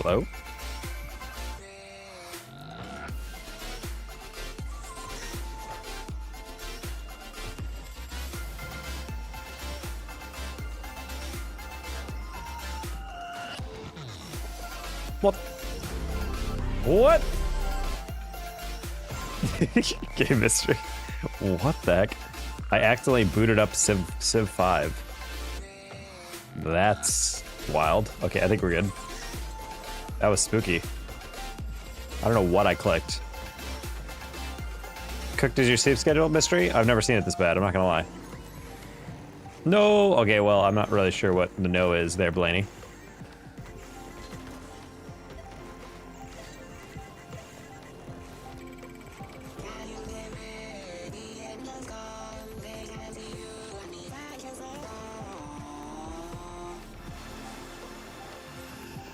Hello? What? What? Game mystery. What the heck? I accidentally booted up Civ 5. That's wild. Okay, I think we're good. That was spooky. I don't know what I clicked. Cooked is your save schedule mystery? I've never seen it this bad, I'm not gonna lie. No! Okay, well, I'm not really sure what the no is there, Blaney.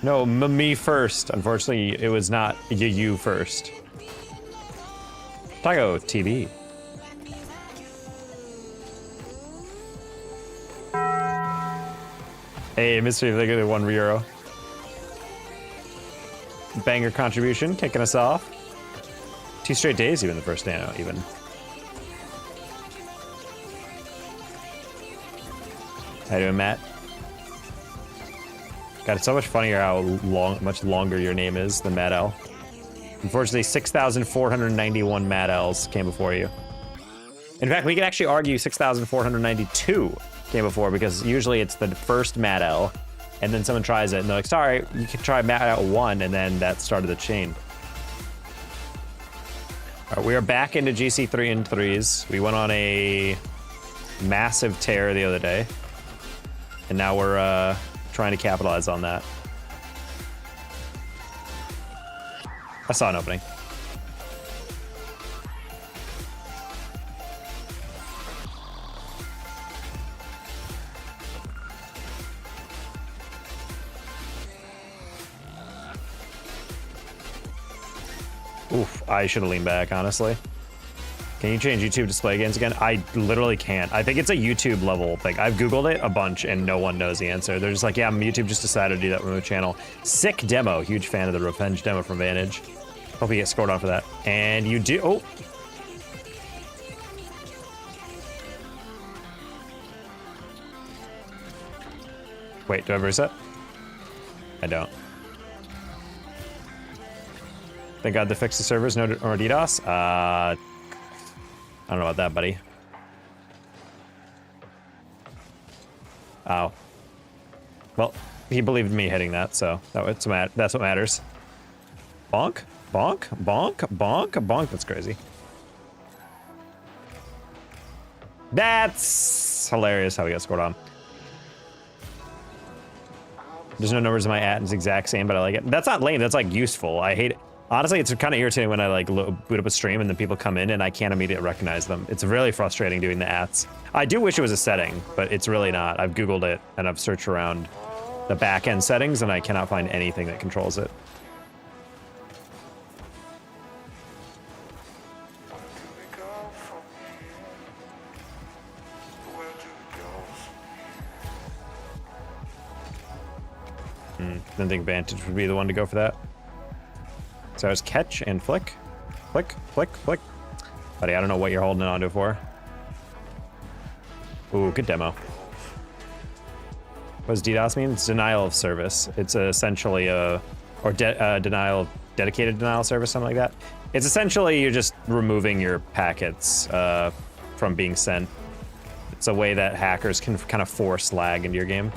No, me first. Unfortunately, it was not you first. Taco TV. Hey, mystery, they get €1. Banger contribution, kicking us off. 2 straight days, even the first day, even. How you doing, Matt? God, it's so much funnier how much longer your name is than Matt L. Unfortunately, 6,491 Matt L's came before you. In fact, we could actually argue 6,492 came before, because usually it's the first Matt L, and then someone tries it, and they're like, sorry, you can try Matt L 1, and then that started the chain. All right, we are back into GC 3 and 3s. We went on a massive tear the other day, and now we're trying to capitalize on that. I saw an opening. Oof, I should have leaned back, honestly. Can you change YouTube display gains again? I literally can't. I think it's a YouTube level thing. I've Googled it a bunch and no one knows the answer. They're just like, yeah, YouTube just decided to do that from a channel. Sick demo. Huge fan of the Revenge demo from Vantage. Hope you get scored on for that. And you do. Oh. Wait, do I have a reset? I don't. Thank God they fixed the servers, no more DDoS. I don't know about that, buddy. Ow. Well, he believed me hitting that, so that's what matters. Bonk, bonk, bonk, bonk, bonk. That's crazy. That's hilarious how we got scored on. There's no numbers in my at, it's the exact same, but I like it. That's not lame, that's like useful. I hate it. Honestly, it's kind of irritating when I like boot up a stream and then people come in and I can't immediately recognize them. It's really frustrating doing the ats. I do wish it was a setting, but it's really not. I've Googled it and I've searched around the back end settings and I cannot find anything that controls it. Didn't think Vantage would be the one to go for that. So I was catch and flick. Flick, flick, flick. Buddy, I don't know what you're holding on to for. Ooh, good demo. What does DDoS mean? It's denial of service. It's essentially dedicated denial of service, something like that. It's essentially you're just removing your packets from being sent. It's a way that hackers can kind of force lag into your game.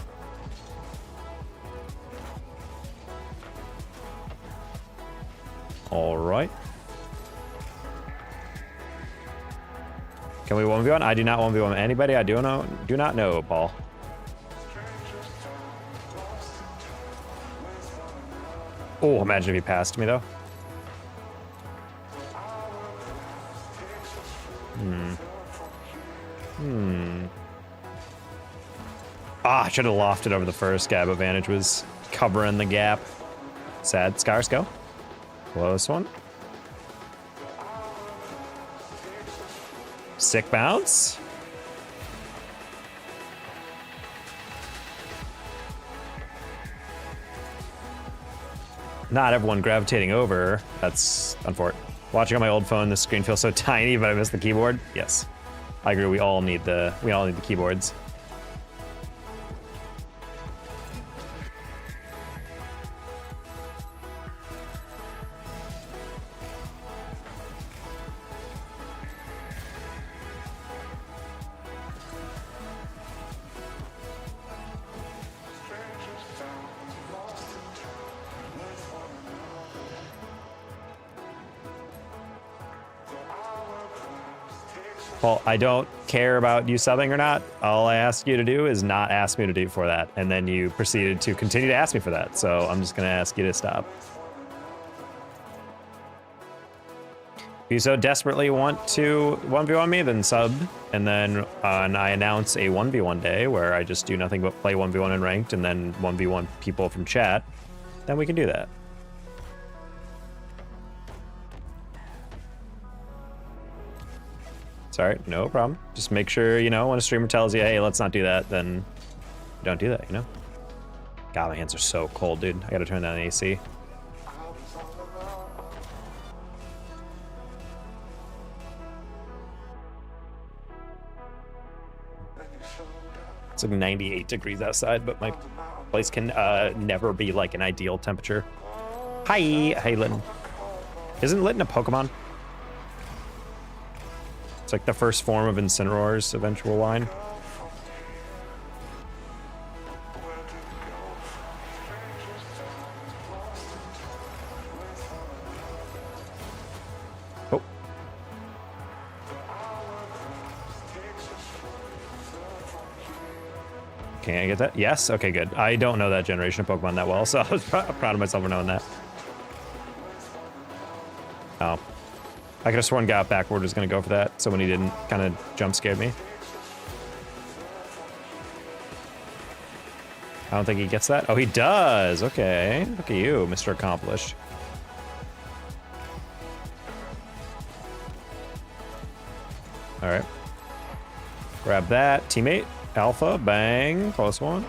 All right. Can we 1v1? I do not 1v1 anybody. I do not know, Paul. Oh, imagine if he passed me, though. Ah, I should have lofted over the first guy, but Vantage was covering the gap. Sad. Scars, go. Close one. Sick bounce. not everyone gravitating over. That's unfortunate. Watching on my old phone, the screen feels so tiny, but I miss the keyboard. Yes, I agree. We all need the keyboards. Well, I don't care about you subbing or not. All I ask you to do is not ask me to do for that. And then you proceeded to continue to ask me for that. So I'm just going to ask you to stop. If you so desperately want to 1v1 me, then sub. And then I announce a 1v1 day where I just do nothing but play 1v1 in ranked and then 1v1 people from chat. Then we can do that. Sorry, no problem. Just make sure, you know, when a streamer tells you, hey, let's not do that, then don't do that, you know? God, my hands are so cold, dude. I gotta turn down the AC. It's like 98 degrees outside, but my place can never be like an ideal temperature. Hi, hey, Litten. Isn't Litten a Pokemon? It's like the first form of Incineroar's eventual line. Oh. Can I get that? Yes? Okay, good. I don't know that generation of Pokemon that well, so I was proud of myself for knowing that. Oh. I could have sworn Got Backward was going to go for that, so when he didn't, kind of jump scared me. I don't think he gets that. Oh, he does. Okay. Look at you, Mr. Accomplished. All right. Grab that. Teammate. Alpha. Bang. Close one.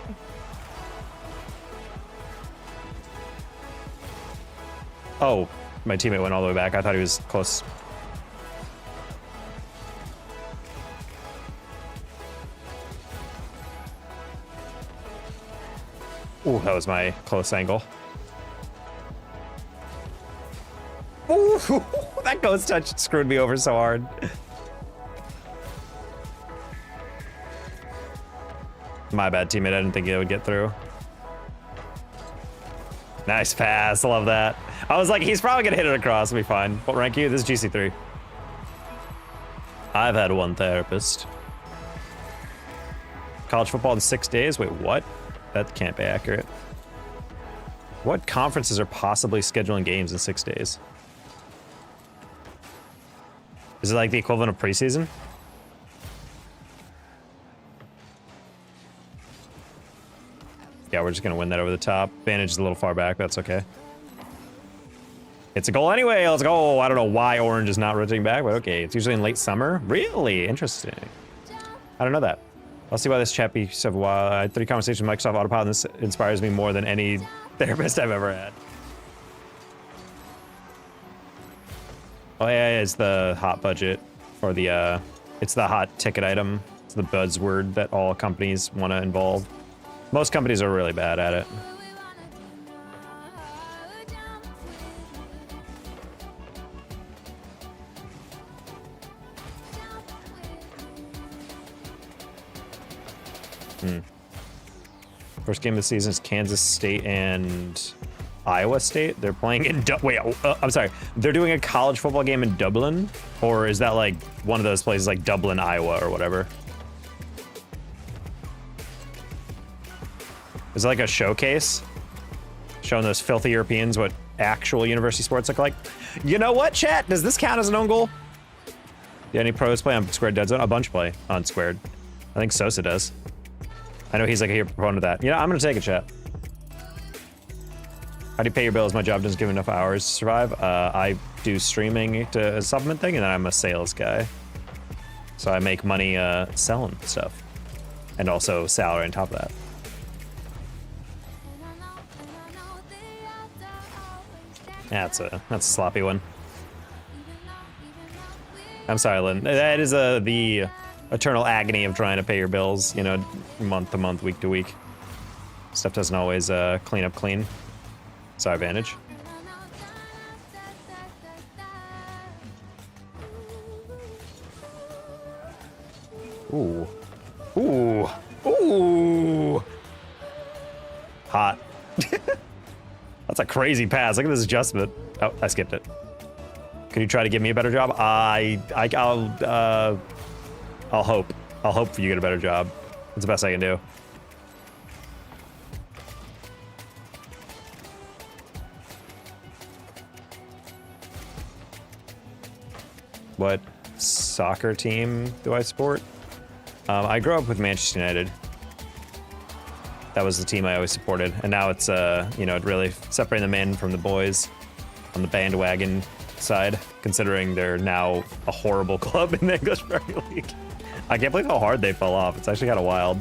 Oh, my teammate went all the way back. I thought he was close. Ooh, that was my close angle. Ooh, that ghost touch screwed me over so hard. My bad, teammate. I didn't think it would get through. Nice pass. I love that. I was like, he's probably gonna hit it across. It'll be fine. What rank are you? This is GC3. I've had one therapist. College football in 6 days? Wait, what? That can't be accurate. What conferences are possibly scheduling games in 6 days? Is it like the equivalent of preseason? Yeah, we're just gonna win that over the top. Vantage is a little far back, that's okay. It's a goal anyway, let's go. I don't know why orange is not rotating back, but okay. It's usually in late summer. Really interesting. I don't know that. I'll see why this chat piece of while. I had 3 conversations with Microsoft Autopilot, and this inspires me more than any therapist I've ever had. Oh yeah, it's the hot budget for the, it's the hot ticket item. It's the buzzword that all companies want to involve. Most companies are really bad at it. First game of the season is Kansas State and Iowa State. They're playing in I'm sorry. They're doing a college football game in Dublin, or is that like one of those places like Dublin, Iowa, or whatever? Is it like a showcase showing those filthy Europeans what actual university sports look like? You know what, chat? Does this count as an own goal? Do any pros play on Squared Dead Zone? A bunch play on Squared. I think Sosa does. I know he's like a huge proponent of that. You know, I'm gonna take a chat. How do you pay your bills? My job doesn't give enough hours to survive. I do streaming to a supplement thing, and then I'm a sales guy. So I make money selling stuff. And also salary on top of that. Yeah, that's a sloppy one. I'm sorry, Lynn. That is the eternal agony of trying to pay your bills, you know, month to month, week to week. Stuff doesn't always clean up clean. Sorry, Vantage. Ooh. Ooh. Ooh. Hot. That's a crazy pass. Look at this adjustment. Oh, I skipped it. Could you try to give me a better job? I'll hope. I'll hope for you to get a better job. That's the best I can do. What soccer team do I support? I grew up with Manchester United. That was the team I always supported. And now it's, you know, really separating the men from the boys on the bandwagon side, considering they're now a horrible club in the English Premier League. I can't believe how hard they fell off. It's actually kind of wild.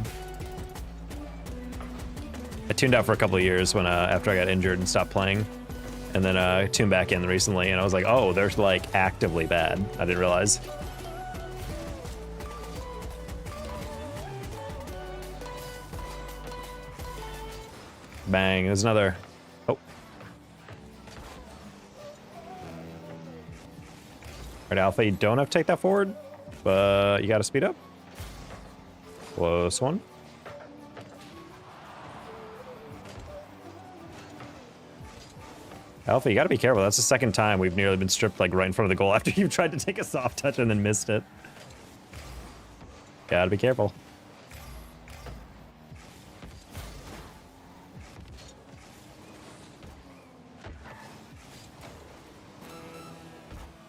I tuned out for a couple of years when after I got injured and stopped playing. And then I tuned back in recently, and I was like, oh, they're like actively bad. I didn't realize. Bang, there's another. Oh. All right, Alpha, you don't have to take that forward, but you got to speed up. Close one. Alpha, you got to be careful. That's the second time we've nearly been stripped like right in front of the goal after you've tried to take a soft touch and then missed it. Got to be careful.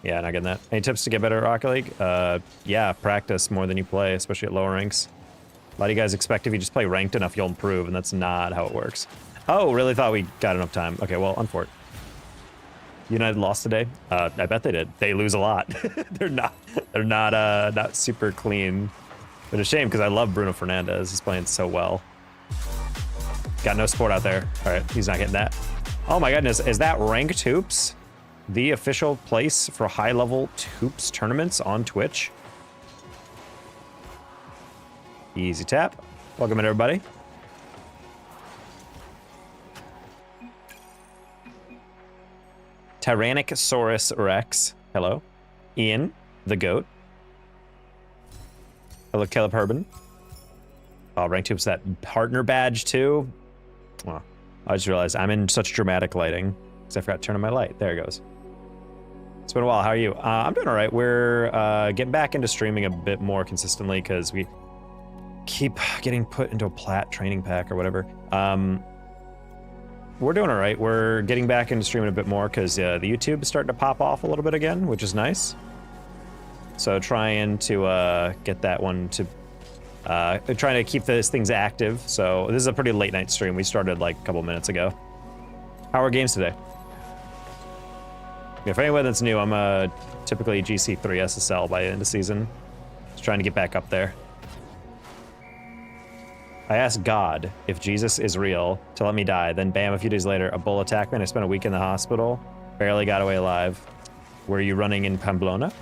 Yeah, not getting that. Any tips to get better at Rocket League? Yeah, practice more than you play, especially at lower ranks. A lot of you guys expect if you just play ranked enough, you'll improve, and that's not how it works. Oh, really thought we got enough time. Okay, well, unfort. United lost today. I bet they did. They lose a lot. they're not super clean. But a shame because I love Bruno Fernandes. He's playing so well. Got no support out there. All right, he's not getting that. Oh my goodness, is that ranked hoops? The official place for high-level hoops tournaments on Twitch. Easy tap. Welcome in, everybody. Tyrannosaurus Rex. Hello. Ian, the goat. Hello, Caleb Herbin. Oh, ranked hoops, that partner badge too. Well, I just realized I'm in such dramatic lighting because I forgot to turn on my light. There it goes. It's been a while. How are you? I'm doing all right. We're getting back into streaming a bit more consistently because we keep getting put into a plat training pack or whatever. We're doing all right. We're getting back into streaming a bit more because the YouTube is starting to pop off a little bit again, which is nice. So trying to get that one to trying to keep those things active. So this is a pretty late night stream. We started like a couple minutes ago. How are games today? Yeah, for anyone that's new, I'm typically GC3 SSL by the end of the season. Just trying to get back up there. I asked God if Jesus is real to let me die. Then bam, a few days later, a bull attacked me and I spent a week in the hospital. Barely got away alive. Were you running in Pamplona?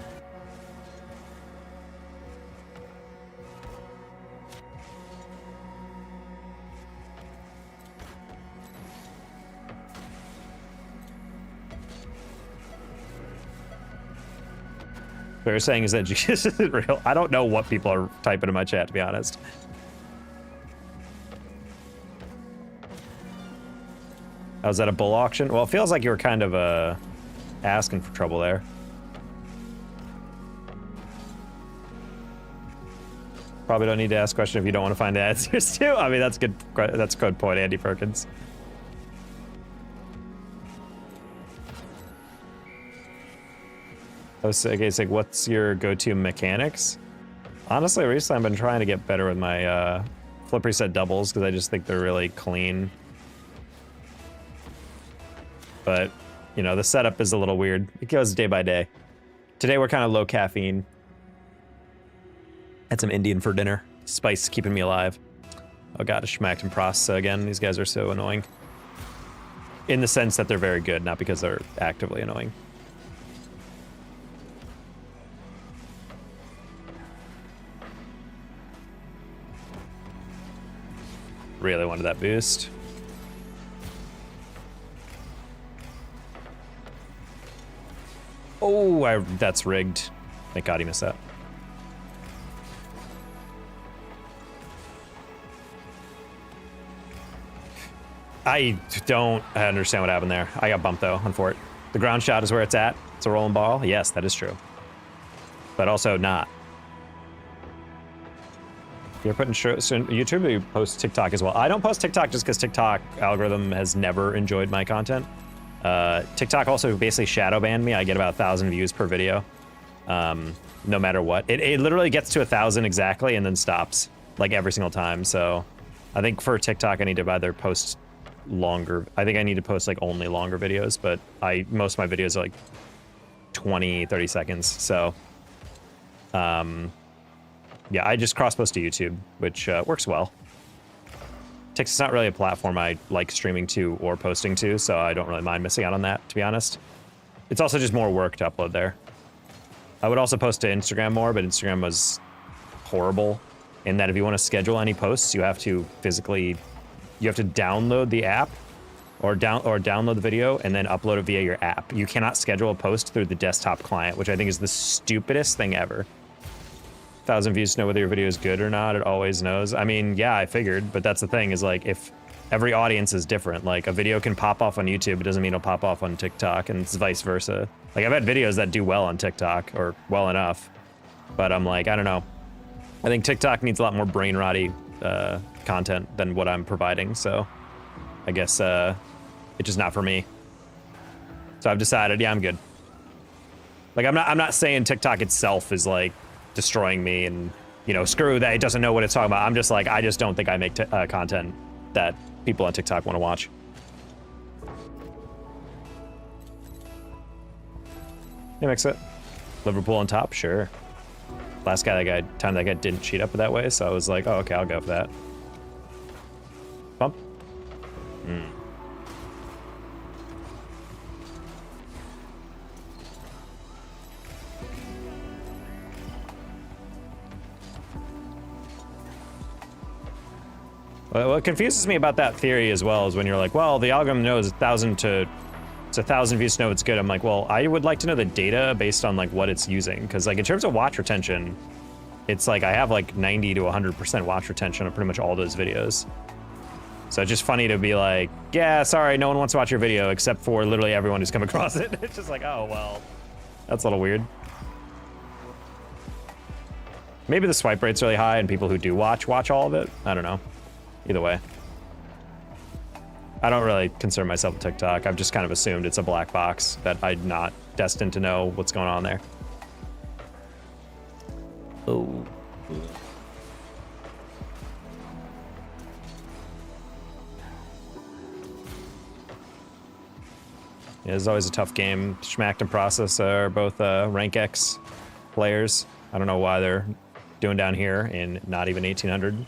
What they're saying is that Jesus isn't real. I don't know what people are typing in my chat, to be honest. Oh, was that a bull auction? Well, it feels like you were kind of asking for trouble there. Probably don't need to ask a question if you don't want to find the answers to. I mean, that's good. That's a good point, Andy Perkins. Okay, it's like, what's your go-to mechanics? Honestly, recently I've been trying to get better with my flip reset doubles because I just think they're really clean. But, you know, the setup is a little weird. It goes day by day. Today we're kind of low caffeine. Had some Indian for dinner. Spice keeping me alive. Oh god, I schmacked and process again. These guys are so annoying. in the sense that they're very good, not because they're actively annoying. Really wanted that boost. Oh, that's rigged. Thank God he missed that. I don't understand what happened there. I got bumped though on Fort. The ground shot is where it's at. It's a rolling ball. Yes, that is true. But also not. You're putting YouTube or you post TikTok as well? I don't post TikTok just because TikTok algorithm has never enjoyed my content. TikTok also basically shadow banned me. I get about 1,000 views per video, no matter what. It literally gets to 1,000 exactly and then stops like every single time. So I think for TikTok I need to either post longer. I think I need to post like only longer videos, but most of my videos are like 20, 30 seconds. So yeah, I just cross-post to YouTube, which works well. TikTok's not really a platform I like streaming to or posting to, so I don't really mind missing out on that, to be honest. It's also just more work to upload there. I would also post to Instagram more, but Instagram was horrible in that if you want to schedule any posts, you have to download the app or download the video and then upload it via your app. You cannot schedule a post through the desktop client, which I think is the stupidest thing ever. 1,000 views to know whether your video is good or not. It always knows. I mean, yeah, I figured, but that's the thing is like if every audience is different, like a video can pop off on YouTube, it doesn't mean it'll pop off on TikTok, and it's vice versa. Like I've had videos that do well on TikTok or well enough, but I'm like, I don't know. I think TikTok needs a lot more brain rotty content than what I'm providing. So I guess it's just not for me. So I've decided, yeah, I'm good. Like I'm not saying TikTok itself is like destroying me and, you know, screw that, it doesn't know what it's talking about. I'm just like, I just don't think I make content that people on TikTok want to watch. Yeah, mix it. Liverpool on top, sure. Last time that guy didn't cheat up that way, so I was like, oh, okay, I'll go for that. Pump. What confuses me about that theory as well is when you're like, well, the algorithm knows 1,000 views to know it's good. I'm like, well, I would like to know the data based on like what it's using. Cause like in terms of watch retention, it's like I have like 90 to 100% watch retention on pretty much all those videos. So it's just funny to be like, yeah, sorry, no one wants to watch your video except for literally everyone who's come across it. It's just like, oh, well, that's a little weird. Maybe the swipe rate's really high and people who do watch all of it. I don't know. Either way. I don't really concern myself with TikTok. I've just kind of assumed it's a black box that I'm not destined to know what's going on there. Oh. Yeah, this is always a tough game. Schmacked and Process are both rank X players. I don't know why they're doing down here in not even 1800.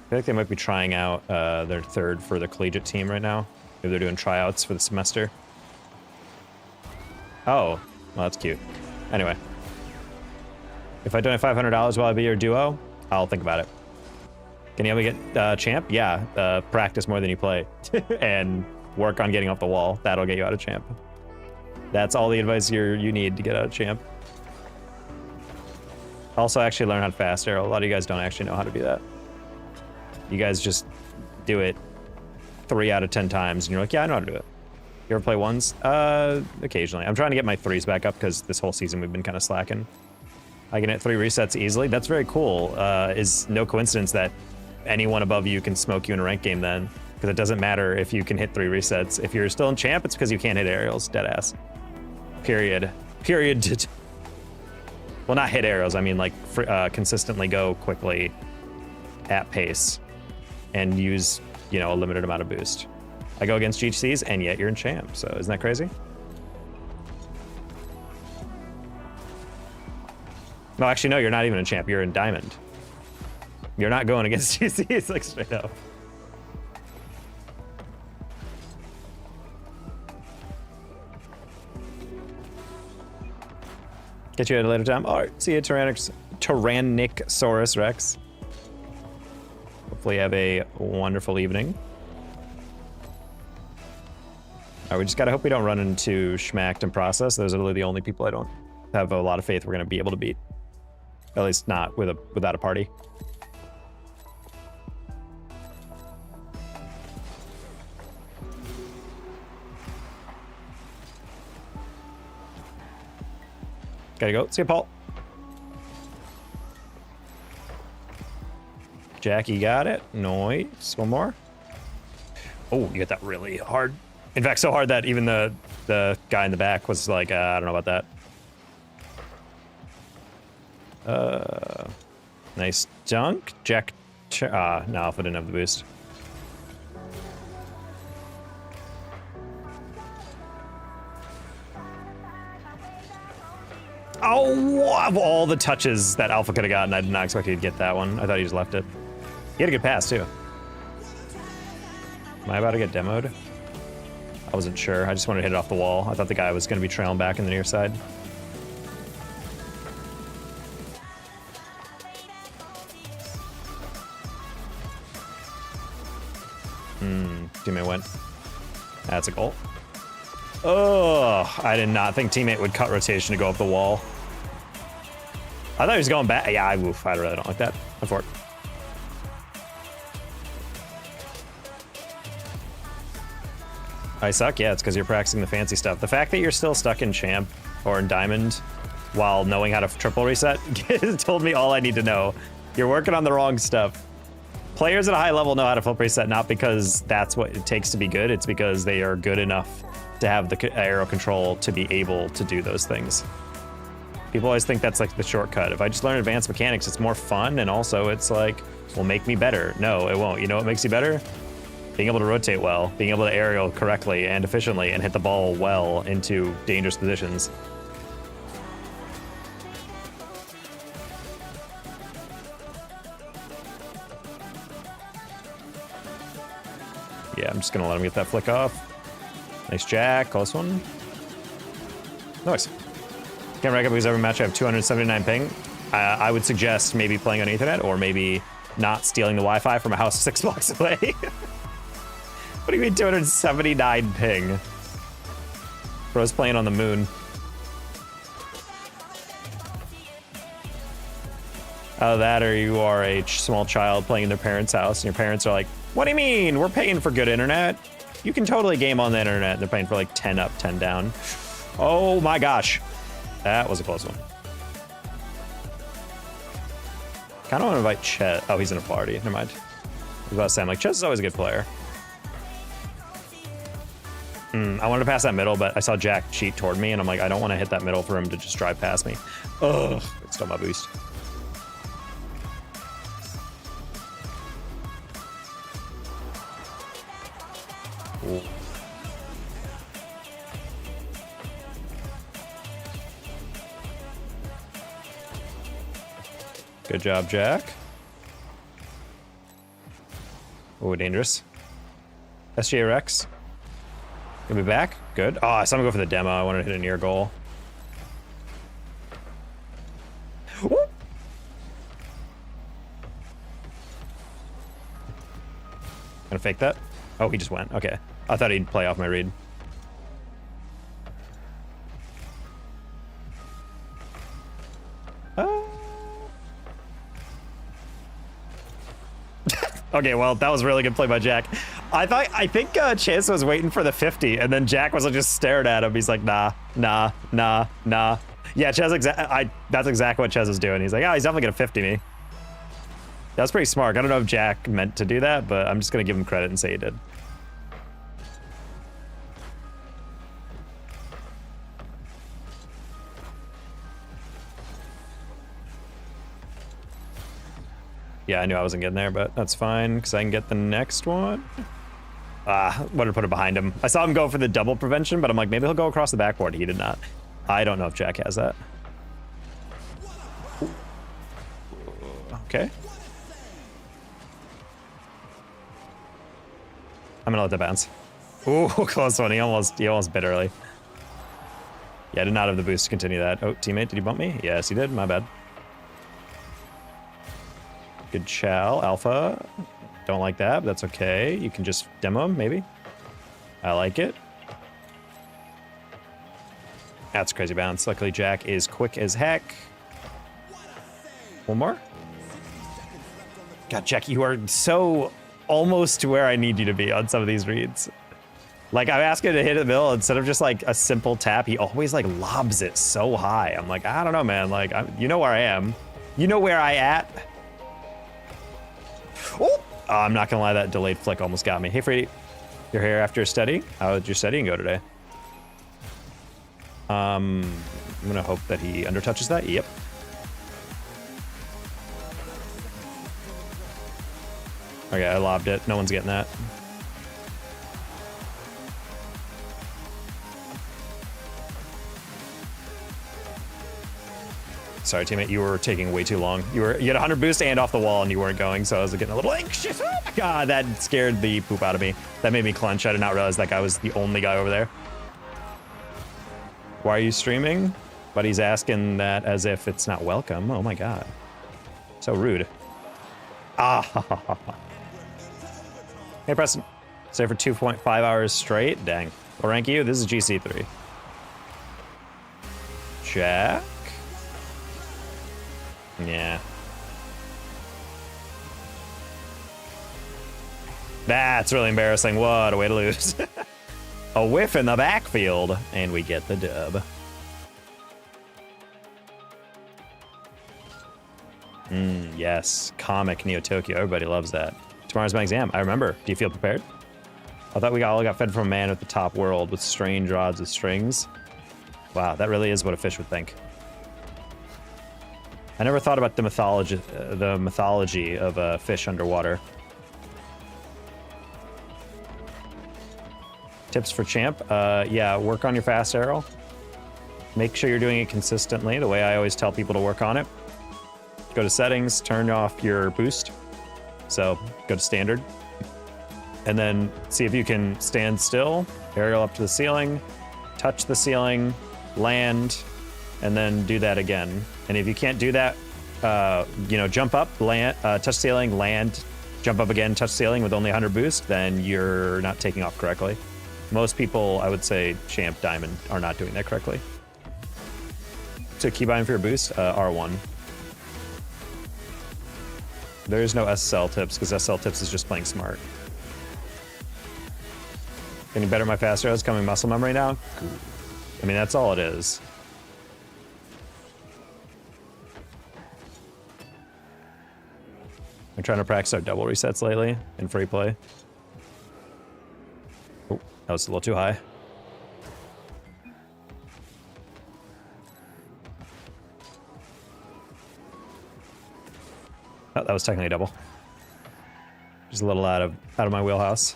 I feel like they might be trying out their third for the collegiate team right now. Maybe they're doing tryouts for the semester. Oh, well, that's cute. Anyway. If I donate $500 while I be your duo, I'll think about it. Can you help me get champ? Yeah, practice more than you play. And work on getting off the wall. That'll get you out of champ. That's all the advice you need to get out of champ. Also, actually learn how to fast arrow. A lot of you guys don't actually know how to do that. You guys just do it 3 out of 10 times, and you're like, yeah, I know how to do it. You ever play ones? Occasionally. I'm trying to get my 3s back up because this whole season we've been kind of slacking. I can hit 3 resets easily. That's very cool. Is no coincidence that anyone above you can smoke you in a ranked game then, because it doesn't matter if you can hit 3 resets. If you're still in champ, it's because you can't hit aerials. Deadass. Period. Period. Well, not hit arrows. I mean, like, consistently go quickly at pace and use, you know, a limited amount of boost. I go against GCs, and yet you're in champ, so isn't that crazy? No, actually, no, you're not even in champ. You're in diamond. You're not going against GC. It's like straight up. Get you at a later time. All right, see you, Tyrannosaurus Rex. Hopefully you have a wonderful evening. All right, we just gotta hope we don't run into Schmacked and Process. Those are really the only people I don't have a lot of faith we're gonna be able to beat. At least not without a party. Gotta go. See you, Paul. Jackie got it. Nice. One more. Oh, you got that really hard. In fact, so hard that even the guy in the back was like, I don't know about that. Nice dunk. Jack. No, Alpha didn't have the boost. Oh, of all the touches that Alpha could have gotten, I did not expect he'd get that one. I thought he just left it. He had a good pass, too. Am I about to get demoed? I wasn't sure. I just wanted to hit it off the wall. I thought the guy was going to be trailing back in the near side. Teammate went. That's a goal. Oh, I did not think teammate would cut rotation to go up the wall. I thought he was going back. Yeah, I really don't like that. I'm for it. I suck? Yeah, it's because you're practicing the fancy stuff. The fact that you're still stuck in champ or in diamond while knowing how to triple reset told me all I need to know. You're working on the wrong stuff. Players at a high level know how to flip reset, not because that's what it takes to be good. It's because they are good enough to have the aero control to be able to do those things. People always think that's like the shortcut. If I just learn advanced mechanics, it's more fun, and also it's like, will make me better. No, it won't. You know what makes you better? Being able to rotate well, being able to aerial correctly and efficiently, and hit the ball well into dangerous positions. Yeah, I'm just gonna let him get that flick off. Nice jack, close one. Nice. Can't rank up because every match I have 279 ping. I would suggest maybe playing on Ethernet or maybe not stealing the Wi-Fi from a house 6 blocks away. What do you mean 279 ping? Bro's playing on the moon. Oh, that or you are a small child playing in their parents' house and your parents are like, what do you mean? We're paying for good internet. You can totally game on the internet. And they're playing for like 10 up, 10 down. Oh my gosh. That was a close one. Kind of want to invite Chet. Oh, he's in a party. Never mind. I was about to say, I'm like, Chet is always a good player. I wanted to pass that middle, but I saw Jack cheat toward me, and I'm like, I don't want to hit that middle for him to just drive past me. Ugh, it stole my boost. Ooh. Good job, Jack. Oh, dangerous. SJ Rex. Gonna be back? Good. Oh, so I'm gonna go for the demo. I wanted to hit a near goal. Woo! Gonna fake that? Oh, he just went. Okay. I thought he'd play off my read. Okay, well, that was a really good play by Jack. I think Chase was waiting for the 50, and then Jack was just staring at him. He's like, nah. Yeah, Ches, that's exactly what Ches was doing. He's like, oh, he's definitely gonna 50 me. That was pretty smart. I don't know if Jack meant to do that, but I'm just gonna give him credit and say he did. Yeah, I knew I wasn't getting there, but that's fine, because I can get the next one. Wanted to put it behind him. I saw him go for the double prevention, but I'm like, maybe he'll go across the backboard. He did not. I don't know if Jack has that. Okay. I'm gonna let that bounce. Ooh, close one. He almost bit early. Yeah, I did not have the boost to continue that. Oh, teammate, did he bump me? Yes, he did. My bad. Good chow, Alpha. Don't like that, but that's okay. You can just demo him, maybe. I like it. That's a crazy bounce. Luckily, Jack is quick as heck. One more. God, Jack, you are so almost to where I need you to be on some of these reads. Like, I'm asking him to hit it in the middle instead of just like a simple tap. He always like lobs it so high. I'm like, I don't know, man. Like, you know where I am. You know where I at. Oh, I'm not gonna lie, that delayed flick almost got me. Hey, Freddy, you're here after study? How did your studying go today? I'm gonna hope that he undertouches that. Yep. Okay, I lobbed it. No one's getting that. Sorry, teammate, you were taking way too long. You had 100 boost and off the wall and you weren't going, so I was getting a little anxious. Oh my god, that scared the poop out of me. That made me clench. I did not realize that guy was the only guy over there. Why are you streaming? But he's asking that as if it's not welcome. Oh my god. So rude. Ah. Hey, Preston. Stay for 2.5 hours straight? Dang. What rank are you? This is GC3. Jack? Yeah. That's really embarrassing. What a way to lose. A whiff in the backfield, and we get the dub. Yes. Comic Neo Tokyo. Everybody loves that. Tomorrow's my exam. I remember. Do you feel prepared? I thought we all got fed from a man at the top world with strange rods with strings. Wow, that really is what a fish would think. I never thought about the mythology of a fish underwater. Tips for champ? Yeah, work on your fast arrow. Make sure you're doing it consistently, the way I always tell people to work on it. Go to settings, turn off your boost. So go to standard. And then see if you can stand still, aerial up to the ceiling, touch the ceiling, land, and then do that again. And if you can't do that, jump up, land, touch ceiling, land, jump up again, touch ceiling with only 100 boost, then you're not taking off correctly. Most people, I would say, champ, diamond, are not doing that correctly. So keybind for your boost, R1. There is no SSL tips, because SSL tips is just playing smart. Getting better at my fast arrows, coming muscle memory now? I mean, that's all it is. I'm trying to practice our double resets lately in free play. Oh, that was a little too high. Oh, that was technically double. Just a little out of my wheelhouse.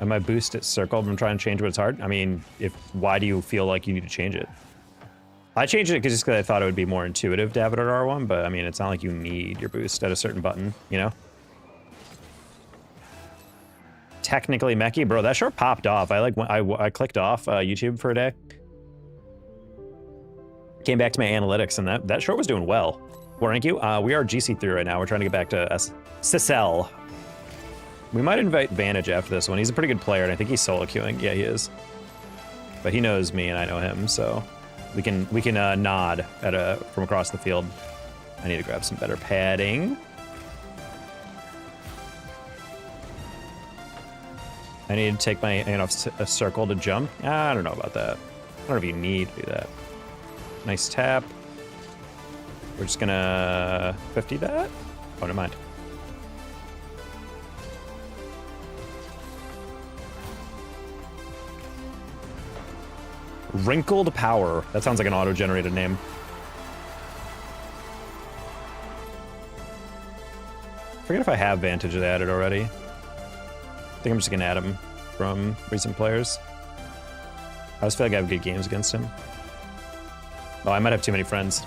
And my boost it circled. I'm trying to change what it's hard. I mean, why do you feel like you need to change it? I changed it just because I thought it would be more intuitive to have it at R1, but I mean, it's not like you need your boost at a certain button, you know? Technically mechy, bro, that short popped off. I clicked off YouTube for a day. Came back to my analytics, and that short was doing well. What rank you? We are GC3 right now. We're trying to get back to SSL. We might invite Vantage after this one. He's a pretty good player, and I think he's solo queuing. Yeah, he is. But he knows me, and I know him, so we can nod from across the field. I need to grab some better padding. I need to take my a circle to jump. I don't know about that. I don't know if you need to do that. Nice tap. We're just gonna 50 that. Oh, never mind. Wrinkled Power. That sounds like an auto-generated name. I forget if I have Vantage added already. I think I'm just gonna add him from recent players. I always feel like I have good games against him. Oh, I might have too many friends.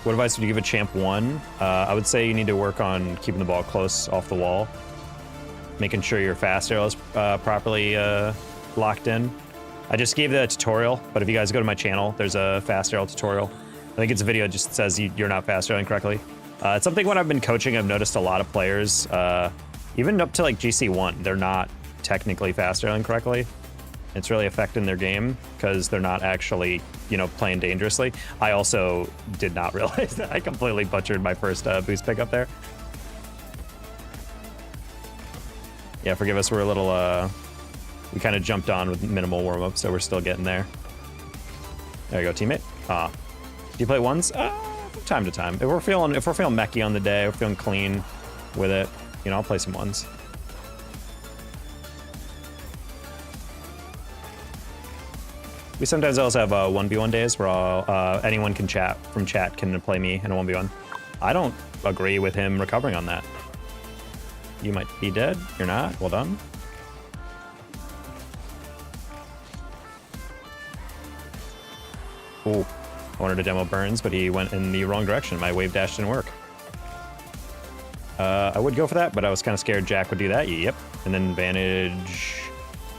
What advice would you give a champ 1? I would say you need to work on keeping the ball close off the wall, making sure your fast arrow is properly locked in. I just gave the tutorial, but if you guys go to my channel, there's a fast arrow tutorial. I think it's a video that just says you're not fast arrowing correctly. It's something when I've been coaching, I've noticed a lot of players, even up to like GC1, they're not technically fast arrowing correctly. It's really affecting their game because they're not actually, you know, playing dangerously. I also did not realize that I completely butchered my first boost pickup there. Yeah, forgive us, we're a little, we kind of jumped on with minimal warm-up, so we're still getting there. There you go, teammate. Do you play ones? From time to time. If we're feeling mechy on the day, we're feeling clean with it, you know, I'll play some ones. We sometimes also have 1v1 days where anyone can from chat can play me in a 1v1. I don't agree with him recovering on that. You might be dead. You're not. Well done. Ooh, I wanted to demo Burns, but he went in the wrong direction. My wave dash didn't work. I would go for that, but I was kind of scared Jack would do that. Yep. And then Vantage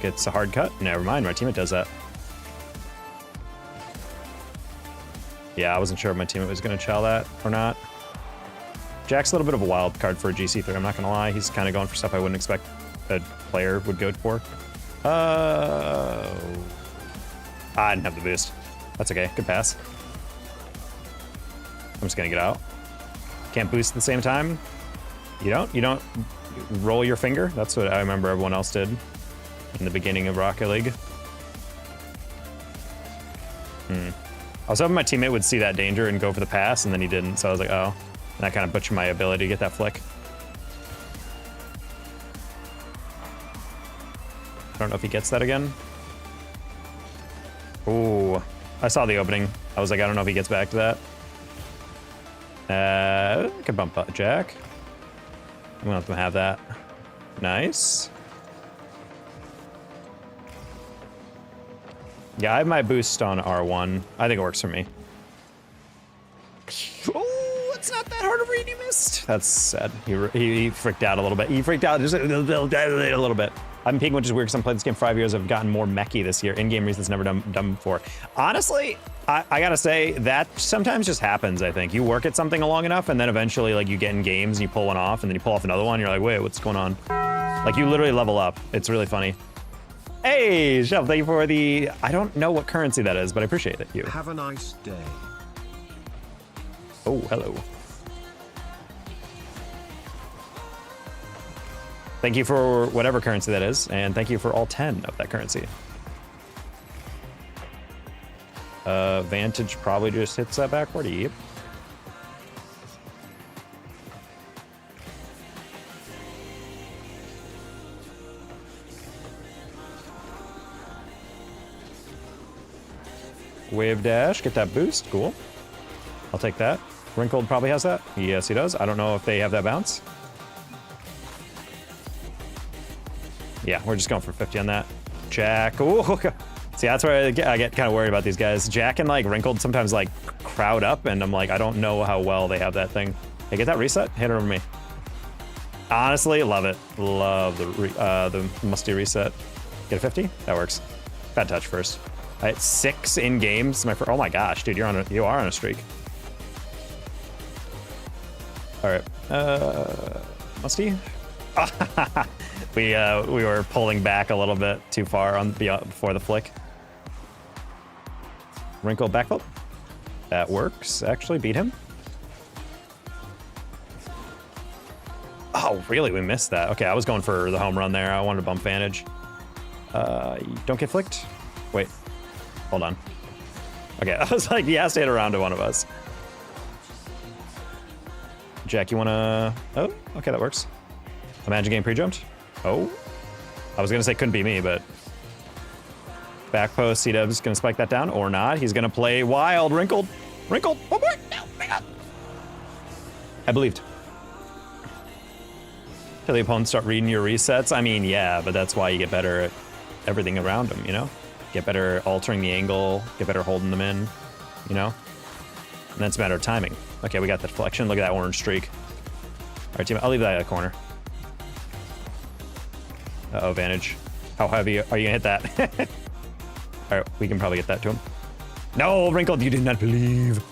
gets a hard cut. Never mind, my teammate does that. Yeah, I wasn't sure if my teammate was going to chow that or not. Jack's a little bit of a wild card for a GC3, I'm not going to lie. He's kind of going for stuff I wouldn't expect a player would go for. I didn't have the boost. That's okay, good pass. I'm just going to get out. Can't boost at the same time. You don't roll your finger. That's what I remember everyone else did in the beginning of Rocket League. I was hoping my teammate would see that danger and go for the pass, and then he didn't, so I was like, oh. And that kind of butchered my ability to get that flick. I don't know if he gets that again. Ooh, I saw the opening. I was like, I don't know if he gets back to that. I could bump up Jack. I'm gonna let them have that. Nice. Yeah, I have my boost on R1. I think it works for me. Oh, it's not that hard to read. You missed. That's sad. He freaked out a little bit. He freaked out just a little bit. I'm peeking, which is weird because I'm playing this game 5 years. I've gotten more mechy this year. In-game reasons never done before. Honestly, I gotta say that sometimes just happens. I think you work at something long enough, and then eventually, like, you get in games and you pull one off, and then you pull off another one. And you're like, wait, what's going on? Like, you literally level up. It's really funny. Hey, Chef, thank you for the... I don't know what currency that is, but I appreciate it. You. Have a nice day. Oh, hello. Thank you for whatever currency that is, and thank you for all 10 of that currency. Vantage probably just hits that backward. Yep. Wave dash, get that boost, cool. I'll take that. Wrinkled probably has that. Yes, he does. I don't know if they have that bounce. Yeah, we're just going for 50 on that. Jack, ooh. See, that's where I get kind of worried about these guys. Jack and like Wrinkled sometimes like crowd up, and I'm like, I don't know how well they have that thing. Hey, get that reset, hit it over me. Honestly, love it. Love the musty reset. Get a 50, that works. Bad touch first. I had 6 in games. Oh my gosh, dude, you are on a streak. All right, musty. We were pulling back a little bit too far on before the flick. Wrinkle backflip. That works. Actually, beat him. Oh, really? We missed that. Okay, I was going for the home run there. I wanted to bump Vantage. Don't get flicked. Wait. Hold on. Okay, I was like, yeah, stay around to one of us. Jack, you wanna... Oh, okay, that works. Imagine game pre-jumped. Oh. I was gonna say couldn't be me, but... Back post, C-Dub's gonna spike that down, or not. He's gonna play wild. Wrinkled. Wrinkled. Oh boy, no, my God. I believed. Till the opponents start reading your resets. I mean, yeah, but that's why you get better at everything around them, you know? Get better altering the angle, get better holding them in, you know? And that's a matter of timing. Okay, we got the deflection. Look at that orange streak. All right, team, I'll leave that in the corner. Uh-oh, Vantage. How heavy are you gonna hit that? All right, we can probably get that to him. No, Wrinkled, you did not believe.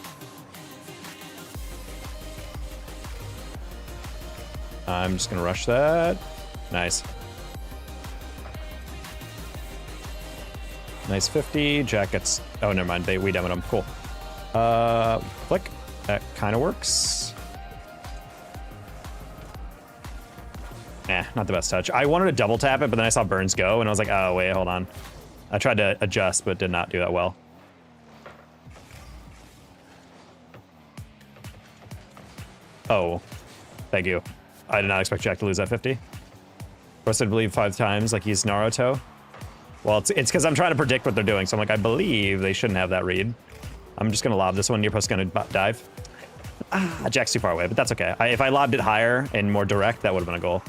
I'm just gonna rush that. Nice. Nice 50. Jack gets, oh, never mind. We demoed him. Cool. Flick. That kind of works. Nah, not the best touch. I wanted to double tap it, but then I saw Burns go, and I was like, oh, wait, hold on. I tried to adjust, but did not do that well. Oh, thank you. I did not expect Jack to lose that 50. Press, I believe, 5 times like he's Naruto. Well, it's because I'm trying to predict what they're doing, so I'm like, I believe they shouldn't have that read. I'm just going to lob this one. Near post going to dive. Ah, Jack's too far away, but that's okay. If I lobbed it higher and more direct, that would have been a goal.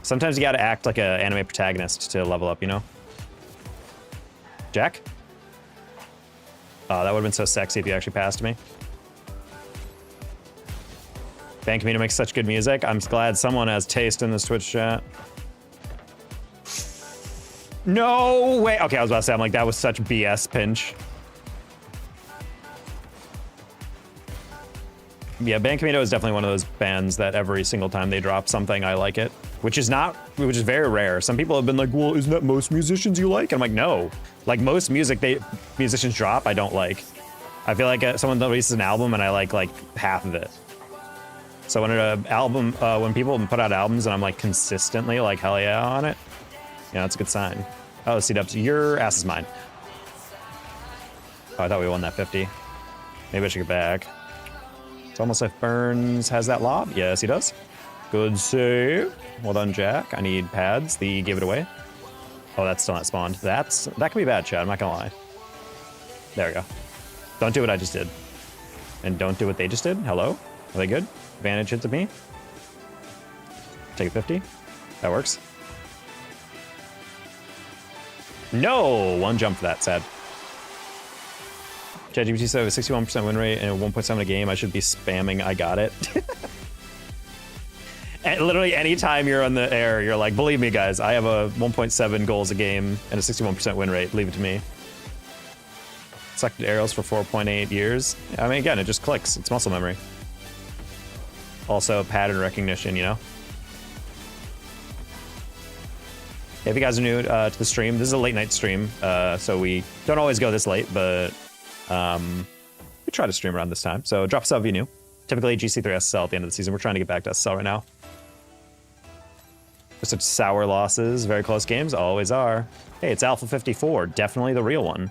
Sometimes you got to act like an anime protagonist to level up, you know? Jack? Oh, that would have been so sexy if you actually passed me. Fan Camino makes such good music. I'm glad someone has taste in this Twitch chat. No way. Okay, I was about to say, I'm like, that was such BS pinch. Yeah, Band Camino is definitely one of those bands that every single time they drop something, I like it. Which is very rare. Some people have been like, well, isn't that most musicians you like? And I'm like, no. Like, most music musicians drop, I don't like. I feel like someone releases an album and I like half of it. So when an album, when people put out albums and I'm like consistently like hell yeah on it, yeah, that's a good sign. Oh, C-Dubs, your ass is mine. Oh, I thought we won that 50. Maybe I should get back. It's almost like Burns has that lob. Yes, he does. Good save. Well done, Jack. I need pads. The give it away. Oh, that's still not spawned. That could be bad, Chad. I'm not gonna lie. There we go. Don't do what I just did. And don't do what they just did. Hello? Are they good? Advantage hits at me. Take a 50. That works. No! One jump for that, sad. ChatGPT said a 61% win rate and 1.7 a game. I should be spamming I got it. And literally anytime you're on the air, you're like, believe me, guys, I have a 1.7 goals a game and a 61% win rate. Leave it to me. Selected arrows for 4.8 years. I mean, again, it just clicks. It's muscle memory. Also, pattern recognition, you know? If you guys are new to the stream, this is a late night stream, so we don't always go this late, but we try to stream around this time. So drop a sub if you're new. Typically GC3 SSL at the end of the season. We're trying to get back to SSL right now. There's such sour losses. Very close games, always are. Hey, it's Alpha 54, definitely the real one.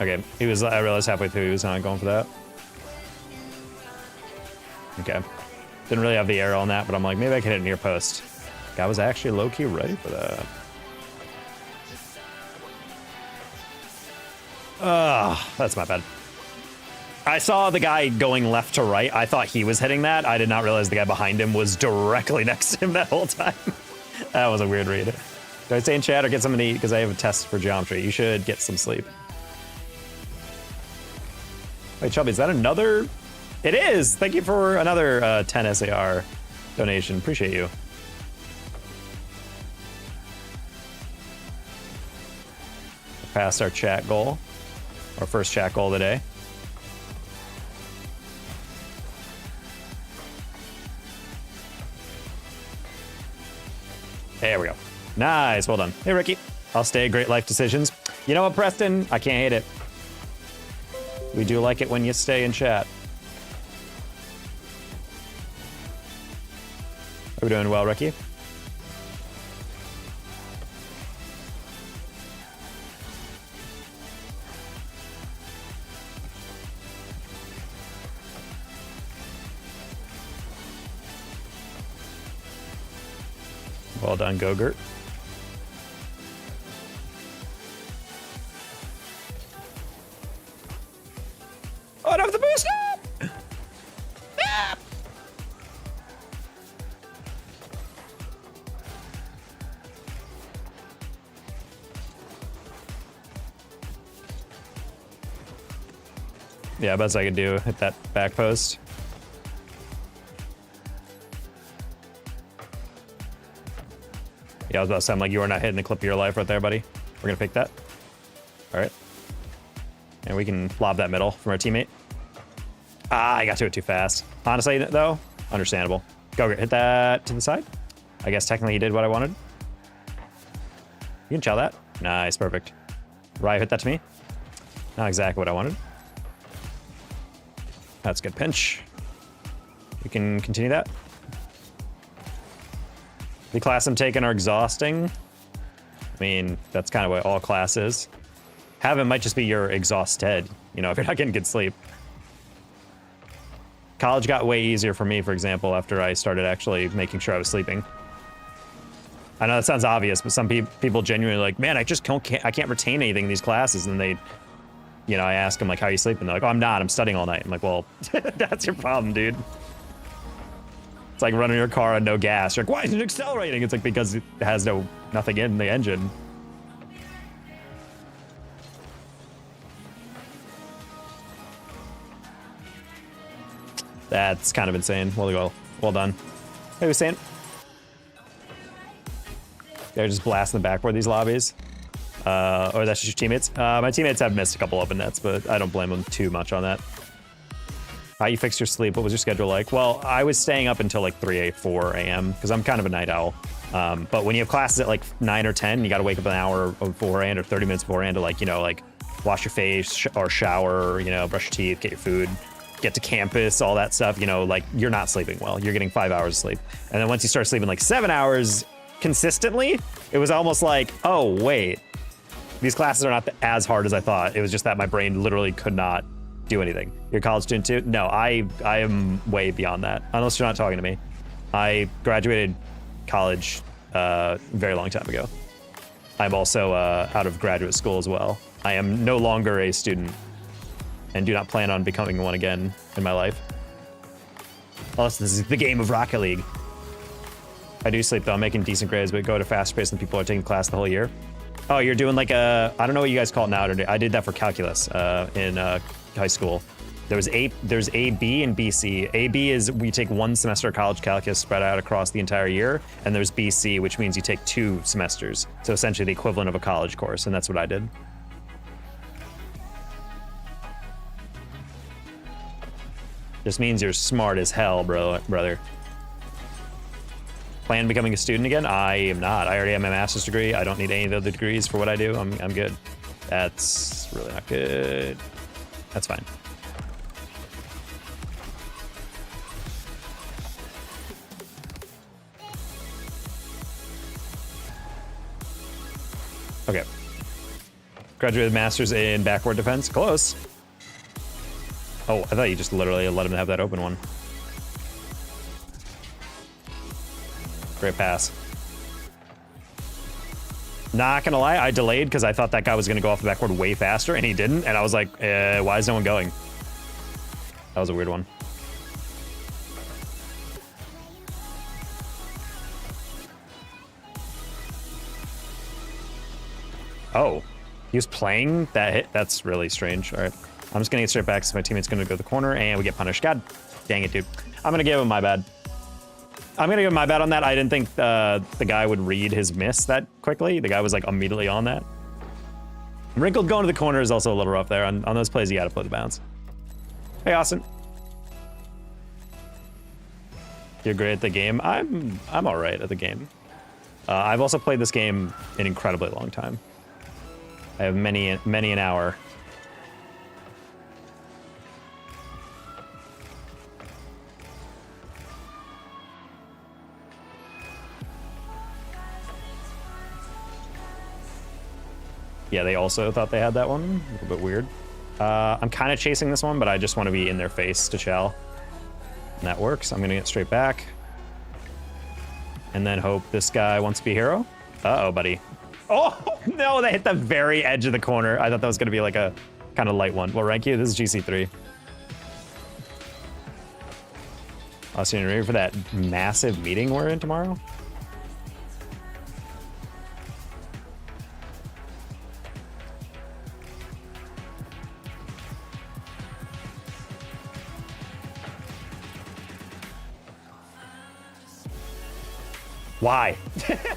Okay, I realized halfway through he was not going for that. Okay. Didn't really have the arrow on that, but I'm like, maybe I can hit it near post. Guy was actually low-key ready for that. That's my bad. I saw the guy going left to right. I thought he was hitting that. I did not realize the guy behind him was directly next to him that whole time. That was a weird read. Do I stay in chat or get something to eat? Because I have a test for geometry. You should get some sleep. Wait, Chubby, is that another? It is! Thank you for another 10 SAR donation. Appreciate you. Passed our chat goal. Our first chat goal of the day. There we go. Nice, well done. Hey, Ricky. I'll stay. Great life decisions. You know what, Preston? I can't hate it. We do like it when you stay in chat. Are we doing well, Ricky? Well done, Gogurt. Yeah, best I could do. Hit that back post. Yeah, I was about to say, I'm like, you are not hitting the clip of your life right there, buddy. We're gonna pick that. All right. And we can lob that middle from our teammate. Ah, I got to it too fast. Honestly, though, understandable. Go hit that to the side. I guess technically he did what I wanted. You can chow that. Nice, perfect. Ryu hit that to me. Not exactly what I wanted. That's a good pinch. We can continue that. The class I'm taking are exhausting. I mean, that's kind of what all class is. Having might just be your exhausted, you know, if you're not getting good sleep. College got way easier for me, for example, after I started actually making sure I was sleeping. I know that sounds obvious, but some people genuinely like, man, I can't retain anything in these classes. And they, you know, I ask them like, how are you sleeping? They're like, oh, I'm not, I'm studying all night. I'm like, well, that's your problem, dude. It's like running your car on no gas. You're like, why isn't it accelerating? It's like, because it has nothing in the engine. That's kind of insane. Well done. Hey, Hussein. They're just blasting the backboard these lobbies. Or that's just your teammates. My teammates have missed a couple open nets, but I don't blame them too much on that. How you fix your sleep? What was your schedule like? Well, I was staying up until like 4 a.m. because I'm kind of a night owl. But when you have classes at like 9 or 10, you got to wake up an hour beforehand or 30 minutes beforehand to like, you know, like wash your face or shower, you know, brush your teeth, get your food, get to campus, all that stuff. You know, like you're not sleeping well. You're getting 5 hours of sleep. And then once you start sleeping like 7 hours consistently, it was almost like, oh, wait, these classes are not as hard as I thought. It was just that my brain literally could not do anything. You're a college student too? No, I am way beyond that, unless you're not talking to me. I graduated college a very long time ago. I'm also out of graduate school as well. I am no longer a student and do not plan on becoming one again in my life. Unless this is the game of Rocket League. I do sleep though, I'm making decent grades, but go at a faster pace than people are taking class the whole year. Oh, you're doing like I don't know what you guys call it now. I did that for calculus in high school. There's A, B, and BC. AB is we take 1 semester of college calculus spread out across the entire year, and there's BC, which means you take 2 semesters. So essentially the equivalent of a college course, and that's what I did. Just means you're smart as hell, brother. Plan becoming a student again? I am not. I already have my master's degree. I don't need any of the other degrees for what I do. I'm good. That's really not good. That's fine. Okay. Graduated master's in backward defense. Close. Oh, I thought you just literally let him have that open one. Great pass. Not gonna lie, I delayed because I thought that guy was gonna go off the backboard way faster, and he didn't. And I was like, why is no one going? That was a weird one. Oh, he was playing that hit? That's really strange. All right, I'm just gonna get straight back so my teammate's gonna go to the corner and we get punished. God dang it, dude. I'm gonna give him my bad. I'm gonna give him my bad on that. I didn't think the guy would read his miss that quickly. The guy was like immediately on that. Wrinkled going to the corner is also a little rough there. On those plays, you gotta play the bounce. Hey, Austin. You're great at the game. I'm all right at the game. I've also played this game an incredibly long time. I have many an hour. Yeah, they also thought they had that one. A little bit weird. I'm kind of chasing this one, but I just want to be in their face to chow. And that works. I'm going to get straight back. And then hope this guy wants to be a hero. Uh-oh, buddy. Oh, no, they hit the very edge of the corner. I thought that was going to be like a kind of light one. What rank you? This is GC3. So you ready for that massive meeting we're in tomorrow? Why?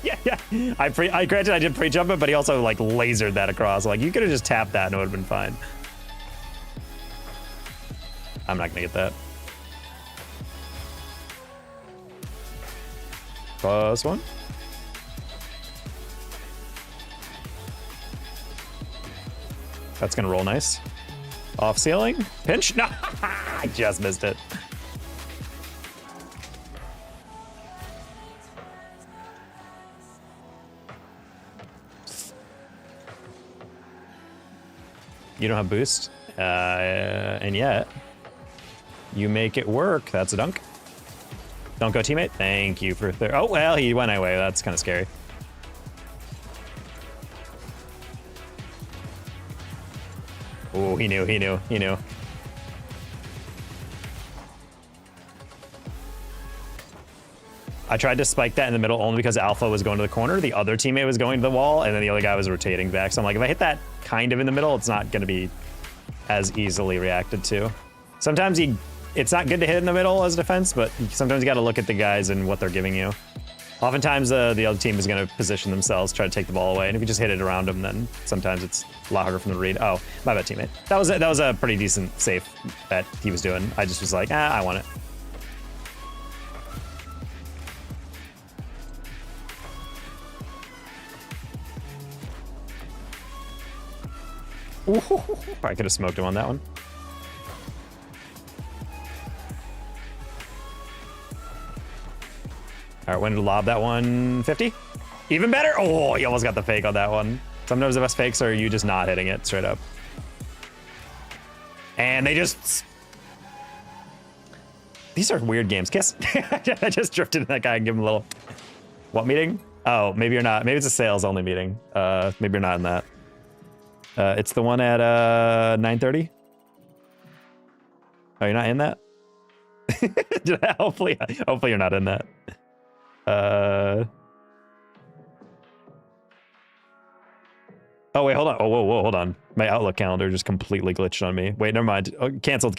yeah. I granted I did pre-jump it, but he also like lasered that across. Like you could have just tapped that and it would have been fine. I'm not gonna get that. Plus one. That's gonna roll nice. Off ceiling. Pinch. No, I just missed it. You don't have boost, and yet you make it work. That's a dunk. Don't go, teammate. Thank you for. Oh well, he went away. That's kind of scary. Oh, he knew. I tried to spike that in the middle only because Alpha was going to the corner. The other teammate was going to the wall, and then the other guy was rotating back. So I'm like, if I hit that kind of in the middle, it's not going to be as easily reacted to. Sometimes it's not good to hit in the middle as defense, but sometimes you got to look at the guys and what they're giving you. Oftentimes, the other team is going to position themselves, try to take the ball away, and if you just hit it around them, then sometimes it's a lot harder for them to read. Oh, my bad, teammate. That was a pretty decent safe that he was doing. I just was like, I want it. Ooh, I could have smoked him on that one. All right, when to lob that one? 50? Even better? Oh, you almost got the fake on that one. Sometimes the best fakes are you just not hitting it straight up. And they just... These are weird games. Kiss. I just drifted in that guy and give him a little... What meeting? Oh, maybe you're not. Maybe it's a sales only meeting. Maybe you're not in that. It's the one at 9:30. Oh, you're not in that? hopefully you're not in that. Oh wait, hold on. Oh, whoa, hold on. My Outlook calendar just completely glitched on me. Wait, never mind. Oh, canceled.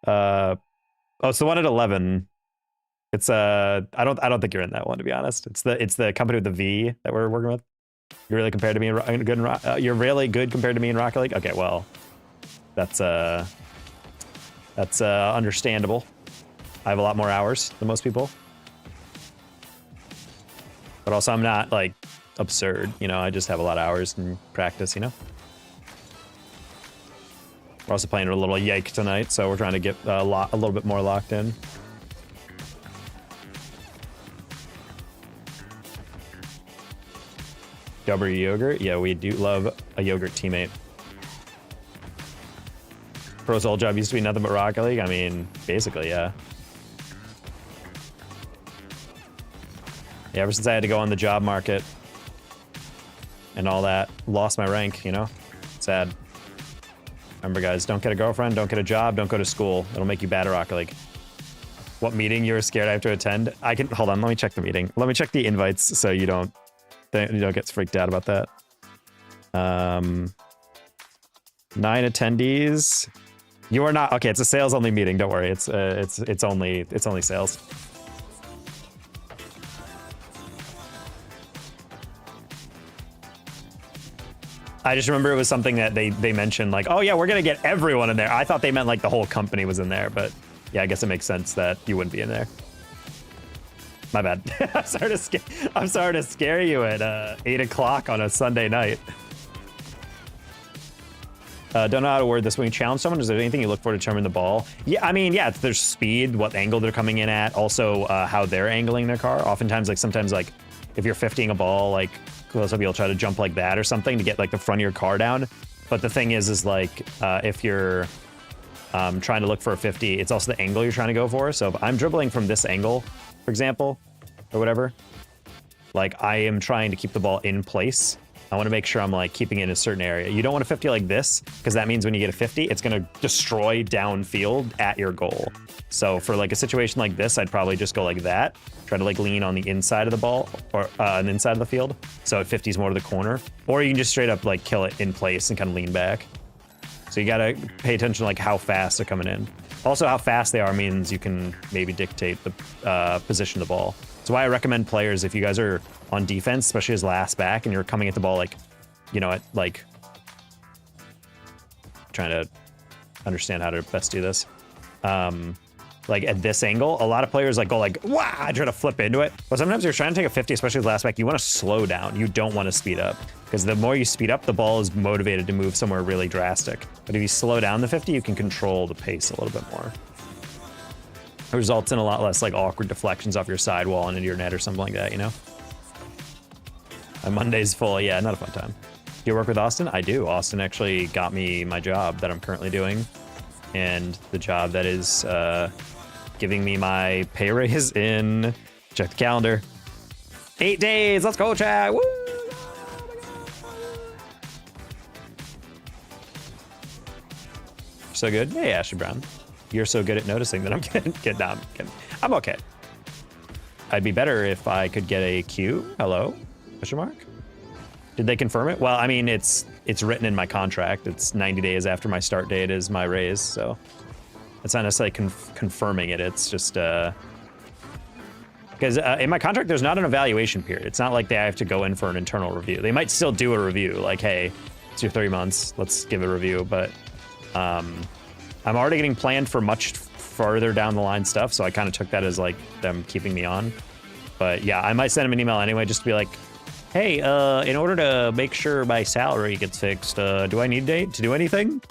Oh, it's the one at 11. It's I don't think you're in that one, to be honest. It's the company with the V that we're working with. You're really compared to me in good. You're really good compared to me in Rocket League. Okay, well, that's understandable. I have a lot more hours than most people, but also I'm not like absurd. You know, I just have a lot of hours in practice. You know, we're also playing a little yike tonight, so we're trying to get a little bit more locked in. Strawberry yogurt? Yeah, we do love a yogurt teammate. Pro's old job used to be nothing but Rocket League? I mean, basically, yeah. Yeah, ever since I had to go on the job market and all that, lost my rank, you know? Sad. Remember, guys, don't get a girlfriend, don't get a job, don't go to school. It'll make you bad at Rocket League. What meeting you were scared I have to attend? Hold on, let me check the meeting. Let me check the invites so you don't get freaked out about that. 9 attendees. You are not okay. It's a sales only meeting. Don't worry. It's only sales. I just remember it was something that they mentioned, like, oh yeah, we're gonna get everyone in there. I thought they meant like the whole company was in there, but yeah, I guess it makes sense that you wouldn't be in there. My bad. I'm sorry to scare you at 8 o'clock on a Sunday night. Don't know how to word this. When you challenge someone, is there anything you look for to determine the ball? Yeah, I mean, yeah, there's speed, what angle they're coming in at, also how they're angling their car. Oftentimes, like sometimes, like if you're 50ing a ball, like close up, you'll try to jump like that or something to get like the front of your car down. But the thing is like if you're trying to look for a 50, it's also the angle you're trying to go for. So if I'm dribbling from this angle, for example, or whatever, like I am trying to keep the ball in place. I want to make sure I'm like keeping it in a certain area. You don't want a 50 like this, because that means when you get a 50, it's going to destroy downfield at your goal. So for like a situation like this, I'd probably just go like that, try to like lean on the inside of the ball or on the inside of the field. So at 50 is more to the corner, or you can just straight up like kill it in place and kind of lean back. So you got to pay attention to like how fast they're coming in. Also, how fast they are means you can maybe dictate the position of the ball. So why I recommend players, if you guys are on defense, especially as last back, and you're coming at the ball like, you know, at like, trying to understand how to best do this. Like at this angle, a lot of players like go like, wow, I try to flip into it. But sometimes you're trying to take a 50, especially with last back, you want to slow down. You don't want to speed up, because the more you speed up, the ball is motivated to move somewhere really drastic. But if you slow down the 50, you can control the pace a little bit more. It results in a lot less like awkward deflections off your sidewall and into your net or something like that, you know? My Monday's full, yeah, not a fun time. Do you work with Austin? I do. Austin actually got me my job that I'm currently doing, and the job that is giving me my pay raise in, check the calendar, 8 days. Let's go, chat. Woo! So good. Hey, Ashley Brown. You're so good at noticing that I'm getting down. I'm okay. I'd be better if I could get a Q. Hello? Question mark? Did they confirm it? Well, I mean, it's written in my contract. It's 90 days after my start date is my raise, so it's not necessarily confirming it. It's just because in my contract, there's not an evaluation period. It's not like they have to go in for an internal review. They might still do a review, like, hey, it's your 3 months. Let's give a review. But I'm already getting planned for much further down the line stuff, so I kind of took that as like them keeping me on. But yeah, I might send them an email anyway, just to be like, hey, in order to make sure my salary gets fixed, do I need date to do anything?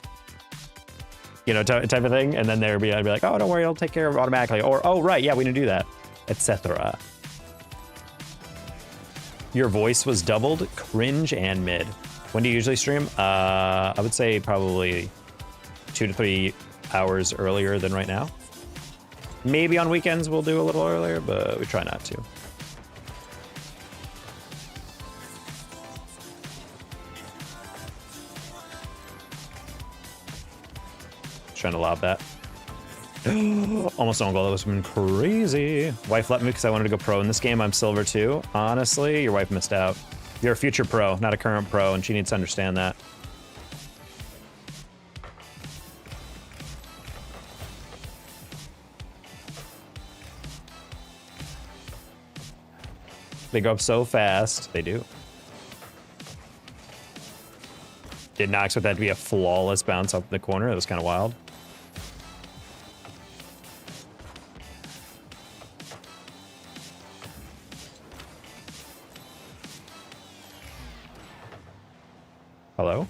You know, type of thing. And then I'd be like, oh, don't worry, I'll take care of it automatically. Or, oh, right, yeah, we need to do that, etc. Your voice was doubled, cringe and mid. When do you usually stream? I would say probably 2 to 3 hours earlier than right now. Maybe on weekends we'll do a little earlier, but we try not to. Trying to lob that. Almost on goal. That was been crazy. Wife let me because I wanted to go pro in this game. I'm silver too. Honestly, your wife missed out. You're a future pro, not a current pro, and she needs to understand that. They go up so fast. They do. Did not expect that to be a flawless bounce up the corner. That was kind of wild. Hello?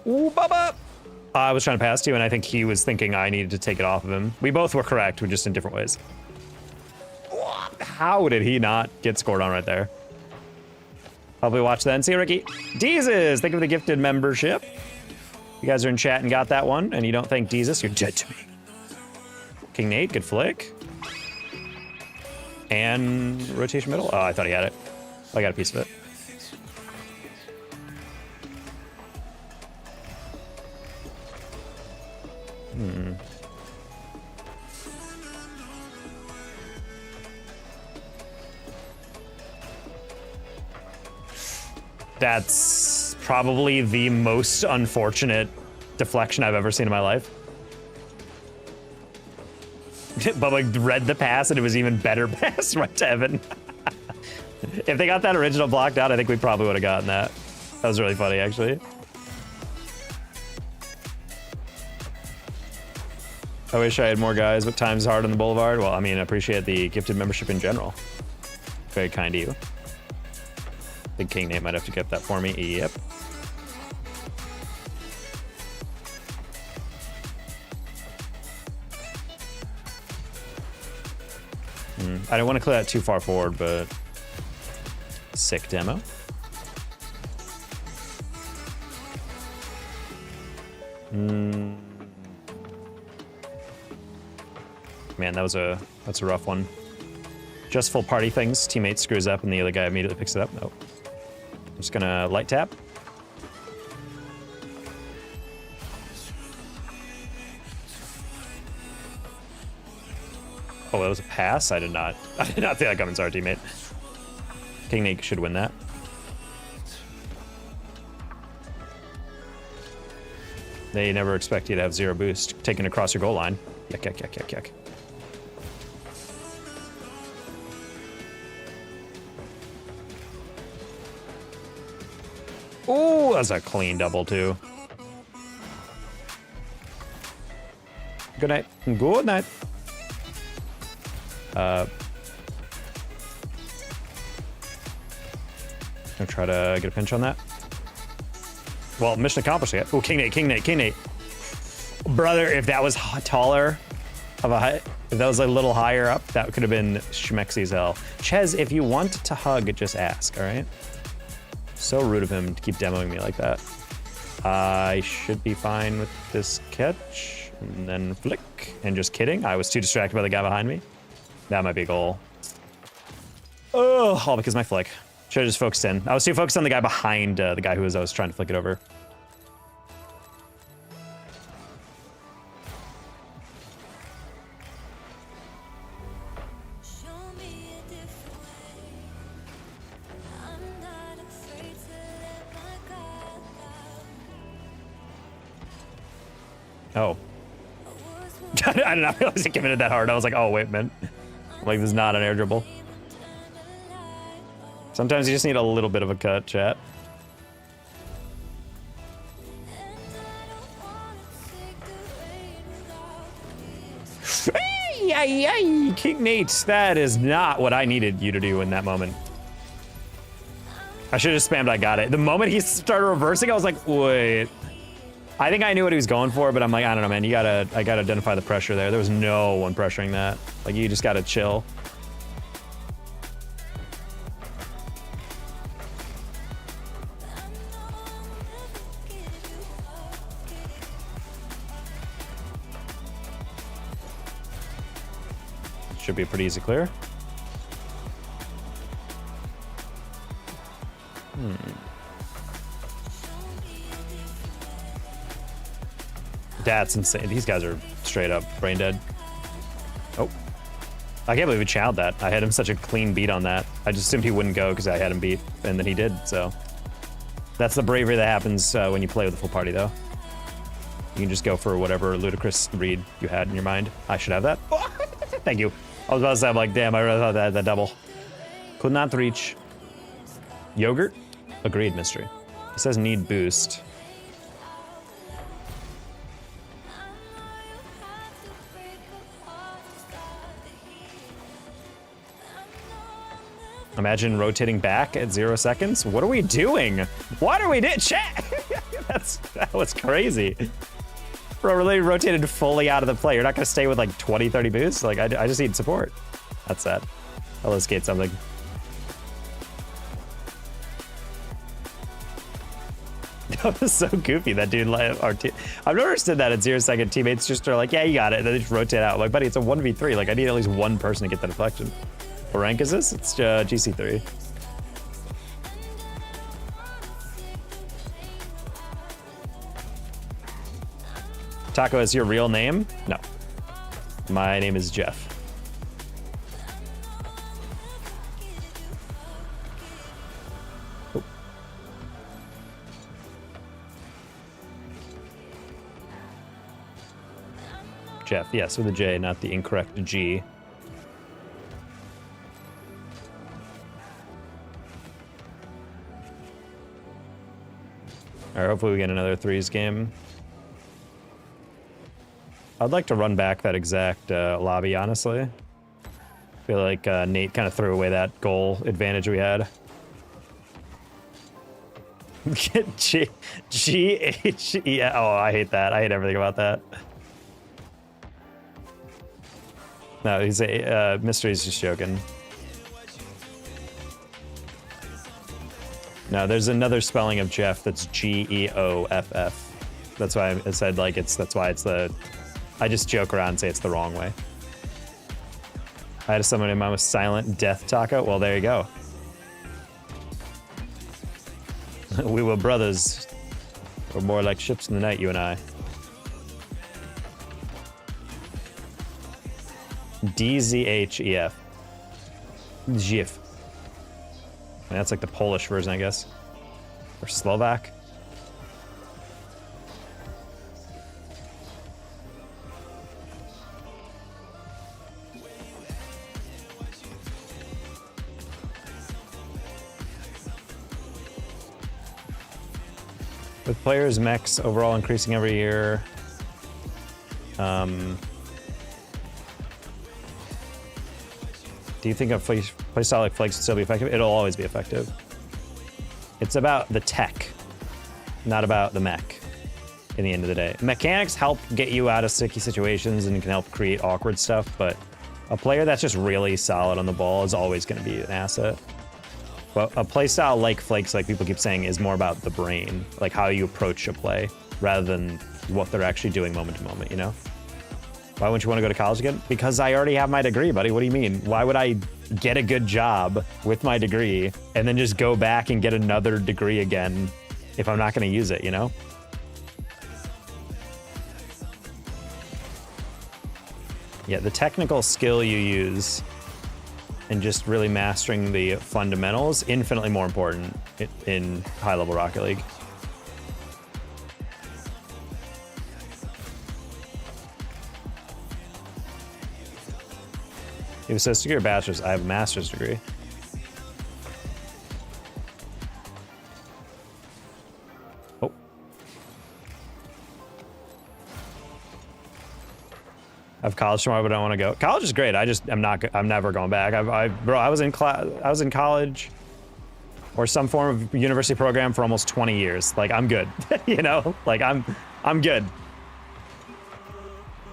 Ooh, Bubba! I was trying to pass to you, and I think he was thinking I needed to take it off of him. We both were correct, we're just in different ways. How did he not get scored on right there? Probably watch then. See you, Ricky. Deezus, thank you for the gifted membership. You guys are in chat and got that one, and you don't thank Deezus, you're dead to me. King Nate, good flick. And rotation middle. Oh, I thought he had it. I got a piece of it. That's probably the most unfortunate deflection I've ever seen in my life. Bubba read the pass, and it was even better pass right to Evan. If they got that original blocked out, I think we probably would have gotten that. That was really funny, actually. I wish I had more guys, but time's hard on the Boulevard. Well, I mean, I appreciate the gifted membership in general. Very kind of you. I think King Nate might have to get that for me. Yep. I don't want to clear that too far forward, but sick demo. Man, that's a rough one. Just full party things. Teammate screws up and the other guy immediately picks it up. Nope. I'm just gonna light tap. Oh, that was a pass? I did not think that coming. Sorry, teammate. King Nate should win that. They never expect you to have 0 boost taken across your goal line. Yuck, yuck, yuck, yuck, yuck. Oh, that's a clean double, too. Good night. Good night. Gonna try to get a pinch on that. Well, mission accomplished yet. Oh, King Nate, King Nate, King Nate. Brother, if that was taller of a height, if that was a little higher up, that could have been schmexy as hell. Ches, if you want to hug, just ask, all right? So rude of him to keep demoing me like that. I should be fine with this catch. And then flick. And just kidding. I was too distracted by the guy behind me. That might be a goal. Oh, all because of my flick. Should have just focused in. I was too focused on the guy behind the guy who I was trying to flick it over. Oh. I did not realize it committed that hard. I was like, oh, wait, man. Like, this is not an air dribble. Sometimes you just need a little bit of a cut, chat. Hey, King Nate, that is not what I needed you to do in that moment. I should have spammed I got it. The moment he started reversing, I was like, wait. I think I knew what he was going for, but I'm like, I don't know, man. I gotta identify the pressure there. There was no one pressuring that. Like, you just gotta chill. Should be a pretty easy clear. That's insane. These guys are straight up brain dead. Oh. I can't believe we chowed that. I had him such a clean beat on that. I just assumed he wouldn't go because I had him beat, and then he did, so. That's the bravery that happens when you play with a full party, though. You can just go for whatever ludicrous read you had in your mind. I should have that. Thank you. I was about to say, I'm like, damn, I really thought that double. Could not reach. Yogurt? Agreed, mystery. It says need boost. Imagine rotating back at 0 seconds. What are we doing? What are we doing? Chat! That was crazy. Bro, really rotated fully out of the play. You're not gonna stay with like 20, 30 boosts? Like, I just need support. That's sad. I'll escape something. That was so goofy, that dude. I've never understood that at 0 second teammates just are like, yeah, you got it. And then they just rotate out. I'm like, buddy, it's a 1v3. Like, I need at least one person to get the deflection. What rank is this? It's GC3. Taco is your real name? No. My name is Jeff. Oh. Jeff, yes, with a J, not the incorrect G. All right, hopefully we get another threes game. I'd like to run back that exact lobby, honestly. I feel like Nate kind of threw away that goal advantage we had. G-H-E. Oh, I hate that. I hate everything about that. No, he's a Mystery's just joking. No, there's another spelling of Jeff that's G-E-O-F-F. That's why I said like that's why it's the. I just joke around and say it's the wrong way. I had someone in mind with silent death taco. Well, there you go. We were brothers. We're more like ships in the night, you and I. D-Z-H-E-F. Zhif. That's like the Polish version, I guess. Or Slovak. With players' mechs overall increasing every year, do you think a playstyle like Flakes would still be effective? It'll always be effective. It's about the tech, not about the mech, in the end of the day. Mechanics help get you out of sticky situations and can help create awkward stuff, but a player that's just really solid on the ball is always going to be an asset. But a playstyle like Flakes, like people keep saying, is more about the brain, like how you approach a play, rather than what they're actually doing moment to moment, you know? Why wouldn't you want to go to college again? Because I already have my degree, buddy. What do you mean? Why would I get a good job with my degree and then just go back and get another degree again if I'm not going to use it, you know? Yeah, the technical skill you use and just really mastering the fundamentals, infinitely more important in high-level Rocket League. You have a associate degree or bachelor's? I have a master's degree. Oh. I have college tomorrow, but I don't want to go. College is great. I'm never going back. Bro, I was in college or some form of university program for almost 20 years. Like, I'm good. You know? Like, I'm good.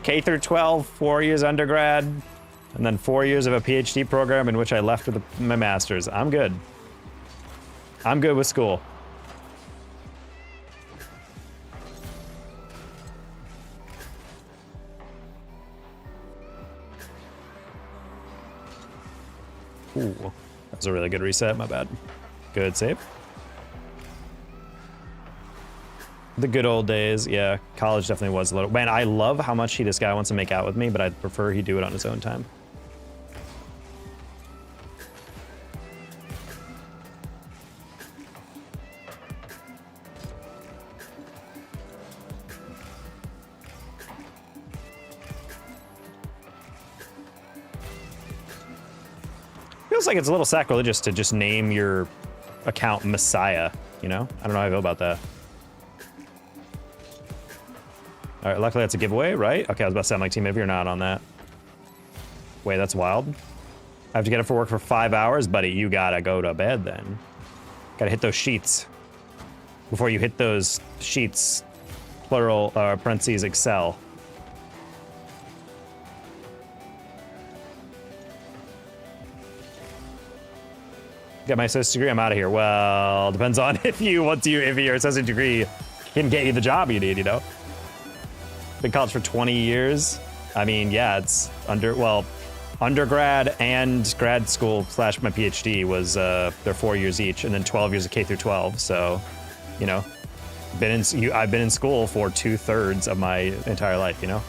K through 12, 4 years undergrad, and then 4 years of a PhD program in which I left with my master's. I'm good. I'm good with school. Ooh, that was a really good reset, my bad. Good save. The good old days, yeah. College definitely was a little... Man, I love how much this guy wants to make out with me, but I'd prefer he do it on his own time. Feels like it's a little sacrilegious to just name your account Messiah, you know? I don't know how I feel about that. All right, luckily that's a giveaway, right? Okay, I was about to say, I'm like, team, if you're not on that. Wait, that's wild. I have to get up for work for 5 hours? Buddy, you gotta go to bed then. Gotta hit those sheets. Before you hit those sheets, plural, parentheses, Excel. Get my associate degree, I'm out of here. Well, depends on if your associate degree can get you the job you need, you know? Been college for 20 years. I mean, yeah, it's undergrad and grad school / my PhD was they're 4 years each, and then 12 years of K through 12. So, you know, I've been in school for 2/3 of my entire life. You know,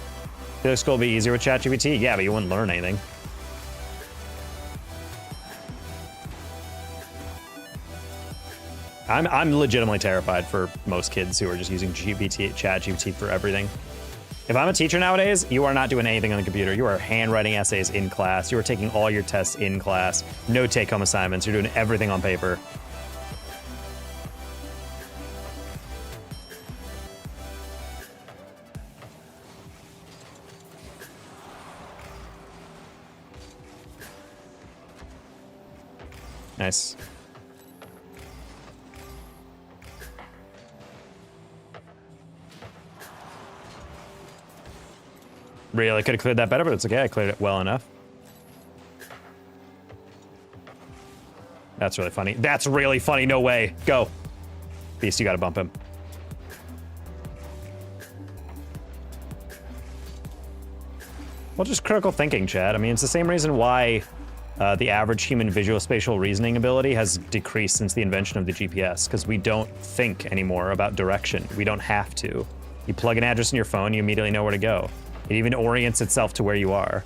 feel like school would be easier with ChatGPT. Yeah, but you wouldn't learn anything. I'm legitimately terrified for most kids who are just using ChatGPT for everything. If I'm a teacher nowadays, you are not doing anything on the computer. You are handwriting essays in class. You are taking all your tests in class. No take-home assignments. You're doing everything on paper. Nice. Really could have cleared that better, but it's okay. I cleared it well enough. That's really funny. That's really funny. No way. Go. Beast, you gotta bump him. Well, just critical thinking, Chad. I mean, it's the same reason why the average human visual spatial reasoning ability has decreased since the invention of the GPS, because we don't think anymore about direction. We don't have to. You plug an address in your phone, you immediately know where to go. It even orients itself to where you are.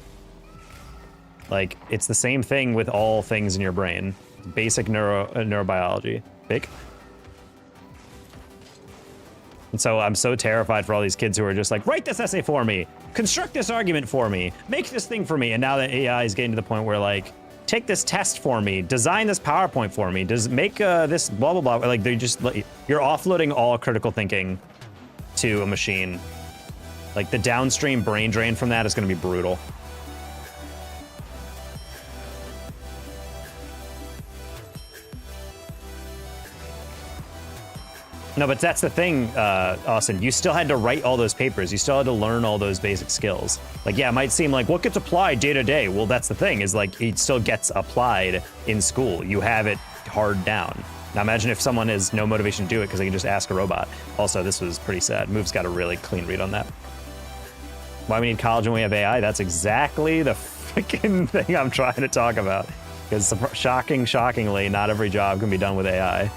Like, it's the same thing with all things in your brain. Basic neurobiology. Big. And so I'm so terrified for all these kids who are just like, write this essay for me, construct this argument for me, make this thing for me. And now that AI is getting to the point where, like, take this test for me, design this PowerPoint for me, does make this blah, blah, blah. Like, they just, you're offloading all critical thinking to a machine. Like, the downstream brain drain from that is going to be brutal. No, but that's the thing, Austin. You still had to write all those papers. You still had to learn all those basic skills. Like, yeah, it might seem like what gets applied day to day. Well, that's the thing, is like it still gets applied in school. You have it hard down. Now imagine if someone has no motivation to do it because they can just ask a robot. Also, this was pretty sad. Move's got a really clean read on that. Why we need college when we have AI? That's exactly the freaking thing I'm trying to talk about. Because shockingly, not every job can be done with AI.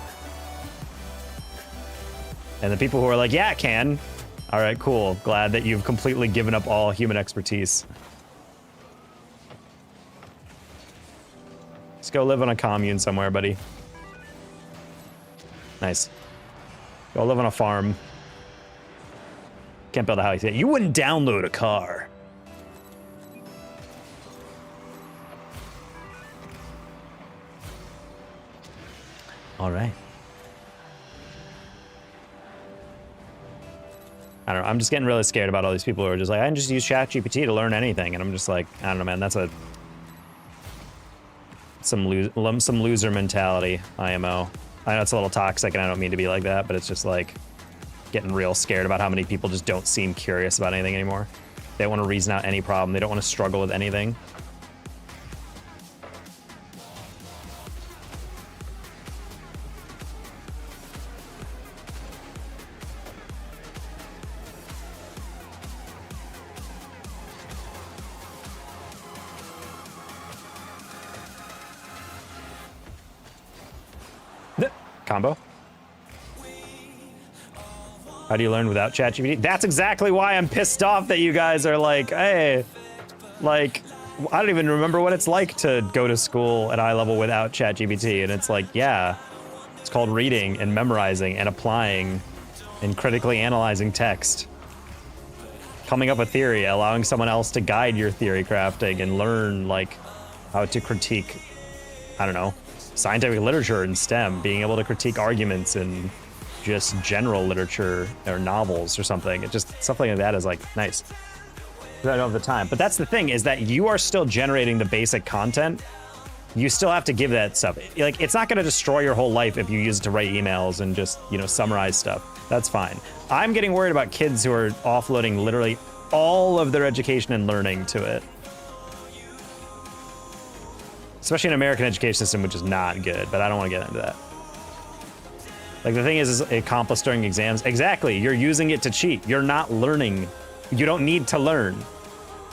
And the people who are like, yeah, it can. All right, cool. Glad that you've completely given up all human expertise. Let's go live on a commune somewhere, buddy. Nice. Go live on a farm. Can't build a house yet. You wouldn't download a car. All right. I don't know. I'm just getting really scared about all these people who are just like, I can just use ChatGPT to learn anything. And I'm just like, I don't know, man. That's some loser mentality, IMO. I know it's a little toxic and I don't mean to be like that, but it's just like getting real scared about how many people just don't seem curious about anything anymore. They don't want to reason out any problem. They don't want to struggle with anything. Combo. How do you learn without ChatGPT? That's exactly why I'm pissed off that you guys are like, hey, like, I don't even remember what it's like to go to school at eye level without ChatGPT. And it's like, yeah, it's called reading and memorizing and applying and critically analyzing text. Coming up with theory, allowing someone else to guide your theory crafting and learn like how to critique, I don't know, scientific literature in STEM, being able to critique arguments in just general literature or novels or something. It just, something like that is like, nice. I don't have the time. But that's the thing, is that you are still generating the basic content. You still have to give that stuff. Like, it's not going to destroy your whole life if you use it to write emails and just, you know, summarize stuff. That's fine. I'm getting worried about kids who are offloading literally all of their education and learning to it. Especially an American education system, which is not good, but I don't want to get into that. Like, the thing is it accomplished during exams. Exactly, you're using it to cheat. You're not learning. You don't need to learn.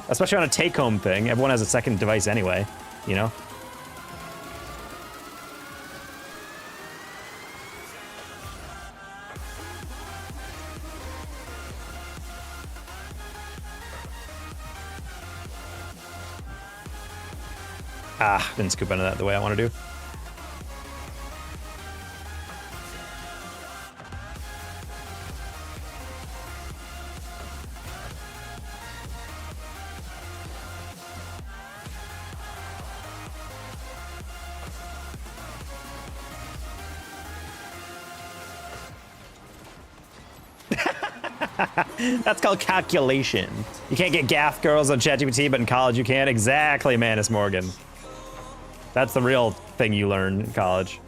Especially on a take-home thing. Everyone has a second device anyway, you know? Ah, didn't scoop into that the way I want to do. That's called calculation. You can't get gaff girls on ChatGPT, but in college you can. Exactly, Manus Morgan. That's the real thing you learn in college.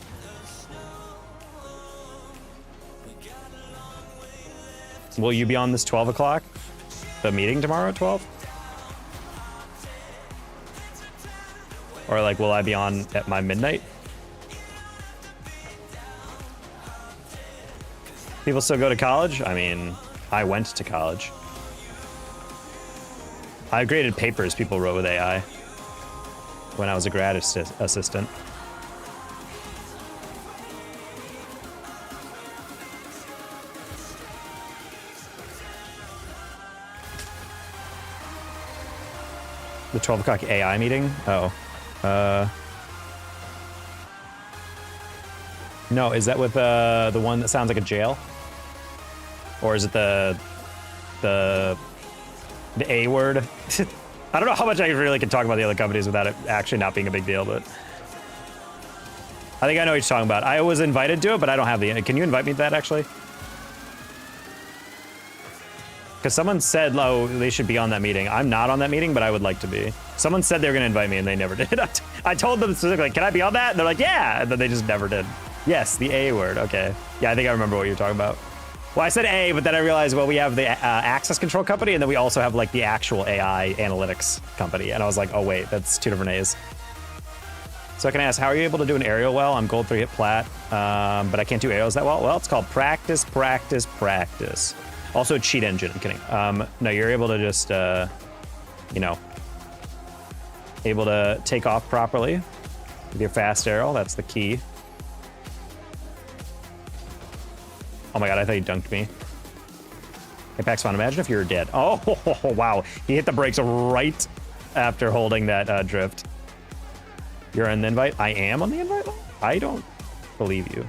Will you be on this 12 o'clock? The meeting tomorrow at 12? Or like, will I be on at my midnight? People still go to college? I mean, I went to college. I graded papers people wrote with AI when I was a grad assistant. The 12 o'clock AI meeting? Oh. No, is that with the one that sounds like a jail? Or is it the A word? I don't know how much I really can talk about the other companies without it actually not being a big deal, but I think I know what you're talking about. I was invited to it, but I don't have the... Can you invite me to that, actually? Because someone said, oh, they should be on that meeting. I'm not on that meeting, but I would like to be. Someone said they were going to invite me, and they never did. I told them specifically, can I be on that? And they're like, yeah, and then they just never did. Yes, the A word, okay. Yeah, I think I remember what you're talking about. Well, I said A, but then I realized, well, we have the access control company, and then we also have, like, the actual AI analytics company. And I was like, oh, wait, that's 2 different A's. So I can ask, how are you able to do an aerial well? I'm gold 3 hit plat, but I can't do aerials that well. Well, it's called practice, practice, practice. Also, cheat engine, I'm kidding. No, you're able to just, you know, able to take off properly with your fast arrow. That's the key. Oh my God, I thought he dunked me. Hey, Paxfon, imagine if you were dead. Oh, wow. He hit the brakes right after holding that drift. You're on the invite? I am on the invite? I don't believe you.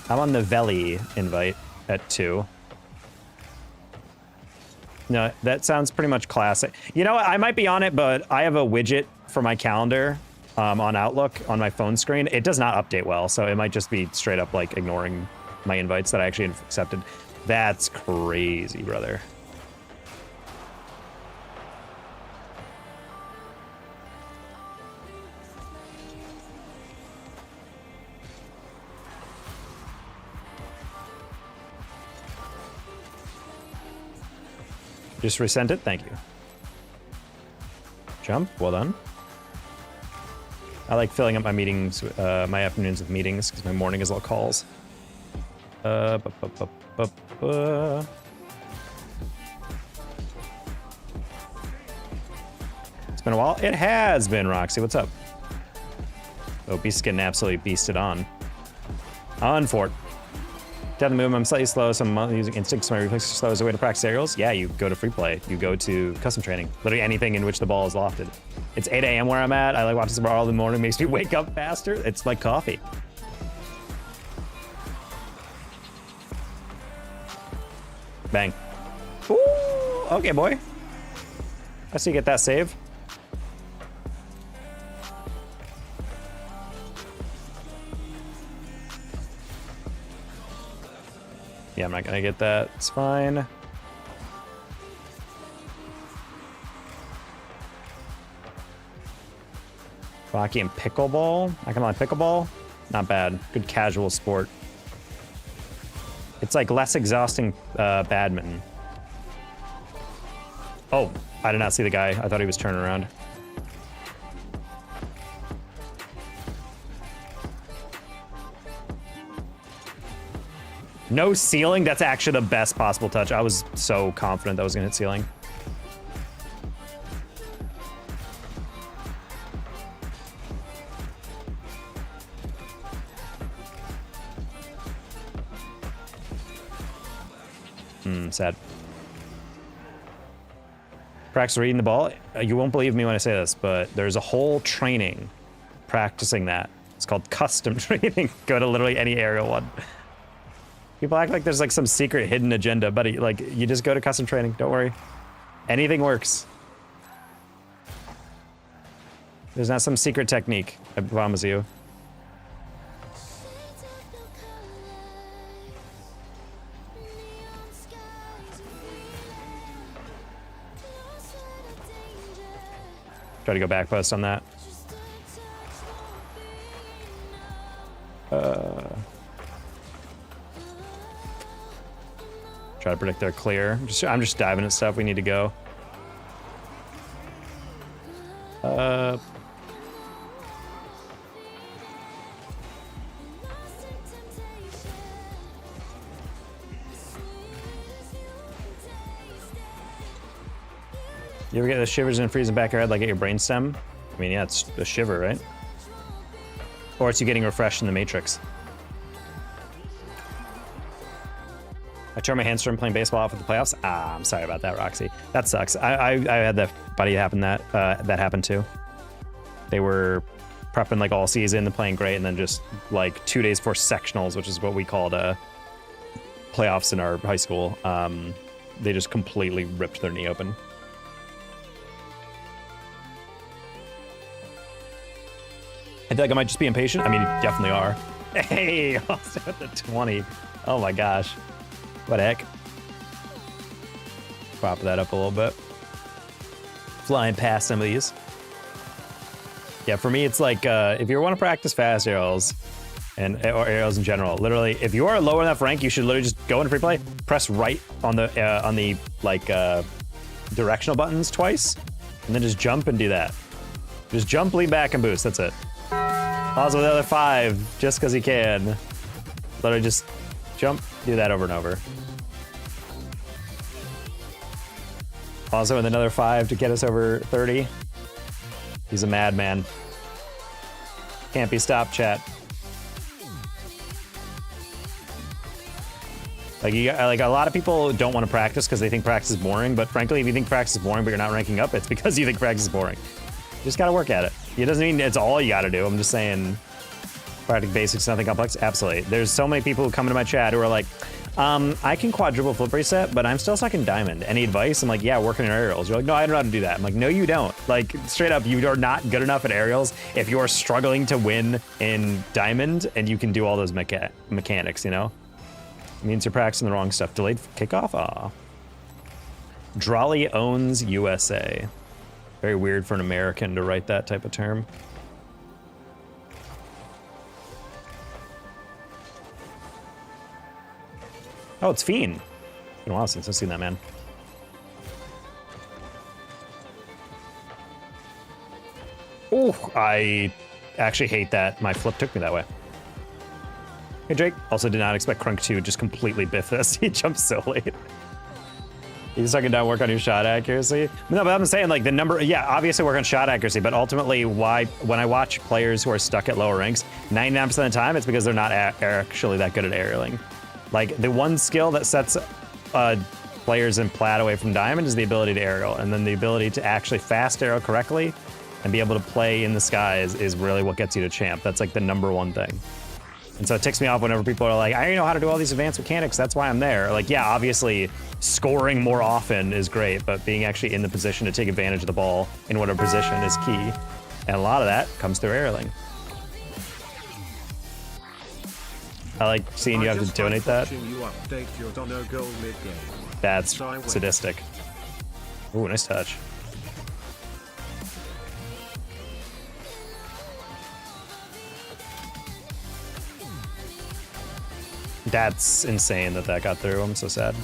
I'm on the Veli invite at 2. No, that sounds pretty much classic. You know what? I might be on it, but I have a widget for my calendar on Outlook on my phone screen. It does not update well, so it might just be straight up like ignoring my invites that I actually accepted. That's crazy, brother. Just resent it, thank you. Jump, well done. I like filling up my meetings, my afternoons with meetings, because my morning is all calls. It's been a while. It has been, Roxy, what's up? Oh, Beast is getting absolutely beasted on. On Fort. Down the move, I'm slightly slow, so I'm using instincts, so my reflexes are slow as a way to practice aerials. Yeah, you go to free play. You go to custom training. Literally anything in which the ball is lofted. It's 8 a.m. where I'm at. I like watching Sabar all in the morning. Makes me wake up faster. It's like coffee. Bang. Ooh, okay, boy. I see you get that save. Yeah, I'm not gonna get that. It's fine. Hockey and pickleball. I can like pickleball. Not bad. Good casual sport. It's like less exhausting badminton. Oh, I did not see the guy. I thought he was turning around. No ceiling? That's actually the best possible touch. I was so confident that was gonna hit ceiling. Sad. Practice reading the ball. You won't believe me when I say this, but there's a whole training practicing that. It's called custom training. Go to literally any aerial one. People act like there's like some secret hidden agenda, buddy. Like, you just go to custom training. Don't worry. Anything works. There's not some secret technique, I promise you. Try to go back post on that. Try to predict they're clear. I'm just diving at stuff we need to go. You ever get the shivers and freezing back your head like at your brainstem? I mean, yeah, it's a shiver, right? Or it's you getting refreshed in the Matrix. I tore my hamstring playing baseball off with the playoffs. Ah, I'm sorry about that, Roxy. That sucks. I had that buddy happen that happened too. They were prepping like all season and playing great, and then just like 2 days before sectionals, which is what we called playoffs in our high school. they just completely ripped their knee open. I feel like I might just be impatient. I mean, you definitely are. Hey, also at the 20. Oh my gosh. What the heck? Prop that up a little bit. Flying past some of these. Yeah, for me, it's like if you want to practice fast aerials, or aerials in general, literally, if you are lower enough rank, you should literally just go into free play, press right on the like directional buttons twice, and then just jump and do that. Just jump, lean back, and boost. That's it. Also, the other 5, just because you can. Literally just jump, do that over and over. Also, with another 5 to get us over 30. He's a madman. Can't be stopped, chat. Like a lot of people don't want to practice because they think practice is boring. But frankly, if you think practice is boring, but you're not ranking up, it's because you think practice is boring. You just gotta work at it. It doesn't mean it's all you gotta do. I'm just saying, practice basics, nothing complex. Absolutely. There's so many people who come into my chat who are like, I can quadruple flip reset, but I'm still stuck in diamond. Any advice? I'm like, yeah, working in aerials. You're like, no, I don't know how to do that. I'm like, no, you don't. Like, straight up, you are not good enough at aerials if you are struggling to win in diamond and you can do all those mechanics, you know? It means you're practicing the wrong stuff. Delayed kickoff? Aw. Drawley owns USA. Very weird for an American to write that type of term. Oh, it's Fiend. It's been a while since I've seen that, man. Oh, I actually hate that my flip took me that way. Hey, Drake. Also did not expect Crunk to just completely biff this. He jumped so late. He's talking down, work on your shot accuracy. No, but I'm saying, like, the number, yeah, obviously work on shot accuracy, but ultimately when I watch players who are stuck at lower ranks, 99% of the time, it's because they're not actually that good at aerialing. Like, the one skill that sets players in plat away from diamond is the ability to aerial, and then the ability to actually fast aerial correctly and be able to play in the sky is really what gets you to champ. That's like the #1 thing. And so it ticks me off whenever people are like, I don't know how to do all these advanced mechanics, that's why I'm there. Like, yeah, obviously scoring more often is great, but being actually in the position to take advantage of the ball in whatever position is key. And a lot of that comes through aerialing. I like seeing you have to donate that. That's sadistic. Ooh, nice touch. That's insane that got through. I'm so sad.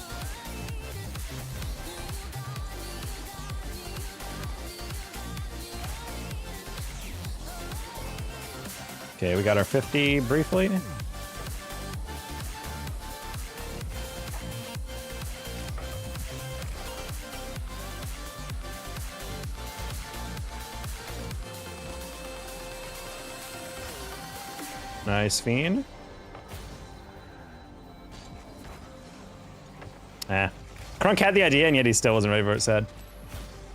Okay, we got our 50 briefly. Nice Fiend. Crunk had the idea, and yet he still wasn't ready for it, sad.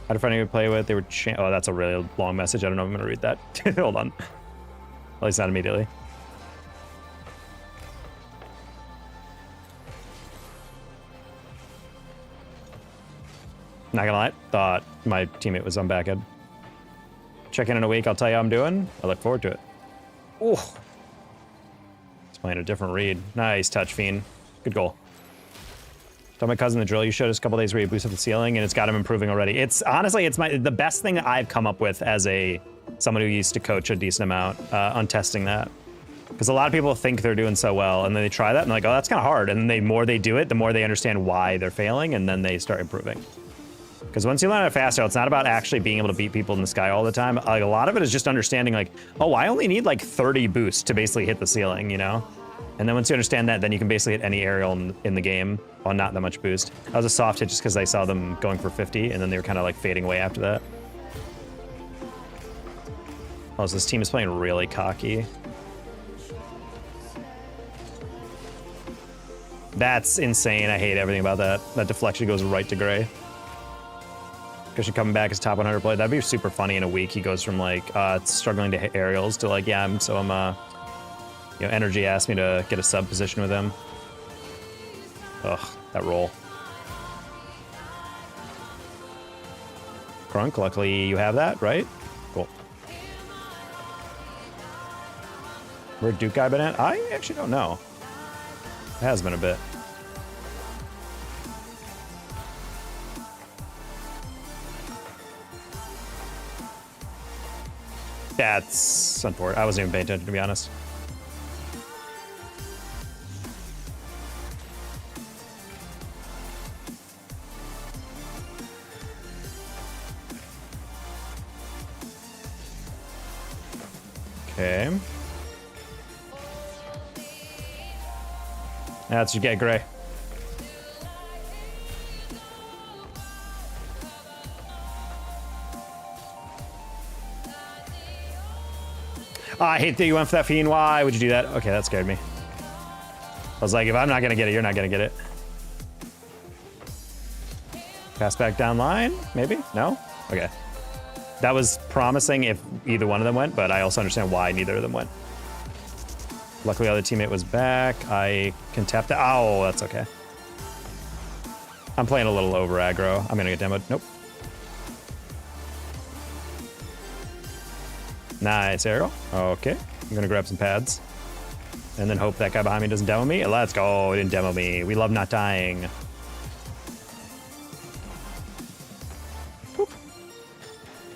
How to find anyone to play with? They were oh, that's a really long message. I don't know if I'm going to read that. Hold on. At least not immediately. Not gonna lie, thought my teammate was on back end. Check in a week, I'll tell you how I'm doing. I look forward to it. Ooh. It's playing a different read. Nice touch, Fiend. Good goal. Tell my cousin the drill you showed us a couple days where you boosted the ceiling, and it's got him improving already. It's honestly, it's the best thing that I've come up with as someone who used to coach a decent amount on testing that. Because a lot of people think they're doing so well, and then they try that, and they're like, oh, that's kind of hard. And the more they do it, the more they understand why they're failing, and then they start improving. Because once you learn it faster, it's not about actually being able to beat people in the sky all the time. Like, a lot of it is just understanding, like, oh, I only need like 30 boosts to basically hit the ceiling, you know? And then once you understand that, then you can basically hit any aerial in the game on not that much boost. That was a soft hit just because I saw them going for 50, and then they were kind of like fading away after that. Oh, so this team is playing really cocky. That's insane. I hate everything about that. That deflection goes right to Gray. Because you're coming back as top 100 player. That'd be super funny in a week. He goes from like struggling to hit aerials to like, yeah, I'm you know, Energy asked me to get a sub position with him. Ugh, that roll. Crunk, luckily you have that, right? Cool. Where Duke guy been at? I actually don't know. It has been a bit. That's unfortunate. I wasn't even paying attention, to be honest. Okay. That's you get Gray. Oh, I hate that you went for that fiend. Why would you do that? Okay, that scared me. I was like, if I'm not gonna get it, you're not gonna get it. Pass back down line, maybe? No? Okay. That was promising if either one of them went, but I also understand why neither of them went. Luckily, the other teammate was back. I can tap that. Oh, that's okay. I'm playing a little over aggro. I'm gonna get demoed. Nope. Nice, Ariel. Okay. I'm gonna grab some pads. And then hope that guy behind me doesn't demo me. Let's go. He didn't demo me. We love not dying. Boop.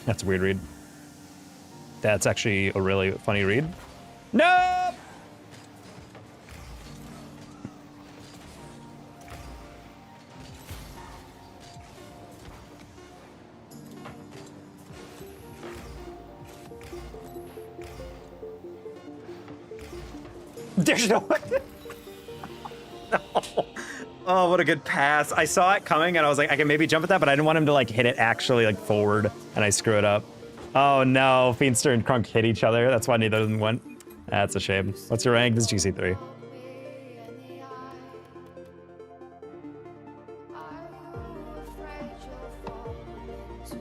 That's a weird read. That's actually a really funny read. No! There's no way. No. Oh, what a good pass. I saw it coming and I was like, I can maybe jump at that, but I didn't want him to like hit it actually like forward and I screw it up. Oh no, Fiendster and Crunk hit each other. That's why neither of them went. That's a shame. What's your rank? This is GC3.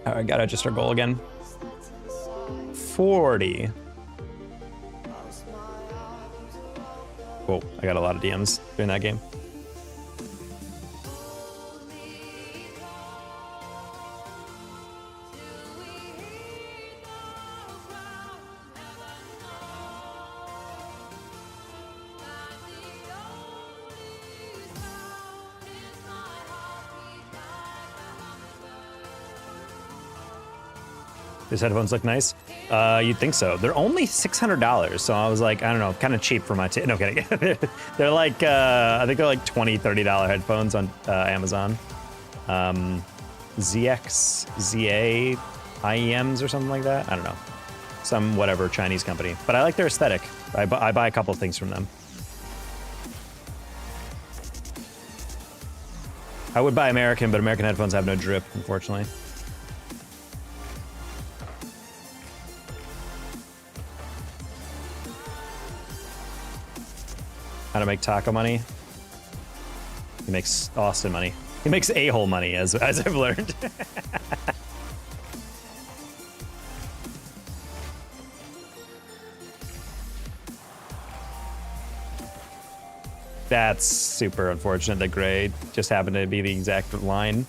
All right, gotta adjust our goal again. 40. Whoa, I got a lot of DMs during that game. These headphones look nice. You'd think so. They're only $600, so I was like, I don't know, kind of cheap for my no kidding. They're like, I think they're like $20, $30 headphones on Amazon. ZX, ZA, IEMs or something like that. I don't know. Some whatever Chinese company. But I like their aesthetic. I buy a couple of things from them. I would buy American, but American headphones have no drip, unfortunately. How to make taco money? He makes Austin money. He makes a-hole money, as I've learned. That's super unfortunate that Gray just happened to be the exact line.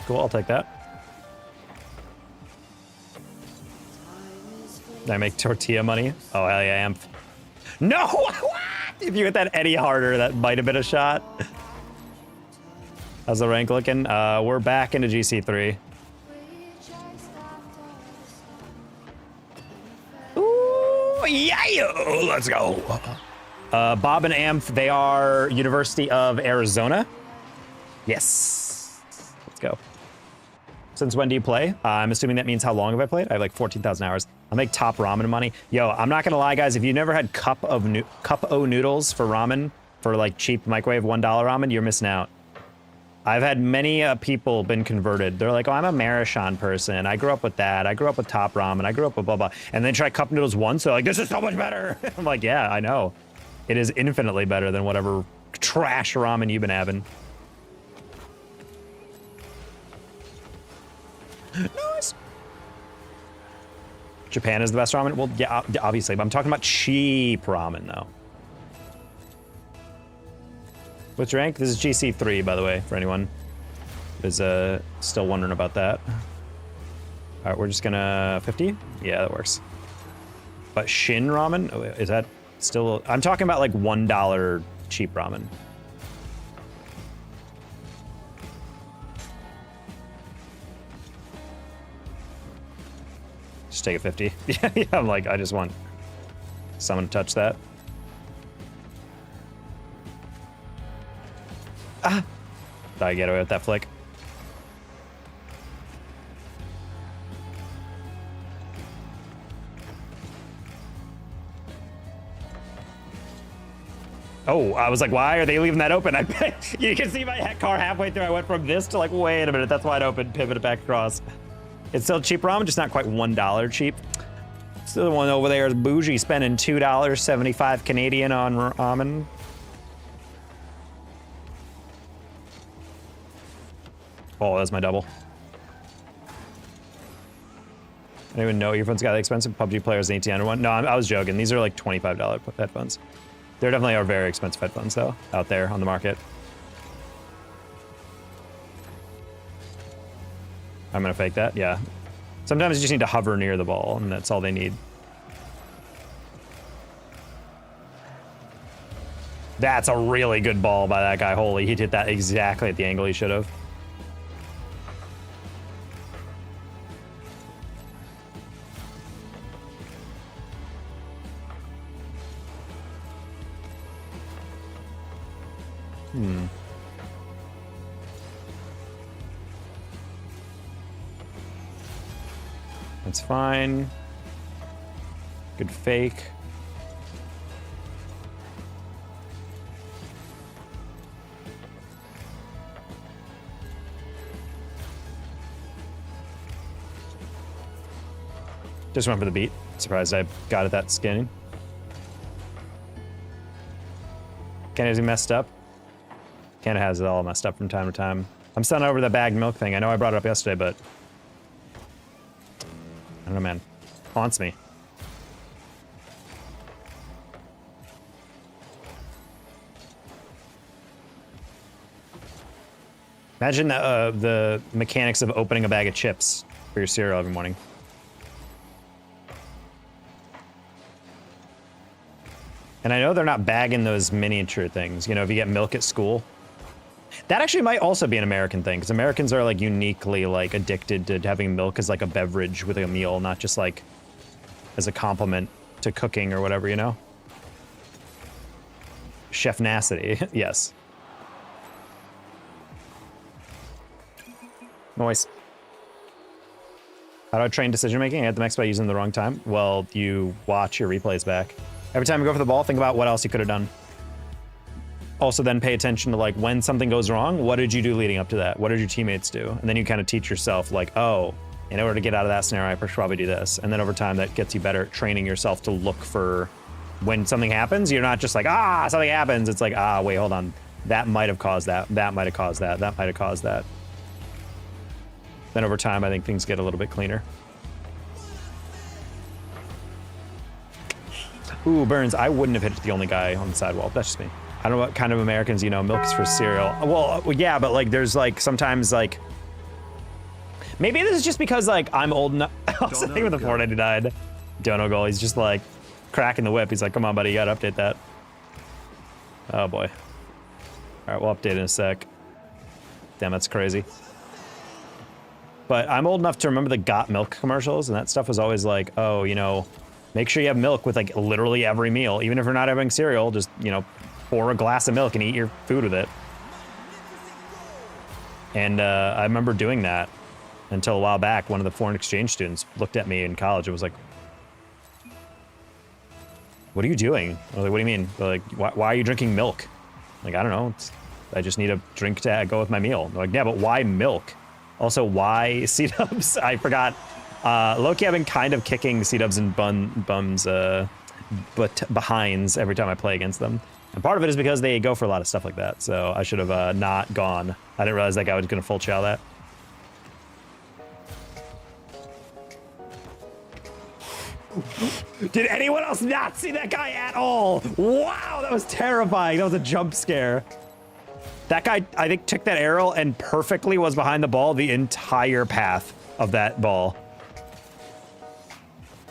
Cool, I'll take that. Did I make tortilla money? Oh, hell yeah, I am. No! What? If you hit that any harder, that might have been a shot. How's the rank looking? We're back into GC3. Ooh, yeah! Let's go. Bob and Amph, they are University of Arizona. Yes. Let's go. Since when do you play? I'm assuming that means how long have I played? I have like 14,000 hours. I'll make top ramen money. Yo, I'm not gonna lie, guys. If you've never had cup o noodles for ramen, for like cheap microwave $1 ramen, you're missing out. I've had many people been converted. They're like, oh, I'm a Marishon person. I grew up with that. I grew up with top ramen. I grew up with blah, blah. And then try cup noodles once. They're like, this is so much better. I'm like, yeah, I know. It is infinitely better than whatever trash ramen you've been having. Nice. Japan is the best ramen? Well, yeah, obviously, but I'm talking about cheap ramen, though. What's your rank? This is GC3, by the way, for anyone who's still wondering about that. All right, we're just gonna 50? Yeah, that works. But Shin ramen? Oh, is that still... I'm talking about like $1 cheap ramen. Just take a 50. Yeah, I'm like, I just want someone to touch that. Ah! Thought I get away with that flick. Oh, I was like, why are they leaving that open? You can see my car halfway through. I went from this to like, wait a minute, that's wide open. Pivot it back across. It's still cheap ramen, just not quite $1 cheap. Still the one over there is bougie, spending $2.75 Canadian on ramen. Oh, that's my double. I didn't even know earphones got that expensive. PUBG players need to one. No, I was joking. These are like $25 headphones. There definitely are very expensive headphones, though, out there on the market. I'm gonna fake that, yeah. Sometimes you just need to hover near the ball, and that's all they need. That's a really good ball by that guy. Holy, he hit that exactly at the angle he should have. That's fine. Good fake. Just went for the beat. Surprised I got at that skin. Canada's messed up. Canada has it all messed up from time to time. I'm still not over the bagged milk thing. I know I brought it up yesterday, but I don't know, man. Haunts me. Imagine the mechanics of opening a bag of chips for your cereal every morning. And I know they're not bagging those miniature things. You know, if you get milk at school. That actually might also be an American thing, because Americans are like uniquely like addicted to having milk as like a beverage with a meal, not just like as a compliment to cooking or whatever, you know? Chef-nacity, yes. Noise. How do I train decision making? I had the max by using the wrong time. Well, you watch your replays back. Every time you go for the ball, think about what else you could have done. Also then pay attention to like when something goes wrong, what did you do leading up to that? What did your teammates do? And then you kind of teach yourself like, oh, in order to get out of that scenario, I should probably do this. And then over time that gets you better at training yourself to look for when something happens. You're not just like, ah, something happens. It's like, ah, wait, hold on. That might have caused that. That might have caused that. That might have caused that. Then over time, I think things get a little bit cleaner. Ooh, Burns, I wouldn't have hit the only guy on the sidewall. That's just me. I don't know what kind of Americans, you know, milk is for cereal. Well, yeah, but like there's like sometimes like, maybe this is just because like I'm old enough. I was saying with the 499 Dono goal, he's just like cracking the whip. He's like, come on, buddy, you gotta update that. Oh boy. All right, we'll update in a sec. Damn, that's crazy. But I'm old enough to remember the Got Milk commercials, and that stuff was always like, oh, you know, make sure you have milk with like literally every meal. Even if you're not having cereal, just, you know, pour a glass of milk and eat your food with it. And I remember doing that until a while back. One of the foreign exchange students looked at me in college and was like, what are you doing? I was like, what do you mean? They're like, why are you drinking milk? I'm like, I don't know. I just need a drink to go with my meal. They're like, yeah, but why milk? Also, why C-dubs? I forgot. Low-key, I've been kind of kicking C-dubs and bums but behinds every time I play against them. And part of it is because they go for a lot of stuff like that. So I should have not gone. I didn't realize that guy was going to full chow that. Did anyone else not see that guy at all? Wow, that was terrifying. That was a jump scare. That guy, I think, took that arrow and perfectly was behind the ball the entire path of that ball.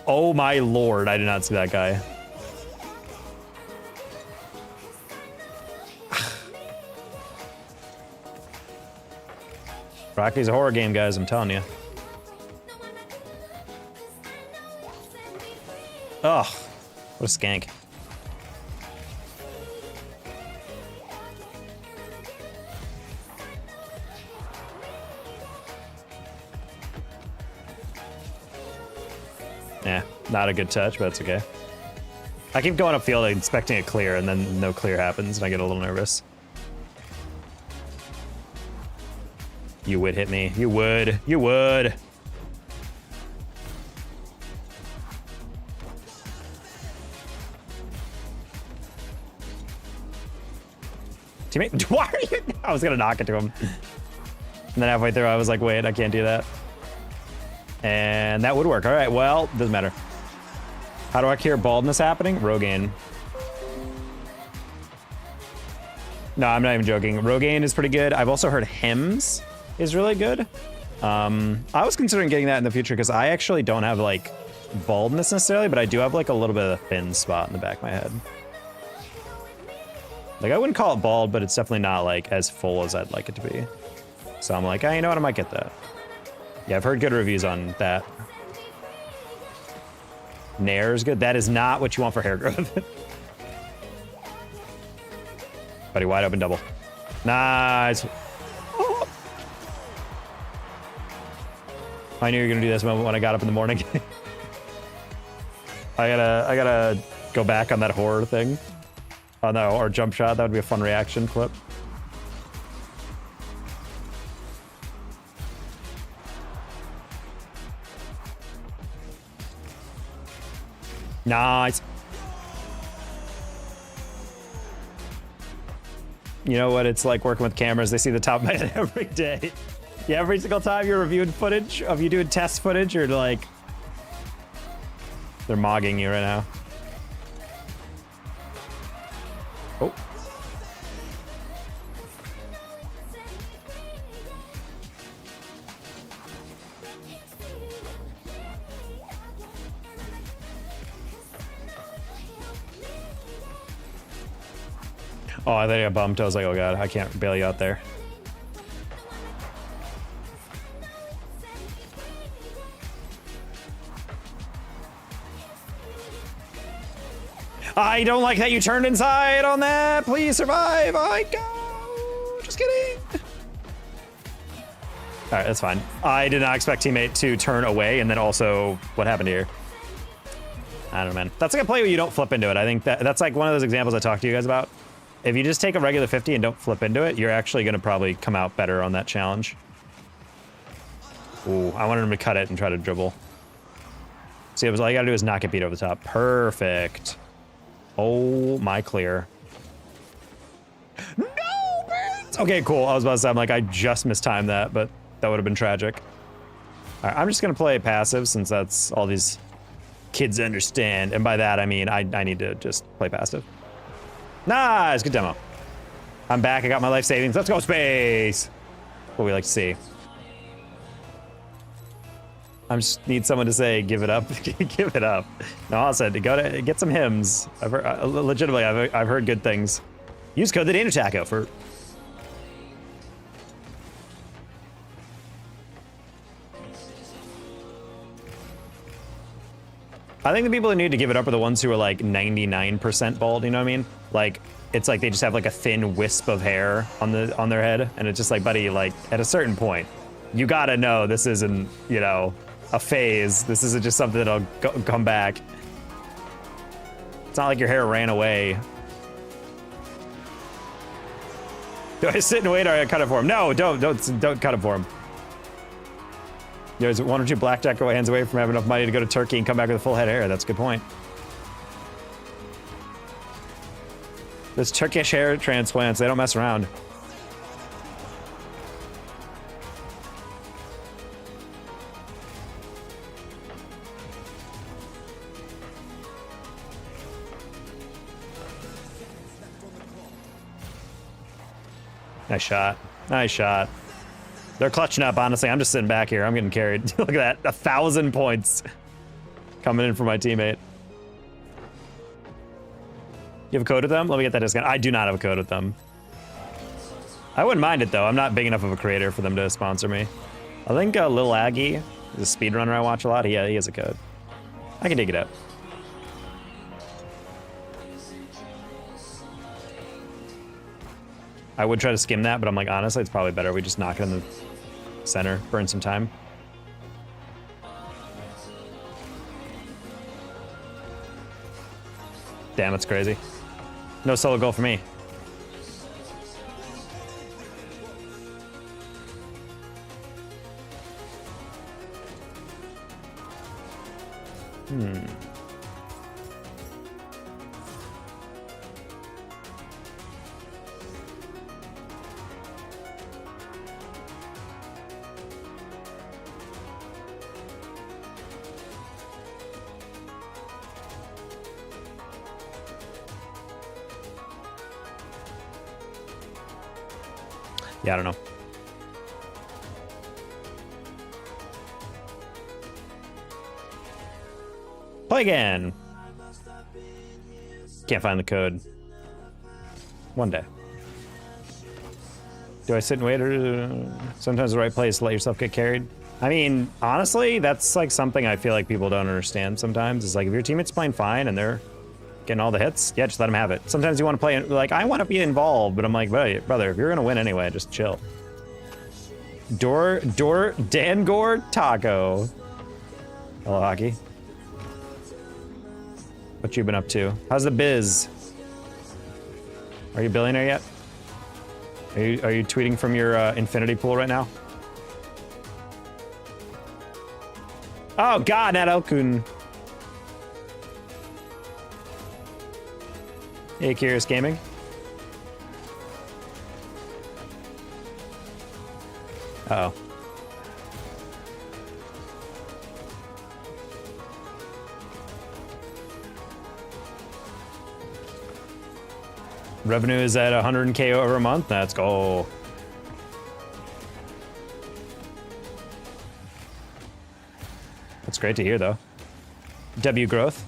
Oh my lord, I did not see that guy. Rocky's a horror game, guys, I'm telling you. Ugh, what a skank. Yeah, not a good touch, but that's okay. I keep going upfield expecting it clear, and then no clear happens, and I get a little nervous. You would hit me. You would. You would. Teammate, why are you? I was gonna knock it to him. And then halfway through, I was like, wait, I can't do that. And that would work. All right, well, doesn't matter. How do I cure baldness happening? Rogaine. No, I'm not even joking. Rogaine is pretty good. I've also heard Hims is really good. I was considering getting that in the future because I actually don't have like baldness necessarily, but I do have like a little bit of a thin spot in the back of my head. Like I wouldn't call it bald, but it's definitely not like as full as I'd like it to be. So I'm like, you know what, I might get that. Yeah, I've heard good reviews on that. Nair is good. That is not what you want for hair growth. Buddy, wide open double. Nice. Oh. I knew you were gonna do this moment when I got up in the morning. I gotta go back on that horror thing. Oh no, or jump shot. That would be a fun reaction clip. Nice. You know what it's like working with cameras? They see the top of my head every day. Yeah, every single time you're reviewing footage of you doing test footage, you're like, they're mogging you right now. Oh. Oh, I thought I got bumped. I was like, oh god, I can't bail you out there. I don't like that you turned inside on that. Please survive. I go. Just kidding. All right, that's fine. I did not expect teammate to turn away, and then also what happened here. I don't know, man. That's like a play where you don't flip into it. I think that's like one of those examples I talked to you guys about. If you just take a regular 50 and don't flip into it, you're actually going to probably come out better on that challenge. Ooh, I wanted him to cut it and try to dribble. See, it was all you got to do is not get beat over the top. Perfect. Oh, my clear. No, birds! Okay, cool. I was about to say, I'm like, I just mistimed that, but that would have been tragic. All right, I'm just going to play passive since that's all these kids understand. And by that, I mean, I need to just play passive. Nice, good demo. I'm back, I got my life savings. Let's go space. What we like to see. I just need someone to say, give it up, give it up. No, I said, go to get some hymns. I've heard, legitimately, I've heard good things. Use code the Dana Taco for. I think the people who need to give it up are the ones who are like 99% bald, you know what I mean? Like, it's like they just have like a thin wisp of hair on their head, and it's just like, buddy, like, at a certain point, you gotta know this isn't, you know, a phase. This isn't just something that'll come back. It's not like your hair ran away. Do I sit and wait or I cut it for him? No, don't cut it for him. There's one or two blackjack hands away from having enough money to go to Turkey and come back with a full head of hair. That's a good point. Those Turkish hair transplants, they don't mess around. Nice shot. Nice shot. They're clutching up, honestly. I'm just sitting back here. I'm getting carried. Look at that. 1,000 points coming in for my teammate. You have a code with them? Let me get that discount. I do not have a code with them. I wouldn't mind it, though. I'm not big enough of a creator for them to sponsor me. I think Lil Aggie is a speedrunner I watch a lot. He has a code. I can dig it up. I would try to skim that, but I'm like, honestly, it's probably better we just knock it in the center, burn some time. Damn, that's crazy. No solo goal for me. Yeah, I don't know. Play again. Can't find the code. One day. Do I sit and wait, or sometimes the right place to let yourself get carried? I mean, honestly, that's like something I feel like people don't understand sometimes. It's like if your teammate's playing fine and they're getting all the hits, yeah, just let them have it. Sometimes you want to play, like, I want to be involved, but I'm like, brother, if you're going to win anyway, just chill. Dangor Taco. Hello, Hockey. What you been up to? How's the biz? Are you a billionaire yet? Are you tweeting from your infinity pool right now? Oh God, Nat Elkun. Hey, Curious Gaming. Uh oh. Revenue is at 100K over a month. Let's go. That's great to hear, though. W growth.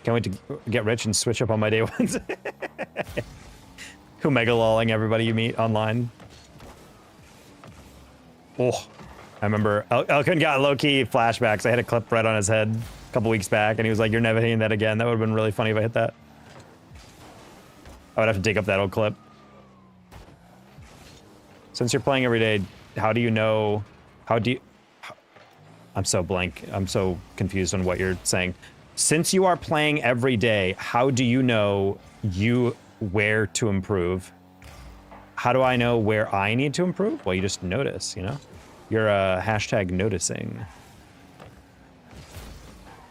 Can't wait to get rich and switch up on my day ones. Who mega lolling everybody you meet online. Oh, I remember Elkun got low-key flashbacks. I had a clip right on his head a couple weeks back, and he was like, "You're never hitting that again." That would have been really funny if I hit that. I would have to dig up that old clip. Since you're playing every day, how do you know? I'm so blank. I'm so confused on what you're saying. Since you are playing every day, how do you know where to improve? How do I know where I need to improve? Well, you just notice, you know? You're hashtag noticing.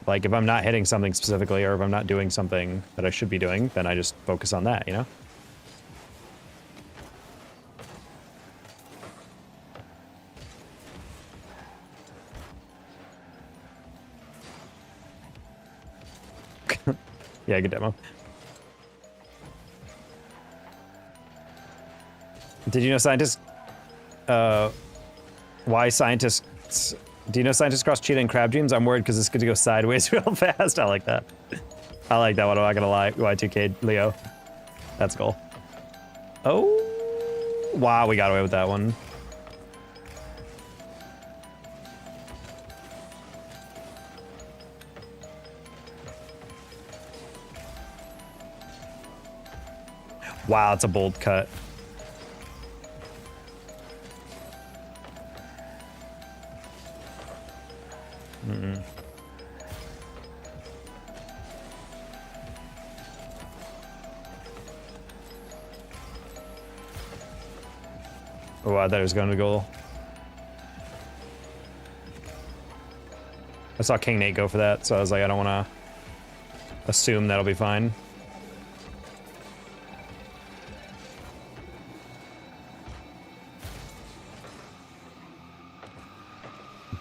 Like, if I'm not hitting something specifically, or if I'm not doing something that I should be doing, then I just focus on that, you know? Yeah, good demo. Did you know scientists, why scientists, do you know scientists cross cheetah and crab dreams? I'm worried because it's good to go sideways real fast. I like that. I like that one, I'm not gonna lie. Y2K Leo. That's cool. Oh, wow, we got away with that one. Wow, it's a bold cut. Oh, I thought it was going to goal. I saw King Nate go for that, so I was like, I don't want to assume that'll be fine.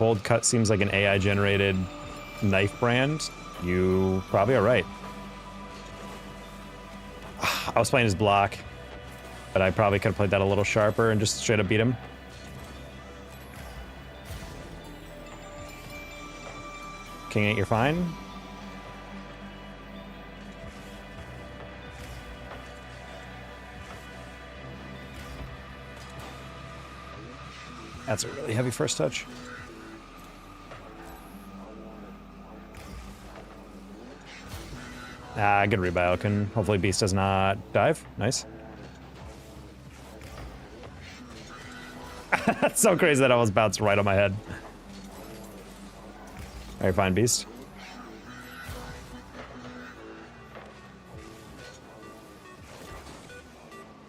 Cold Cut seems like an AI-generated knife brand, you probably are right. I was playing his block, but I probably could have played that a little sharper and just straight up beat him. King 8, you're fine. That's a really heavy first touch. Good read by Elkin. Hopefully Beast does not dive. Nice. That's so crazy that I almost bounced right on my head. Alright, fine, Beast.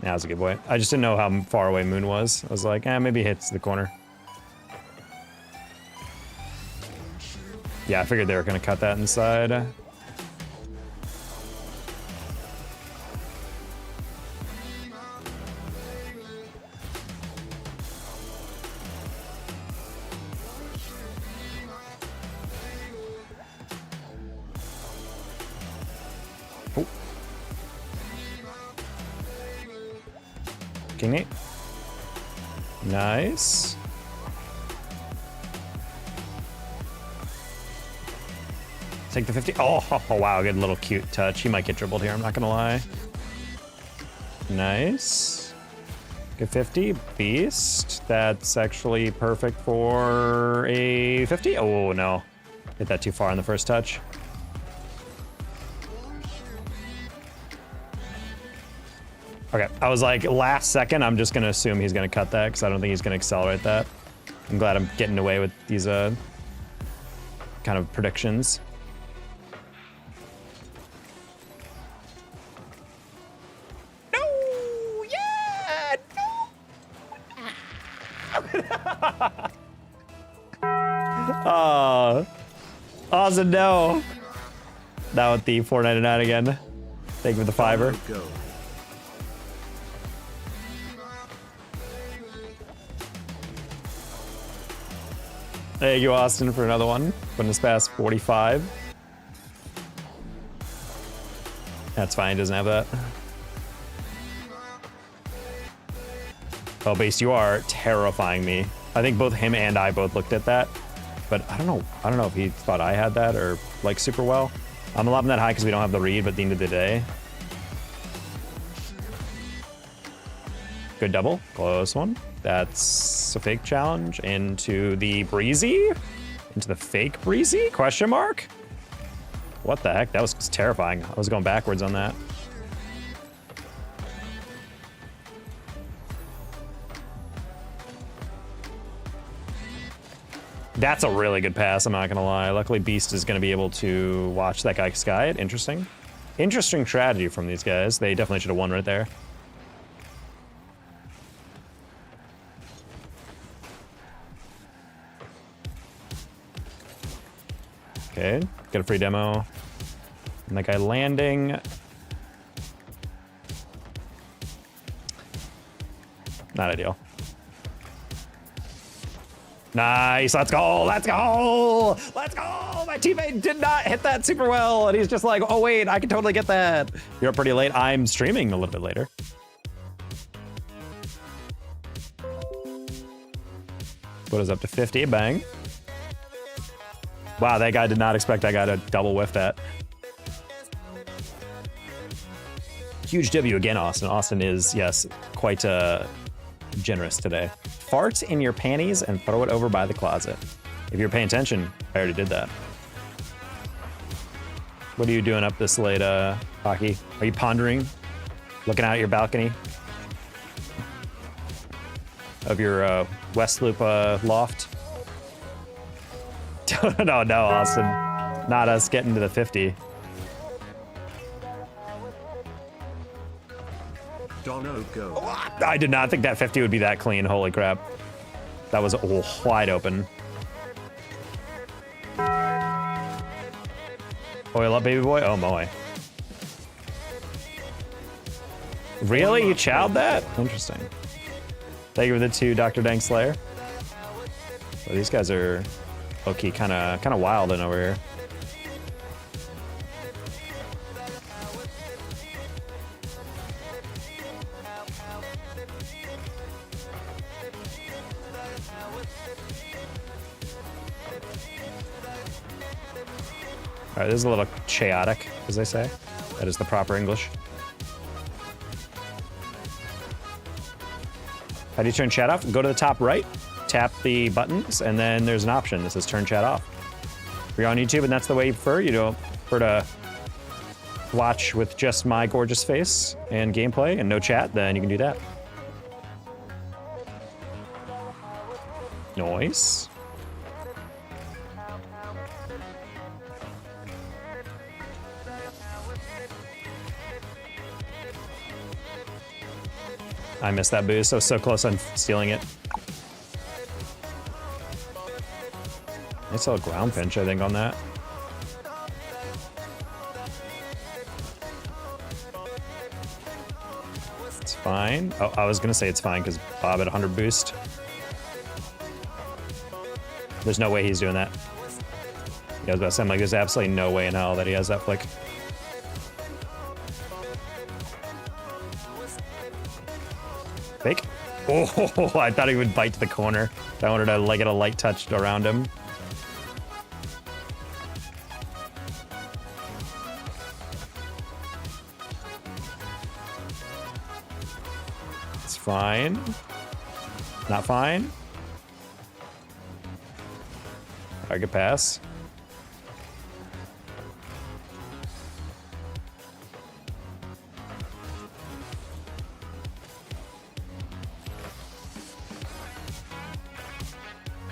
Yeah, that's a good boy. I just didn't know how far away Moon was. I was like, maybe he hits the corner. Yeah, I figured they were going to cut that inside. Oh. King 8. Nice. Take the 50. Oh, wow, good little cute touch. He might get dribbled here, I'm not gonna lie. Nice. Good 50. Beast. That's actually perfect for a 50. Oh, no. Hit that too far on the first touch. Okay, I was like, last second, I'm just gonna assume he's gonna cut that because I don't think he's gonna accelerate that. I'm glad I'm getting away with these kind of predictions. No! Yeah! No! Oh, awesome! No. Now with the $4.99 again. Thank you for the $5. Thank you, Austin, for another one. Putting us past 45. That's fine, he doesn't have that. Oh, Beast, you are terrifying me. I think both him and I both looked at that, but I don't know if he thought I had that or like super well. I'm loving that high because we don't have the read, but at the end of the day. Good double, close one. That's a fake challenge into the breezy, into the fake breezy, question mark? What the heck, that was terrifying. I was going backwards on that. That's a really good pass, I'm not gonna lie. Luckily Beast is gonna be able to watch that guy sky it. Interesting. Interesting strategy from these guys. They definitely should have won right there. Okay, get a free demo. And that guy landing. Not ideal. Nice, let's go, let's go, let's go! My teammate did not hit that super well, and he's just like, oh wait, I can totally get that. You're up pretty late. I'm streaming a little bit later. Put us up to 50, bang. Wow, that guy did not expect that guy to double whiff that. Huge W again, Austin. Austin is, yes, quite generous today. Fart in your panties and throw it over by the closet. If you're paying attention, I already did that. What are you doing up this late, Hockey? Are you pondering? Looking out at your balcony? Of your West Loop loft? No, Austin. Not us getting to the 50. Dono, go. I did not think that 50 would be that clean. Holy crap. That was wide open. Oil up, baby boy. Oh, my. Really? You chowed that? Interesting. Thank you for the 2, Dr. Dang Slayer. Well, these guys are low-key kind of wild in over here. All right, this is a little chaotic, as they say. That is the proper English. How do you turn chat off? Go to the top right, tap the buttons, and then there's an option that says turn chat off. If you're on YouTube and that's the way you prefer, you don't prefer to watch with just my gorgeous face and gameplay and no chat, then you can do that. Nice. I missed that boost. I was so close on stealing it. I saw a ground pinch, I think, on that. It's fine. Oh, I was gonna say it's fine because Bob had 100 boost. There's no way he's doing that. Yeah, I was about to say, I'm like, there's absolutely no way in hell that he has that flick. Fake? Oh, I thought he would bite to the corner. I wanted to like get a light touch around him. It's fine. Not fine. I could pass.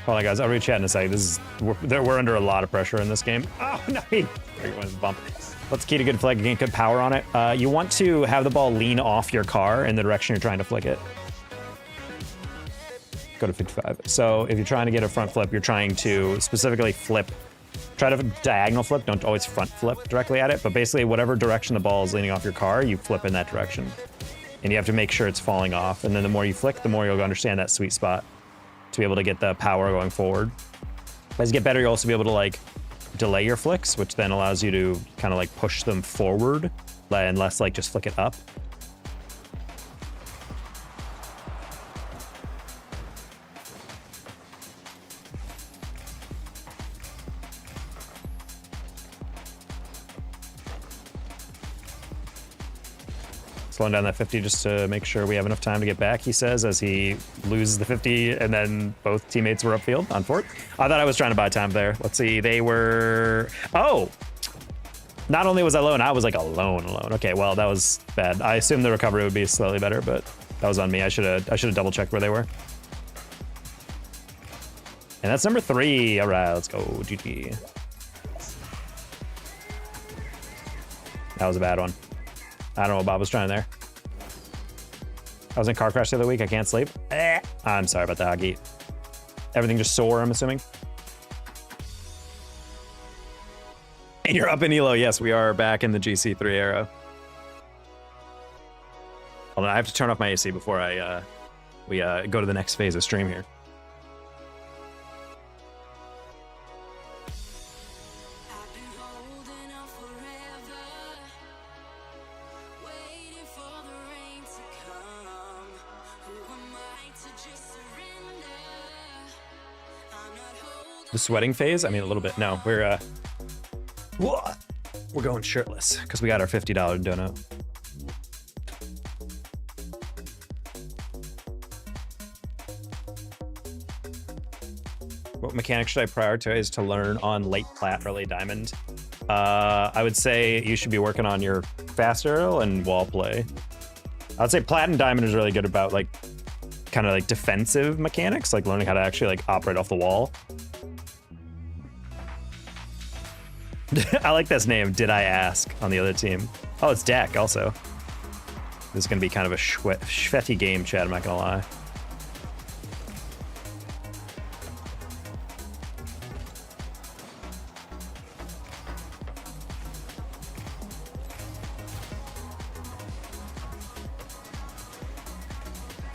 Hold on, guys. I'll reach chat in a second. We're under a lot of pressure in this game. Oh no! Bump. Let's key to good flick. Gain good power on it. You want to have the ball lean off your car in the direction you're trying to flick it. Go to 55. So if you're trying to get a front flip, you're trying to specifically flip. Try to diagonal flip. Don't always front flip directly at it. But basically, whatever direction the ball is leaning off your car, you flip in that direction, and you have to make sure it's falling off. And then the more you flick, the more you'll understand that sweet spot to be able to get the power going forward. As you get better, you'll also be able to like delay your flicks, which then allows you to kind of like push them forward and less like just flick it up. Slowing down that 50 just to make sure we have enough time to get back, he says, as he loses the 50 and then both teammates were upfield on fourth. I thought I was trying to buy time there. Let's see, they were... Oh! Not only was I alone, I was like alone. Okay, well, that was bad. I assumed the recovery would be slightly better, but that was on me. I should have double checked where they were. And that's number 3. All right, let's go, GG. That was a bad one. I don't know what Bob was trying there. I was in a car crash the other week. I can't sleep. I'm sorry about that, Hoggy. Everything just sore, I'm assuming. And you're up in Elo. Yes, we are back in the GC3 era. Hold on, I have to turn off my AC before we go to the next phase of stream here. The sweating phase? I mean, a little bit. No, we're going shirtless because we got our $50 donut. What mechanic should I prioritize to learn on late plat, early diamond? I would say you should be working on your fast arrow and wall play. I'd say plat and diamond is really good about like kind of like defensive mechanics, like learning how to actually like operate off the wall. I like this name, Did I Ask, on the other team. Oh, it's Dak also. This is going to be kind of a sweaty game, Chad, I'm not going to lie.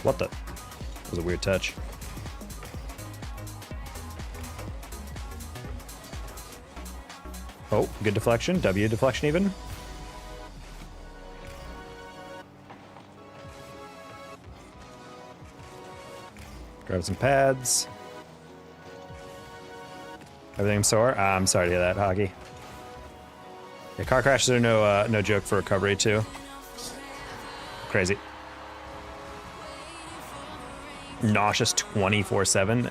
What the? That was a weird touch. Oh, good deflection. W deflection even. Grab some pads. Everything's sore? I'm sorry to hear that, Hockey. Yeah, car crashes are no joke for recovery, too. Crazy. Nauseous 24/7.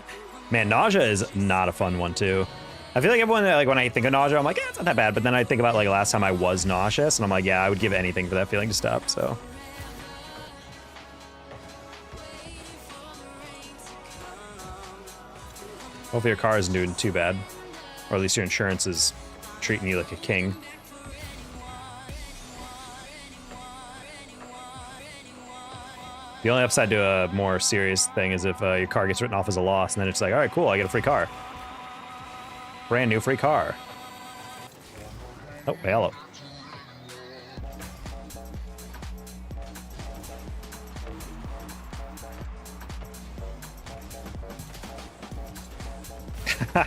Man, nausea is not a fun one, too. I feel like everyone, like, when I think of nausea, I'm like, yeah, it's not that bad. But then I think about, like, last time I was nauseous, and I'm like, yeah, I would give anything for that feeling to stop, so. Hopefully your car isn't doing too bad. Or at least your insurance is treating you like a king. The only upside to a more serious thing is if your car gets written off as a loss, and then it's like, all right, cool, I get a free car. Brand new free car. Oh, hello.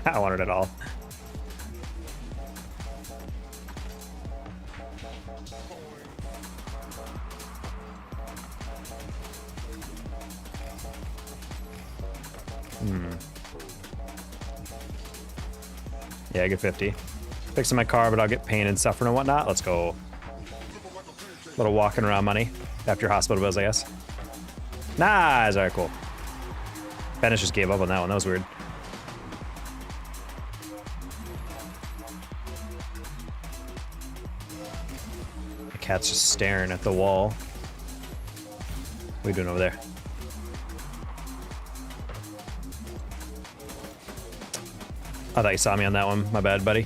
I wanted it all. Yeah, I get 50. Fixing my car, but I'll get pain and suffering and whatnot. Let's go. A little walking around money after your hospital bills, I guess. Nice. All right, cool. Bennett just gave up on that one. That was weird. The cat's just staring at the wall. What are you doing over there? I thought you saw me on that one. My bad, buddy.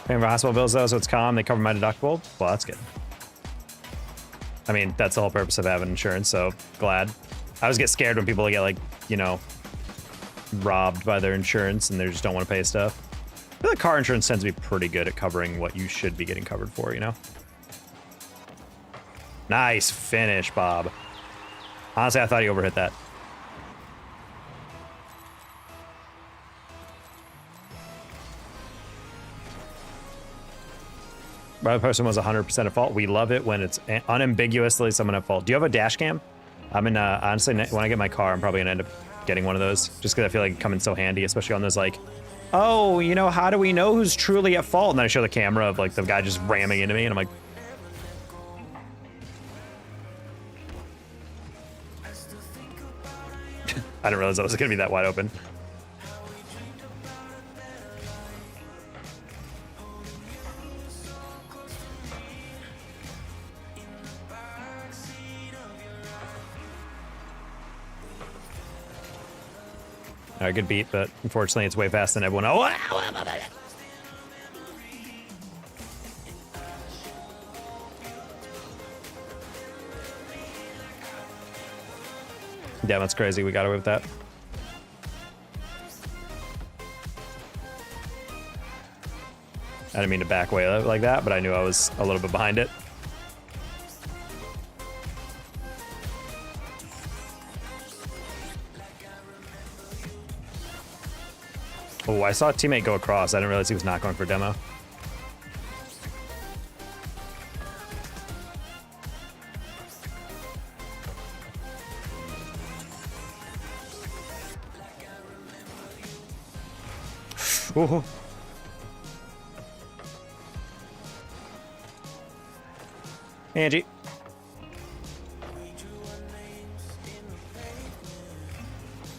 Paying for hospital bills though, so it's calm. They cover my deductible. Well, that's good. I mean, that's the whole purpose of having insurance, so glad. I always get scared when people get, like, you know, robbed by their insurance and they just don't want to pay stuff. I feel like car insurance tends to be pretty good at covering what you should be getting covered for, you know? Nice finish, Bob. Honestly, I thought he overhit that. The other person was 100% at fault. We love it when it's unambiguously someone at fault. Do you have a dash cam? I'm in, honestly, when I get my car, I'm probably gonna end up getting one of those, just because I feel like it come in so handy, especially on those, like, oh, you know, how do we know who's truly at fault? And then I show the camera of, like, the guy just ramming into me, and I'm like, I didn't realize I was gonna be that wide open. All right, good beat, but unfortunately it's way faster than everyone else. Yeah, that's crazy. We got away with that. I didn't mean to back away like that, but I knew I was a little bit behind it. Oh, I saw a teammate go across. I didn't realize he was not going for demo. Ooh. Angie.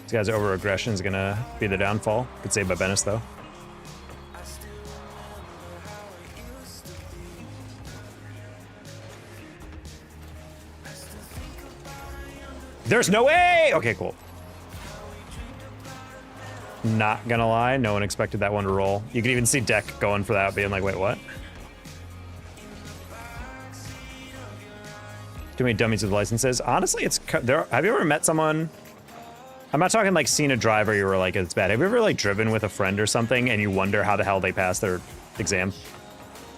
These guys' over-aggression is gonna be the downfall. Good save by Bennis, though. There's no way! Okay, cool. Not gonna lie, no one expected that one to roll. You could even see Deck going for that, being like, wait, what? Too many dummies with licenses. Honestly, it's there. Have you ever met someone I'm not talking like seen a driver you were like, it's bad. Have you ever like driven with a friend or something and you wonder how the hell they passed their exam?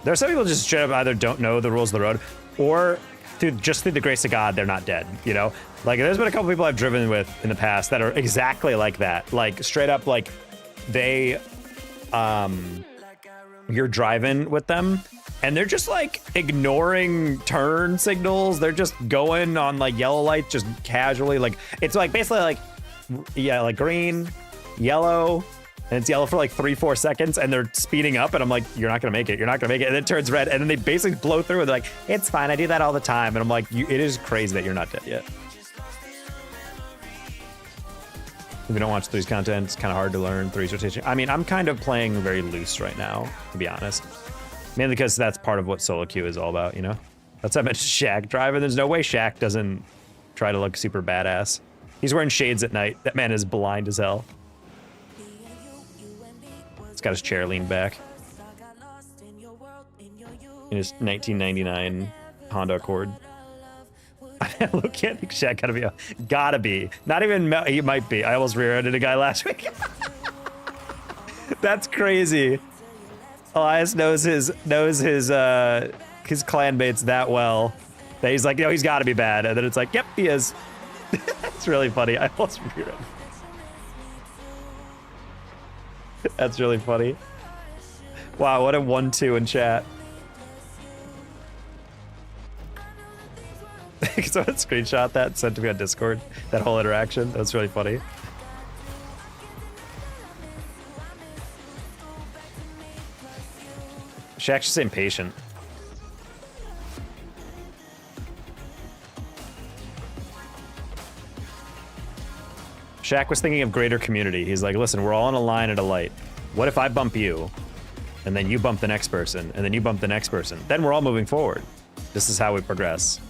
There are some people just straight up either don't know the rules of the road or through the grace of God, they're not dead, you know? Like there's been a couple people I've driven with in the past that are exactly like that. Like straight up like they, you're driving with them and they're just like ignoring turn signals. They're just going on like yellow lights, just casually. Like it's like basically like, yeah, like green, yellow, and it's yellow for like 3-4 seconds and they're speeding up and I'm like, you're not gonna make it, you're not gonna make it. And then it turns red and then they basically blow through and they're like, it's fine, I do that all the time. And I'm like, it is crazy that you're not dead yet. If you don't watch Three's content, it's kind of hard to learn Three's rotation. I mean, I'm kind of playing very loose right now, to be honest. Mainly because that's part of what solo queue is all about, you know? That's why I mentioned Shaq driving. There's no way Shaq doesn't try to look super badass. He's wearing shades at night. That man is blind as hell. He's got his chair leaned back. In his 1999 Honda Accord. Look at Shaq gotta be. Not even, he might be. I almost rear-ended a guy last week. That's crazy. Elias knows his clanmates that well that he's like, he's gotta be bad. And then it's like, yep, he is. That's really funny. I almost rear-ended. That's really funny. Wow, what a 1-2 in chat. Someone screenshot that and sent to me on Discord. That whole interaction. That was really funny. Shaq's just impatient. Shaq was thinking of greater community. He's like, listen, we're all in a line at a light. What if I bump you, and then you bump the next person, and then you bump the next person? Then we're all moving forward. This is how we progress.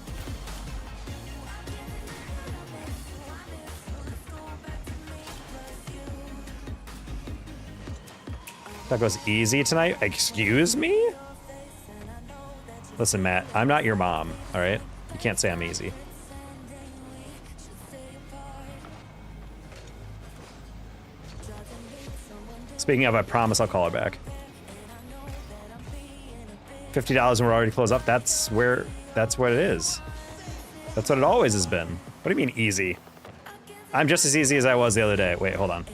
That goes easy tonight? Excuse me? Listen, Matt, I'm not your mom, all right? You can't say I'm easy. Speaking of, I promise I'll call her back. $50 and we're already closed up. That's what it is. That's what it always has been. What do you mean easy? I'm just as easy as I was the other day. Wait, hold on.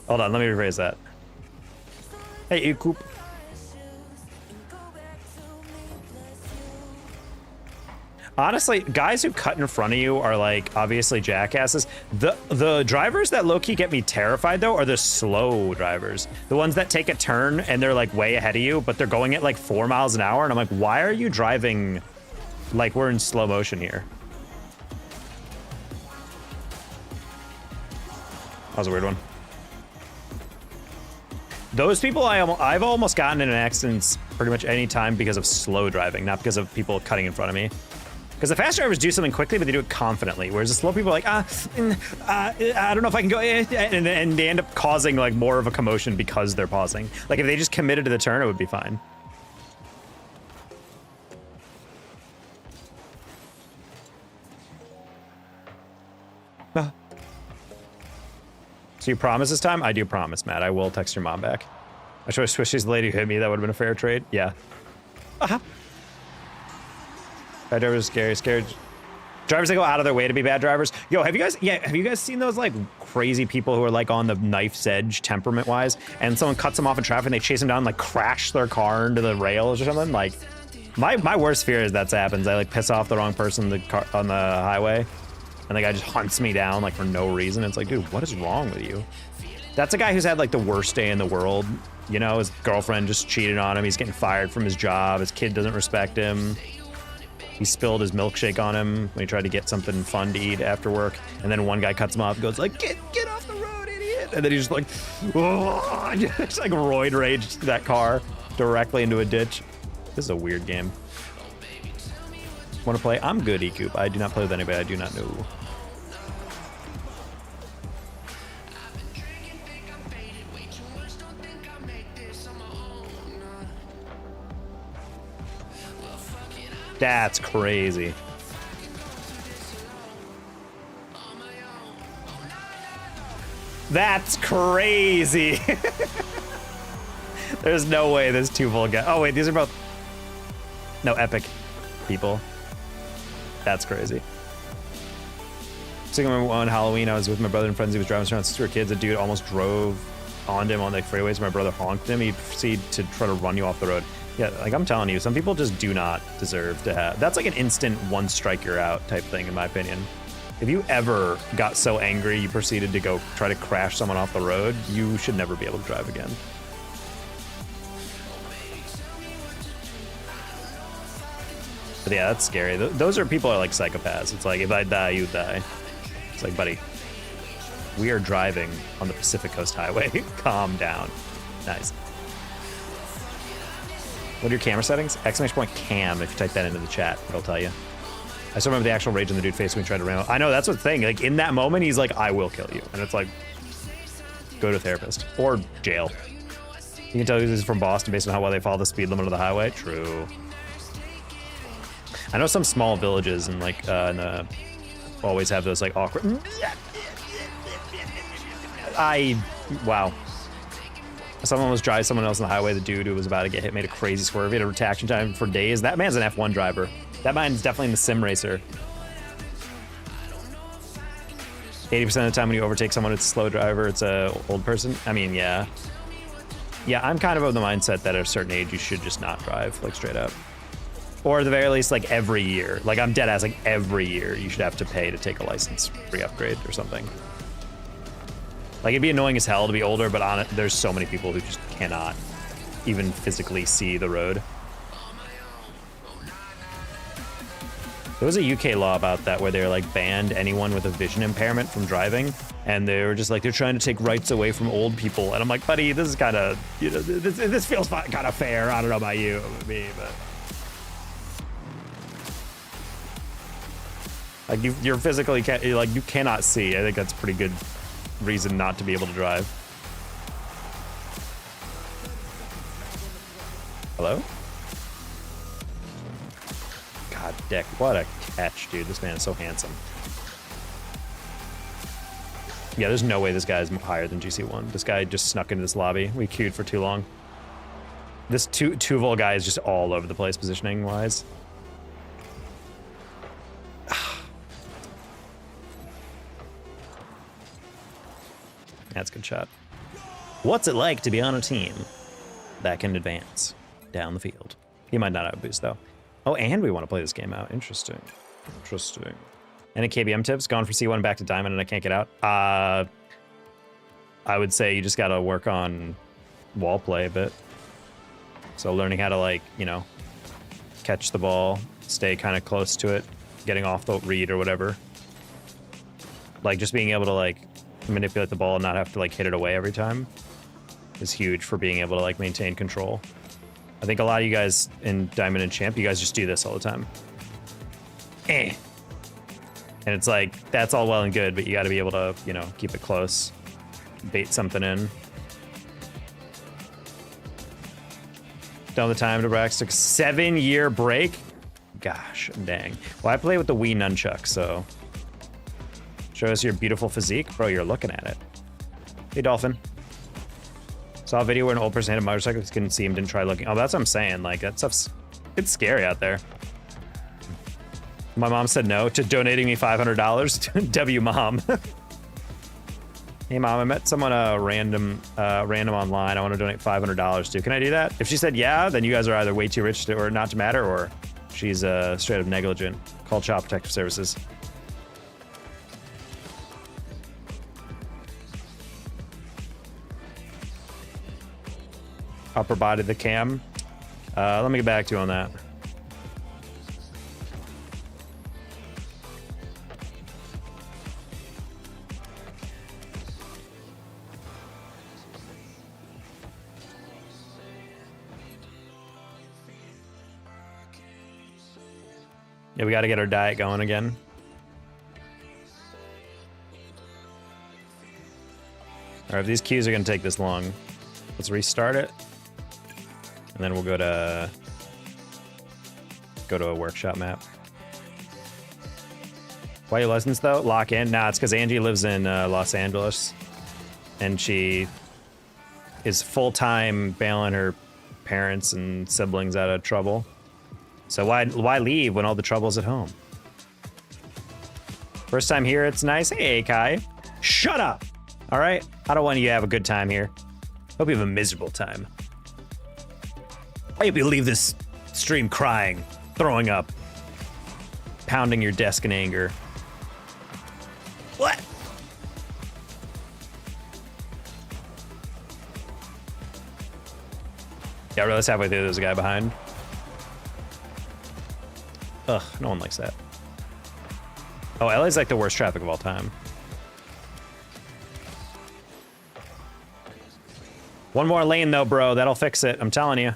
Hold on, let me rephrase that. Hey, you Coop. Honestly, guys who cut in front of you are like obviously jackasses. The drivers that low-key get me terrified though are the slow drivers. The ones that take a turn and they're like way ahead of you, but they're going at like 4 miles an hour, and I'm like, why are you driving like we're in slow motion here? That was a weird one. Those people, I've almost gotten in an accident pretty much any time because of slow driving, not because of people cutting in front of me. Because the fast drivers do something quickly, but they do it confidently. Whereas the slow people are like, I don't know if I can go, and they end up causing like more of a commotion because they're pausing. Like if they just committed to the turn, it would be fine. So you promise this time? I do promise, Matt. I will text your mom back. I should have swished the lady who hit me. That would have been a fair trade. Yeah. Bad drivers are scared. Drivers that go out of their way to be bad drivers. Yo, have you guys seen those like crazy people who are like on the knife's edge temperament wise, and someone cuts them off in traffic and they chase them down and like crash their car into the rails or something? Like my worst fear is that happens. I like piss off the wrong person on the highway, and the guy just hunts me down like for no reason. It's like, dude, what is wrong with you? That's a guy who's had like the worst day in the world. You know, his girlfriend just cheated on him. He's getting fired from his job. His kid doesn't respect him. He spilled his milkshake on him when he tried to get something fun to eat after work. And then one guy cuts him off and goes like, get off the road, idiot. And then he's just like, oh, just like roid raged that car directly into a ditch. This is a weird game. Want to play? I'm good, E-Coop. I do not play with anybody I do not know. That's crazy. That's crazy. There's no way there's 2 full guys. Oh wait, these are both no epic people. That's crazy. So I remember one Halloween, I was with my brother and friends. He was driving us around since we were kids. A dude almost drove onto him on the freeways. My brother honked him. He'd proceed to try to run you off the road. Yeah, like I'm telling you, some people just do not deserve to have. That's like an instant 1 strike you're out type thing, in my opinion. If you ever got so angry you proceeded to go try to crash someone off the road, you should never be able to drive again. But yeah, that's scary. Those are people are like psychopaths. It's like, if I die, you die. It's like, buddy, we are driving on the Pacific Coast Highway. Calm down. Nice. What are your camera settings? !cam if you type that into the chat, it'll tell you. I still remember the actual rage on the dude face when he tried to ram. I know, that's the thing. Like, in that moment, he's like, I will kill you. And it's like, go to a therapist. Or jail. You can tell this is from Boston based on how well they follow the speed limit of the highway. True. I know some small villages and like always have those like awkward. Wow. Someone was driving someone else on the highway. The dude who was about to get hit made a crazy swerve. He had a retraction time for days. That man's an F1 driver. That man's definitely in the sim racer. 80% of the time when you overtake someone, it's a slow driver. It's a old person. I mean, yeah. Yeah, I'm kind of the mindset that at a certain age, you should just not drive, like straight up. Or at the very least, like every year. Like I'm dead ass, like every year you should have to pay to take a license re-upgrade or something. Like it'd be annoying as hell to be older, but on it, there's so many people who just cannot even physically see the road. There was a UK law about that where they were like banned anyone with a vision impairment from driving, and they were just like, they're trying to take rights away from old people. And I'm like, buddy, this is kind of, you know, this feels kind of fair. I don't know about you, me, but. Like you're physically like you cannot see. I think that's a pretty good reason not to be able to drive. Hello? God, Dick, what a catch, dude. This man is so handsome. Yeah, there's no way this guy is higher than GC1. This guy just snuck into this lobby. We queued for too long. This Tuval guy is just all over the place positioning wise. That's a good shot. What's it like to be on a team that can advance down the field? He might not have a boost, though. Oh, and we want to play this game out. Interesting. Interesting. Any KBM tips? Gone for C1 back to Diamond and I can't get out? I would say you just got to work on wall play a bit. So learning how to, like, you know, catch the ball, stay kind of close to it, getting off the read or whatever. Like, just being able to, like, manipulate the ball and not have to like hit it away every time is huge for being able to like maintain control. I think a lot of you guys in Diamond and Champ, you guys just do this all the time. And it's like, that's all well and good, but you got to be able to, you know, keep it close, bait something in. Done the time to Brax took a 7-year break. Gosh, dang. Well, I play with the Wii nunchuck, so. Show us your beautiful physique. Bro, you're looking at it. Hey, Dolphin. Saw a video where an old person had a motorcycle. Couldn't see him, didn't try looking. Oh, that's what I'm saying. Like, that stuff's... It's scary out there. My mom said no to donating me $500. W mom. Hey, Mom, I met someone random online. I want to donate $500 to. Can I do that? If she said yeah, then you guys are either way too rich to, or not to matter, or she's straight up negligent. Call Child Protective Services. Upper body the cam. Let me get back to you on that. Yeah, we got to get our diet going again. All right, if these queues are going to take this long, let's restart it. And then we'll go to a workshop map. Why are you licensed though? Lock in? Nah, it's because Angie lives in Los Angeles. and she is full-time bailing her parents and siblings out of trouble. So why leave when all the trouble's at home? First time here, it's nice. Hey, Kai. Shut up! All right? I don't want you to have a good time here. Hope you have a miserable time. I hope you leave this stream crying, throwing up, pounding your desk in anger. What? Yeah, I realized halfway through there's a guy behind. Ugh, no one likes that. Oh, LA's like the worst traffic of all time. One more lane though, bro. That'll fix it. I'm telling you.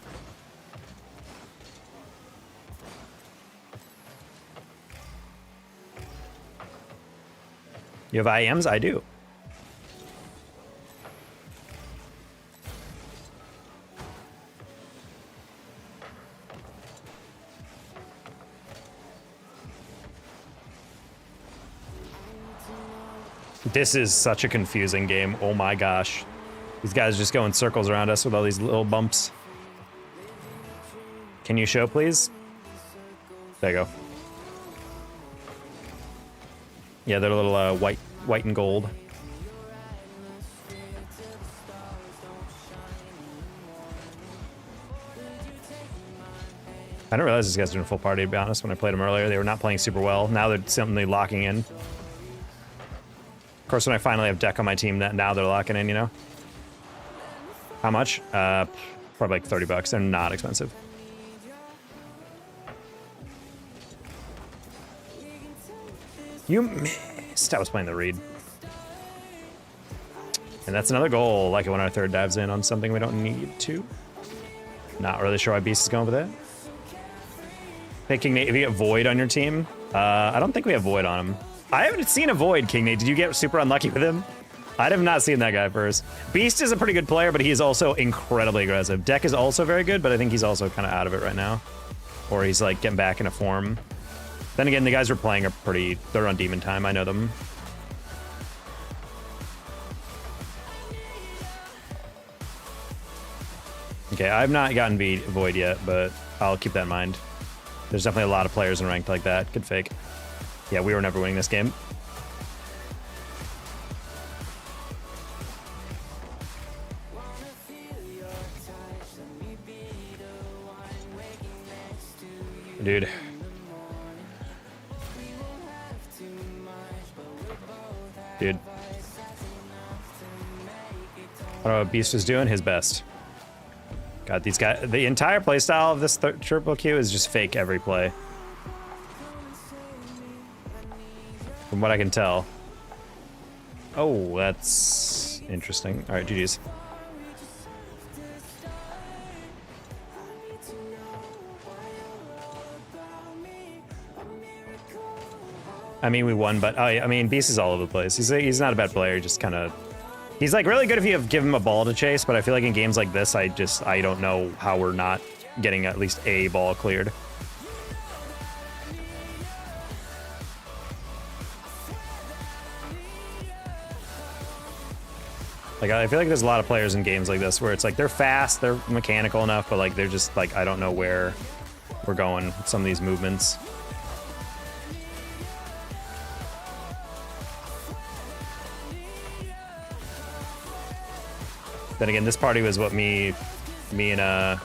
You have IMs? I do. This is such a confusing game. Oh my gosh. These guys just go in circles around us with all these little bumps. Can you show, please? There you go. Yeah, they're a little white and gold. I didn't realize these guys were doing a full party, to be honest. When I played them earlier, they were not playing super well. Now they're simply locking in. Of course, when I finally have deck on my team, now they're locking in, you know? How much? Probably like 30 bucks. They're not expensive. You missed. I was playing the read. And that's another goal, like when our third dives in on something we don't need to. Not really sure why Beast is going with it. Hey, King Nate, if you get Void on your team, I don't think we have Void on him. I haven't seen a Void, King Nate. Did you get super unlucky with him? I have not seen that guy first. Beast is a pretty good player, but he is also incredibly aggressive. Deck is also very good, but I think he's also kind of out of it right now. Or he's like getting back into form. Then again, the guys we're playing are pretty, they're on demon time. I know them. Okay, I've not gotten Void yet, but I'll keep that in mind. There's definitely a lot of players in ranked like that. Good fake. Yeah, we were never winning this game. Dude. Dude. I don't know what Beast is doing, his best. God, these guys, the entire playstyle of this triple Q is just fake every play. From what I can tell. Oh, that's interesting. All right, GG's. I mean, we won, but I mean, Beast is all over the place. He's not a bad player. Just kind of, he's like really good if you give him a ball to chase. But I feel like in games like this, I don't know how we're not getting at least a ball cleared. Like, I feel like there's a lot of players in games like this where it's like they're fast, they're mechanical enough, but like they're just like, I don't know where we're going with some of these movements. Then again, this party was what me and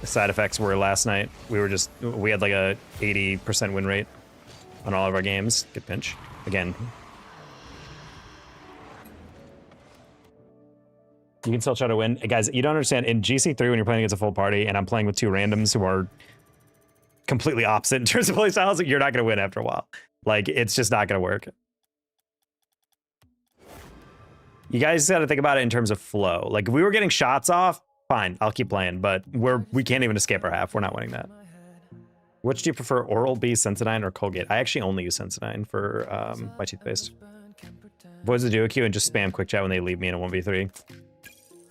Side Effects were last night. We had like a 80% win rate on all of our games. Good pinch. Again. You can still try to win. Guys, you don't understand. In GC3, when you're playing against a full party, and I'm playing with two randoms who are completely opposite in terms of play styles, you're not going to win after a while. Like, it's just not going to work. You guys got to think about it in terms of flow. Like, if we were getting shots off, fine, I'll keep playing. But we can't even escape our half. We're not winning that. Which do you prefer, Oral-B, Sensodyne, or Colgate? I actually only use Sensodyne for my toothpaste. Avoid the duo queue and just spam quick chat when they leave me in a 1v3.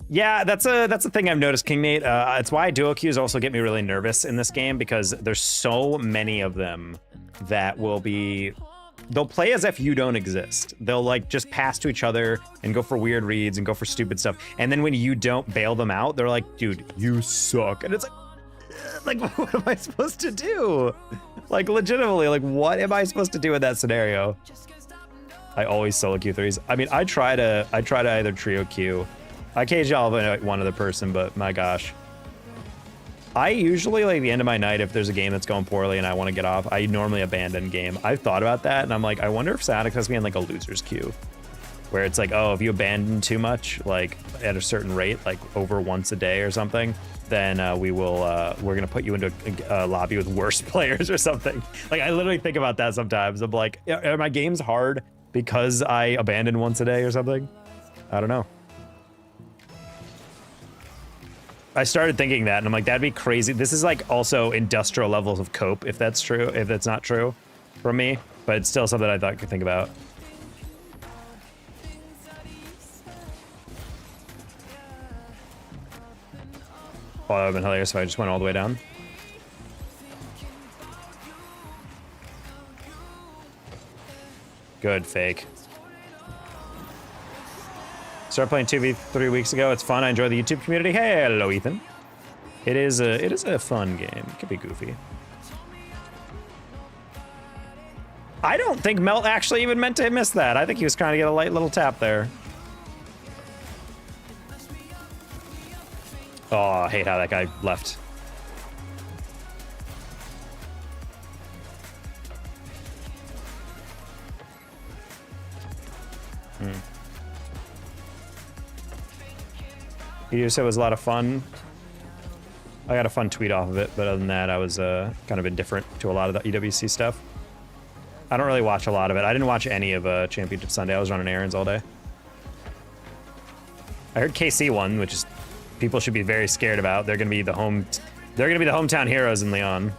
Yeah, that's a thing I've noticed, King Nate. It's why duo queues also get me really nervous in this game, because there's so many of them that will be they'll play as if you don't exist. They'll like just pass to each other and go for weird reads and go for stupid stuff. And then when you don't bail them out, they're like, dude, you suck. And it's like, what am I supposed to do? Like legitimately, like what am I supposed to do in that scenario? I always solo Q3s. I mean, I try to either trio Q. Occasionally I'll invite one other person, but my gosh. I usually, like, the end of my night, if there's a game that's going poorly and I want to get off, I normally abandon game. I've thought about that, and I'm like, I wonder if Sadix has me in, like, a loser's queue. Where it's like, oh, if you abandon too much, like, at a certain rate, like, over once a day or something, then we're going to put you into a lobby with worse players or something. Like, I literally think about that sometimes. I'm like, are my games hard because I abandon once a day or something? I don't know. I started thinking that, and I'm like, that'd be crazy. This is like also industrial levels of cope, if that's true, if that's not true for me, but it's still something I thought I could think about. Oh, that would have been hilarious if I just went all the way down. Good fake. Started playing 2v3 weeks ago. It's fun. I enjoy the YouTube community. Hey, hello, Ethan. It is a fun game. It could be goofy. I don't think Melt actually even meant to miss that. I think he was trying to get a light little tap there. Oh, I hate how that guy left. You said it was a lot of fun. I got a fun tweet off of it, but other than that, I was kind of indifferent to a lot of the EWC stuff. I don't really watch a lot of it. I didn't watch any of Championship Sunday. I was running errands all day. I heard KC won, which is people should be very scared about. They're gonna be the hometown heroes in Leon.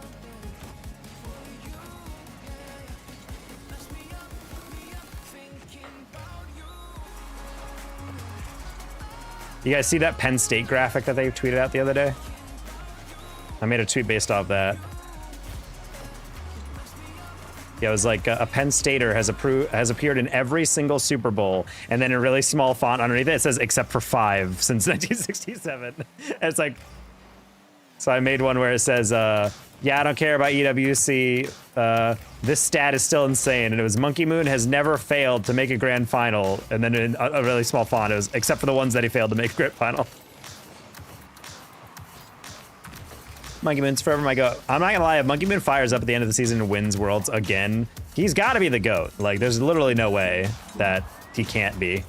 You guys see that Penn State graphic that they tweeted out the other day? I made a tweet based off that. Yeah, it was like a Penn Stater has appeared in every single Super Bowl, and then in really small font underneath it says except for 5 since 1967. And it's like, so I made one where it says, yeah, I don't care about EWC. This stat is still insane. And it was Monkey Moon has never failed to make a grand final. And then in a really small font, it was except for the ones that he failed to make a grand final. Monkey Moon's forever my GOAT. I'm not gonna lie, if Monkey Moon fires up at the end of the season and wins Worlds again, he's gotta be the GOAT. Like, there's literally no way that he can't be.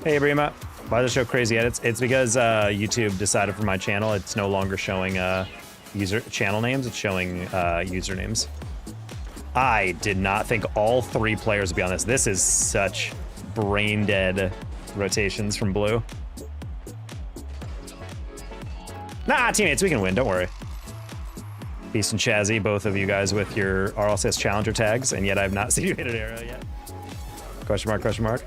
Hey, Brima. Why does it show crazy edits? It's because YouTube decided for my channel it's no longer showing user channel names, it's showing usernames. I did not think all 3 players would be on this. This is such brain dead rotations from Blue. Nah, teammates, we can win, don't worry. Beast and Chazzy, both of you guys with your RLCS Challenger tags, and yet I've not seen you hit an arrow yet. Question mark, question mark.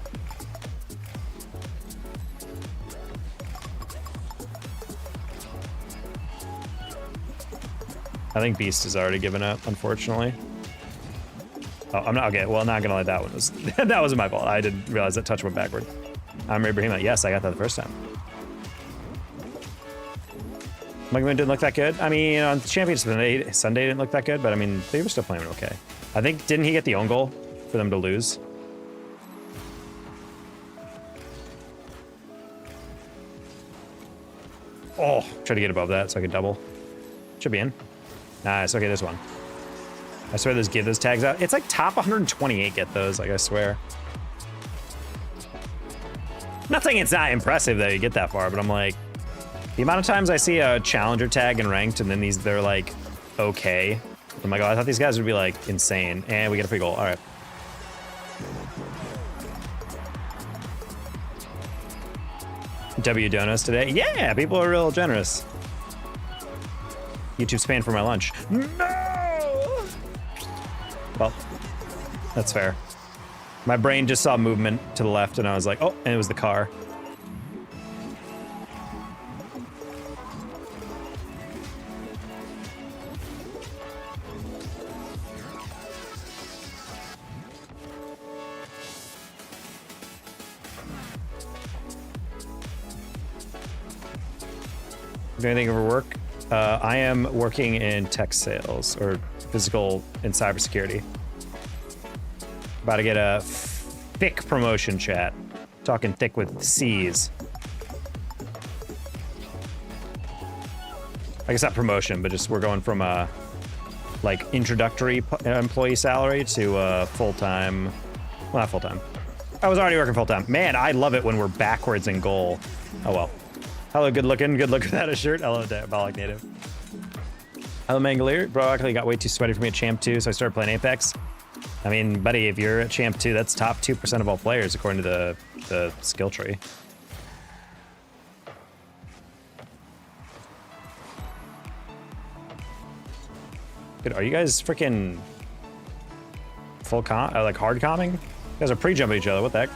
I think Beast has already given up, unfortunately. Oh, I'm not, okay, well, not gonna let that one, that wasn't my fault. I didn't realize that touch went backward. I'm Ibrahima, yes, I got that the first time. Monkey Moon didn't look that good. I mean, on Championship Sunday didn't look that good, but I mean, they were still playing okay. I think, didn't he get the own goal for them to lose? Oh, try to get above that so I could double. Should be in. Nice, okay, there's one. I swear those give those tags out. It's like top 128 get those, like I swear. Not saying it's not impressive that you get that far, but I'm like, the amount of times I see a challenger tag in ranked and then they're like, okay. I'm like, oh, I thought these guys would be like insane. And we get a free goal, all right. W donuts today. Yeah, people are real generous. YouTube's paying for my lunch. No! Well, that's fair. My brain just saw movement to the left and I was like, oh, and it was the car. Is there anything over work? I am working in tech sales or physical and cybersecurity. About to get a thick promotion, chat. Talking thick with C's. I guess not promotion, but just we're going from a like introductory employee salary to full-time. Well, not full-time. I was already working full-time. Man, I love it when we're backwards in goal. Oh well. Hello, good looking without a shirt. Hello, Diabolic Native. Hello, Mangalier. Bro, I actually got way too sweaty for me at Champ 2, so I started playing Apex. I mean, buddy, if you're at Champ 2, that's top 2% of all players according to the skill tree. Dude, are you guys freaking full like hard comming? You guys are pre-jumping each other. What the heck?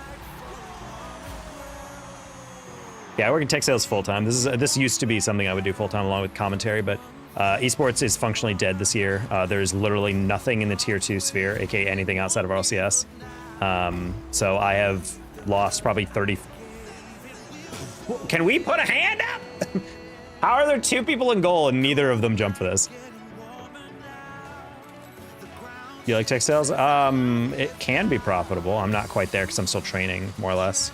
Yeah, I work in tech sales full time. This used to be something I would do full time along with commentary, but esports is functionally dead this year. There's literally nothing in the tier 2 sphere, aka anything outside of RLCS. So I have lost probably 30. Can we put a hand up? How are there 2 people in goal and neither of them jump for this? You like tech sales? It can be profitable. I'm not quite there because I'm still training, more or less.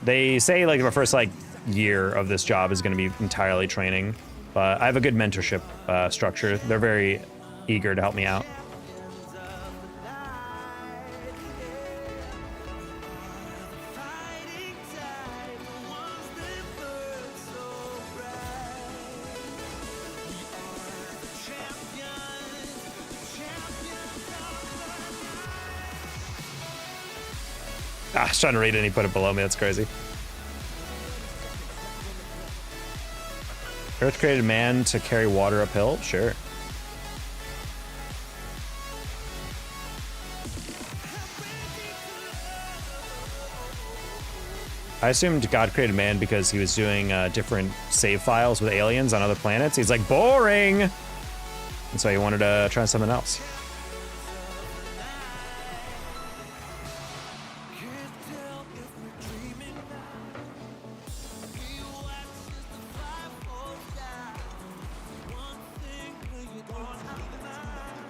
They say like my first like year of this job is going to be entirely training, but I have a good mentorship structure. They're very eager to help me out. I was trying to read it and he put it below me. That's crazy. Earth created man to carry water uphill? Sure. I assumed God created man because he was doing different save files with aliens on other planets. He's like, boring! And so he wanted to try something else.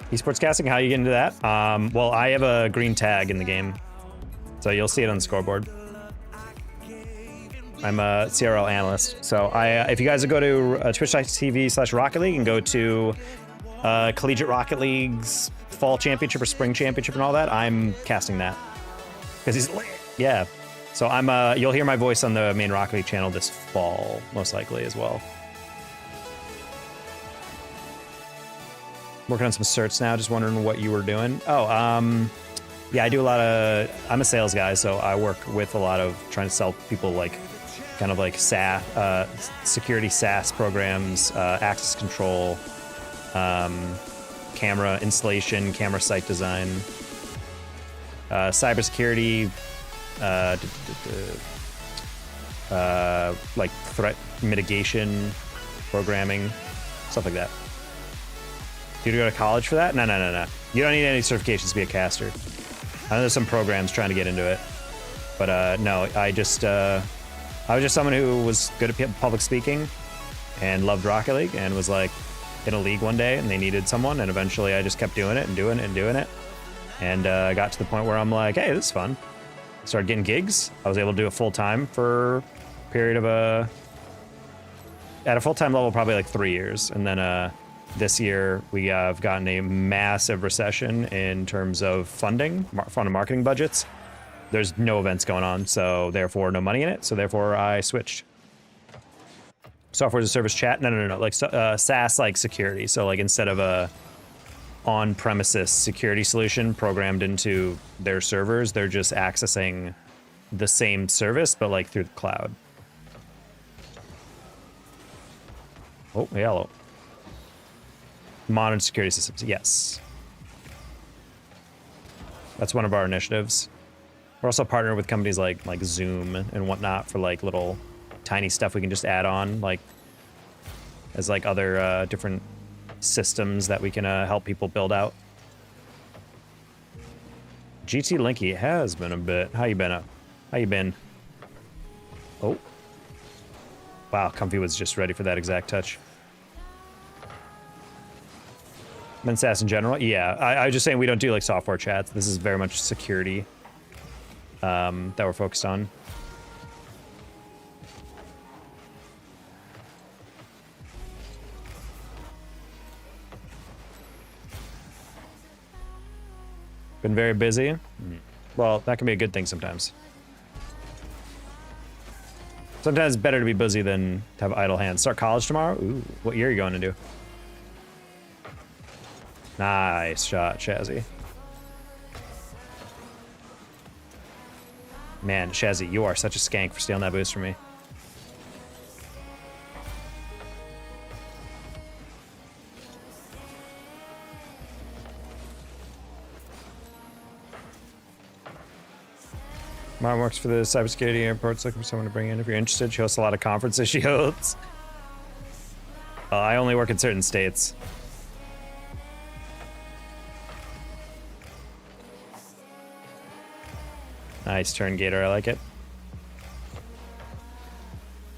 Esports casting, how you get into that? Well, I have a green tag in the game, so you'll see it on the scoreboard. I'm a CRL analyst, so if you guys go to twitch.tv/Rocket League and go to Collegiate Rocket League's Fall Championship or Spring Championship and all that, I'm casting that. Because he's lit. Yeah. So you'll hear my voice on the main Rocket League channel this fall, most likely as well. Working on some certs now, just wondering what you were doing. Oh, yeah, I do a lot of, I'm a sales guy, so I work with a lot of trying to sell people like, kind of like SaaS, security SaaS programs, access control, camera installation, camera site design, cybersecurity, like threat mitigation, programming, stuff like that. Do you go to college for that? No. You don't need any certifications to be a caster. I know there's some programs trying to get into it, but no, I was just someone who was good at public speaking and loved Rocket League and was like in a league one day and they needed someone, and eventually I just kept doing it and doing it and doing it, and I got to the point where I'm like, hey, this is fun. Started getting gigs. I was able to do it full time for a period of at a full time level, probably like 3 years, and then this year we have gotten a massive recession in terms of funding, fund and marketing budgets. There's no events going on, so therefore no money in it. So therefore I switched. Software as a service chat? No. Like SaaS, like security. So like instead of a on-premises security solution programmed into their servers, they're just accessing the same service, but like through the cloud. Oh, yellow. Modern security systems, yes. That's one of our initiatives. We're also partnering with companies like Zoom and whatnot for like little tiny stuff we can just add on, like as like other different systems that we can help people build out. GT Linky has been a bit. How you been? Oh. Wow, Comfy was just ready for that exact touch. Men sass in general? Yeah, I was just saying we don't do like software chats. This is very much security that we're focused on. Been very busy. Well, that can be a good thing sometimes. Sometimes it's better to be busy than to have idle hands. Start college tomorrow? Ooh, what year are you going to do? Nice shot, Shazzy. Man, Shazzy, you are such a skank for stealing that boost from me. Mom works for the cybersecurity airports, looking for someone to bring in. If you're interested, she hosts a lot of conferences she hosts. I only work in certain states. Nice turn, Gator. I like it.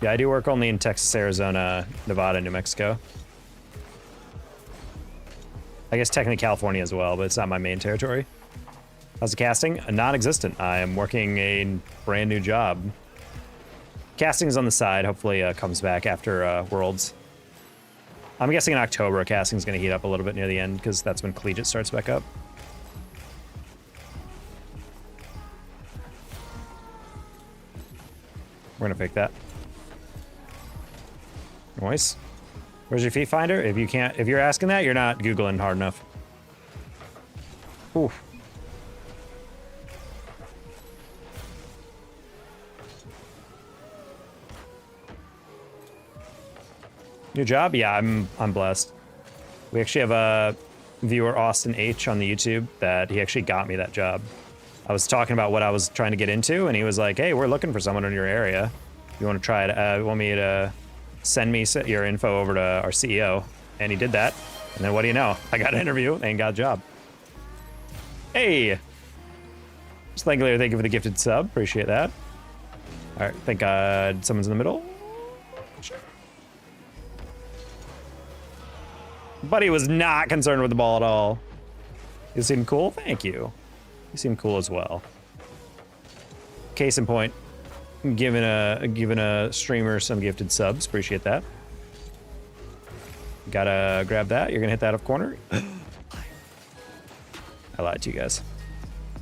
Yeah, I do work only in Texas, Arizona, Nevada, New Mexico. I guess technically California as well, but it's not my main territory. How's the casting? Non-existent. I am working a brand new job. Casting is on the side. Hopefully comes back after Worlds. I'm guessing in October, casting is going to heat up a little bit near the end because that's when Collegiate starts back up. We're going to pick that. Nice. Where's your feet finder? If you're asking that, you're not Googling hard enough. Ooh. New job? Yeah, I'm blessed. We actually have a viewer, Austin H, on the YouTube that he actually got me that job. I was talking about what I was trying to get into, and he was like, "Hey, we're looking for someone in your area. You want to try it? Want me to send me your info over to our CEO?" And he did that. And then what do you know? I got an interview and got a job. Hey, just thank you for the gifted sub. Appreciate that. All right, thank God someone's in the middle. Buddy was not concerned with the ball at all. You seem cool? Thank you. You seem cool as well. Case in point, giving a streamer some gifted subs. Appreciate that. Gotta grab that. You're gonna hit that up corner. I lied to you guys.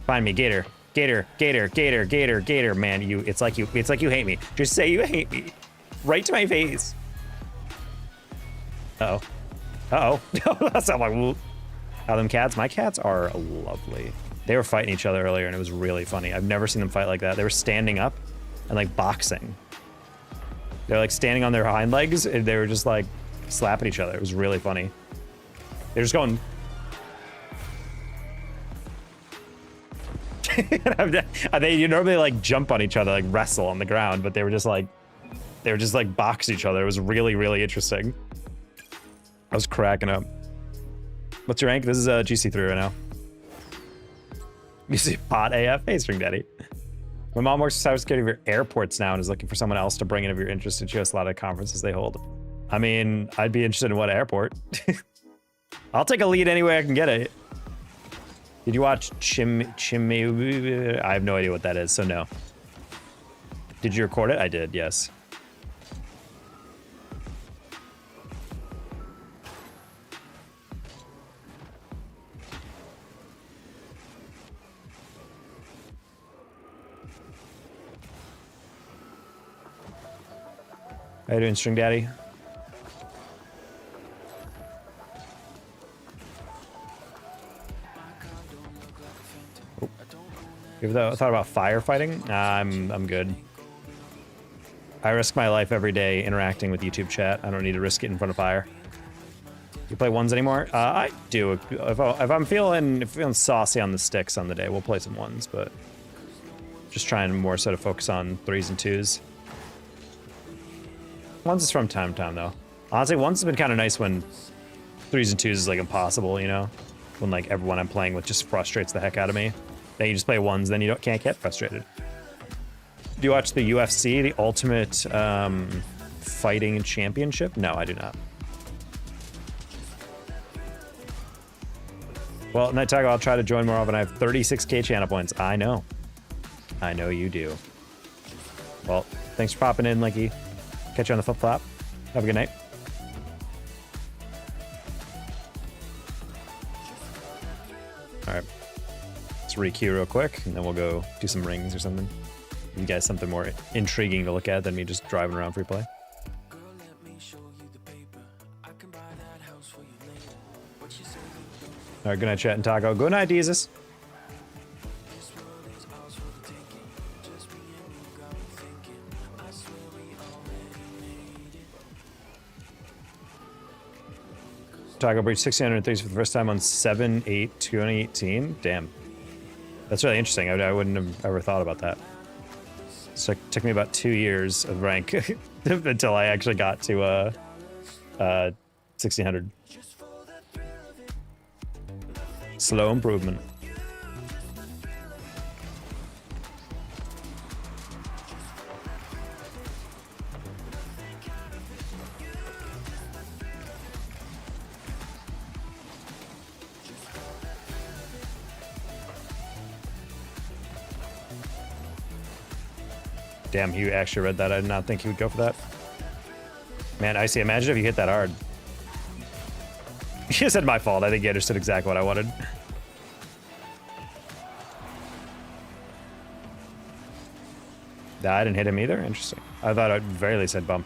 Find me, Gator. Gator, Gator, Gator, Gator, Gator. Man, it's like you hate me. Just say you hate me. Right to my face. Uh-oh. Uh-oh. That's not like, how them cats? My cats are lovely. They were fighting each other earlier, and it was really funny. I've never seen them fight like that. They were standing up and, like, boxing. They're, like, standing on their hind legs, and they were just, like, slapping each other. It was really funny. They're just going... you normally, like, jump on each other, like, wrestle on the ground, but they were just, like, box each other. It was really, really interesting. I was cracking up. What's your rank? This is GC3 right now. You see pot AF? Hey, String Daddy. My mom works for cybersecurity of your airports now and is looking for someone else to bring in if you're interested. She hosts a lot of conferences they hold. I mean, I'd be interested in what airport. I'll take a lead any way I can get it. Did you watch Chimmy? I have no idea what that is, so no. Did you record it? I did, yes. How you doing, String Daddy? Oh. You ever thought about firefighting? I'm good. I risk my life every day interacting with YouTube chat. I don't need to risk it in front of fire. You play ones anymore? I do. If I'm feeling saucy on the sticks on the day, we'll play some ones, but just trying more so to focus on 3s and 2s. Ones is from time to time, though. Honestly, ones has been kind of nice when 3s and 2s is, like, impossible, you know? When, like, everyone I'm playing with just frustrates the heck out of me. Then you just play ones, then you can't get frustrated. Do you watch the UFC, the Ultimate Fighting Championship? No, I do not. Well, Night Taco, I'll try to join more often. I have 36k channel points. I know. I know you do. Well, thanks for popping in, Linky. Catch you on the flip-flop. Have a good night. All right. Let's re-queue real quick, and then we'll go do some rings or something. Give you guys something more intriguing to look at than me just driving around free play. All right, good night, chat and Taco. Good night, Jesus. Taco breached 1630 for the first time on 7/8/2018. Damn. That's really interesting. I wouldn't have ever thought about that. So it took me about 2 years of rank until I actually got to 1600. Slow improvement. Damn, you actually read that. I did not think he would go for that. Man, Icy, imagine if you hit that hard. You said my fault. I think you understood exactly what I wanted. I didn't hit him either? Interesting. I thought at very least I'd bump,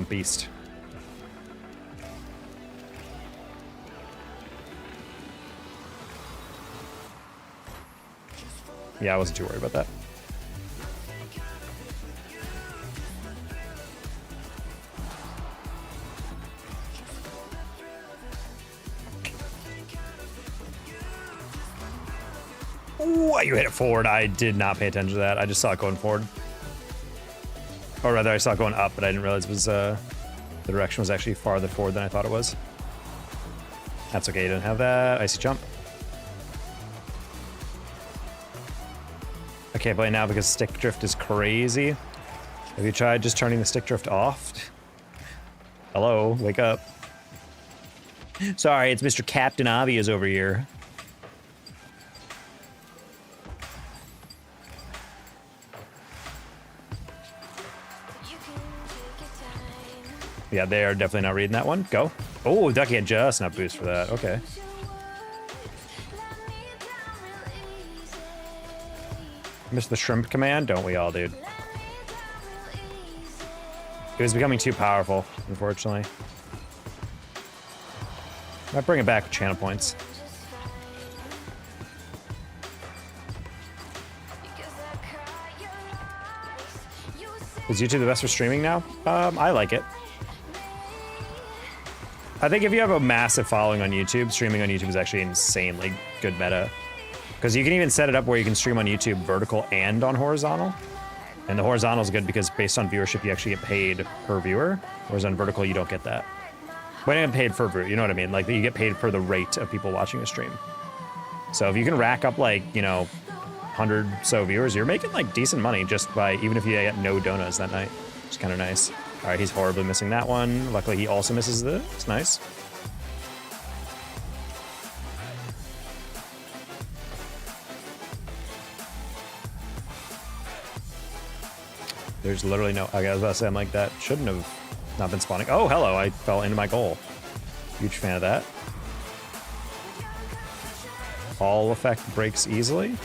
Beast. Yeah, I wasn't too worried about that. Ooh, you hit it forward. I did not pay attention to that. I just saw it going forward. Or rather, I saw it going up, but I didn't realize it was, the direction was actually farther forward than I thought it was. That's okay, you didn't have that. Icy jump. I can't play now because stick drift is crazy. Have you tried just turning the stick drift off? Hello, wake up. Sorry, it's Mr. Captain Obvious over here. Yeah, they are definitely not reading that one. Go. Oh, Ducky had just enough boost for that. Okay. Missed the shrimp command? Don't we all, dude? It was becoming too powerful, unfortunately. Might bring it back with channel points. Is YouTube the best for streaming now? I like it. I think if you have a massive following on YouTube, streaming on YouTube is actually insanely good meta. Because you can even set it up where you can stream on YouTube vertical and on horizontal. And the horizontal is good because based on viewership, you actually get paid per viewer. Whereas on vertical, you don't get that. But you get paid per viewer, you know what I mean? Like, you get paid per the rate of people watching a stream. So if you can rack up, like, you know, 100 so viewers, you're making, like, decent money just by, even if you get no donuts that night. Which is kind of nice. All right, he's horribly missing that one. Luckily, he also misses this. It's nice. There's literally no... Okay, I was about to say, I'm like, that shouldn't have not been spawning. Oh, hello, I fell into my goal. Huge fan of that. All effect breaks easily.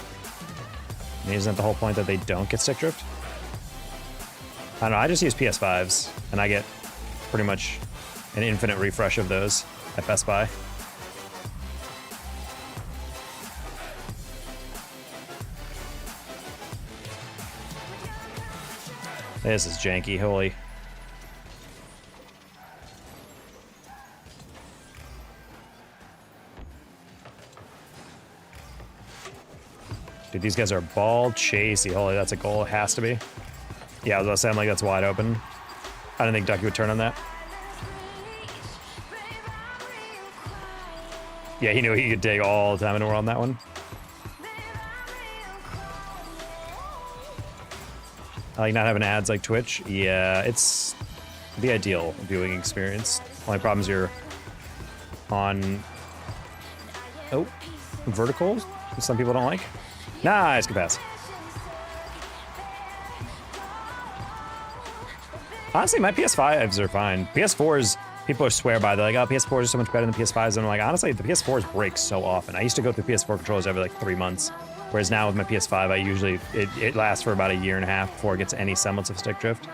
And isn't that the whole point that they don't get stick drift? I don't know, I just use PS5s, and I get pretty much an infinite refresh of those at Best Buy. This is janky, holy. Dude, these guys are ball chasey. Holy, that's a goal. It has to be. Yeah, I was about to say, I'm like, that's wide open. I didn't think Ducky would turn on that. Yeah, he knew he could dig all the time in the world on that one. I like not having ads like Twitch. Yeah, it's the ideal viewing experience. Only problem is you're on vertical, which some people don't like. Nice, good pass. Honestly, my PS5s are fine. PS4s, people swear by. They're like, oh, PS4s are so much better than PS5s. And I'm like, honestly, the PS4s break so often. I used to go through PS4 controllers every like 3 months. Whereas now with my PS5, I usually, it lasts for about a year and a half before it gets any semblance of stick drift.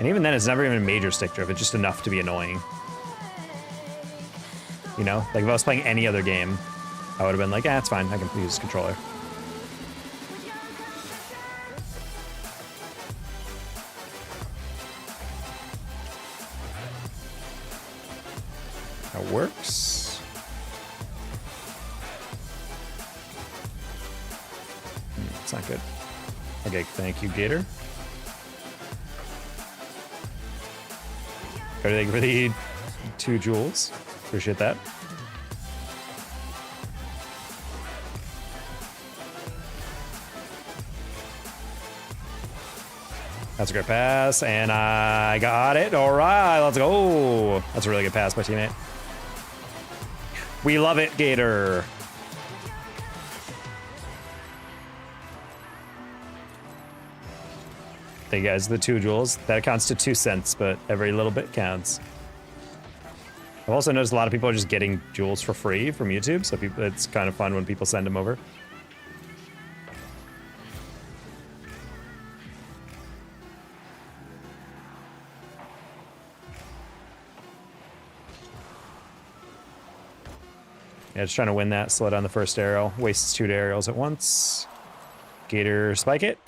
And even then, it's never even a major stick drift. It's just enough to be annoying. You know? Like if I was playing any other game, I would have been like, it's fine. I can use this controller. That works. It's not good. Okay, thank you, Gator. Thank you for the 2 jewels. Appreciate that. That's a great pass, and I got it. All right, let's go. That's a really good pass by teammate. We love it, Gator. Thank you guys, the 2 jewels. That counts to 2 cents, but every little bit counts. I've also noticed a lot of people are just getting jewels for free from YouTube, so it's kind of fun when people send them over. Yeah, just trying to win that, slow down the first arrow. Wastes 2 arrows at once. Gator, spike it.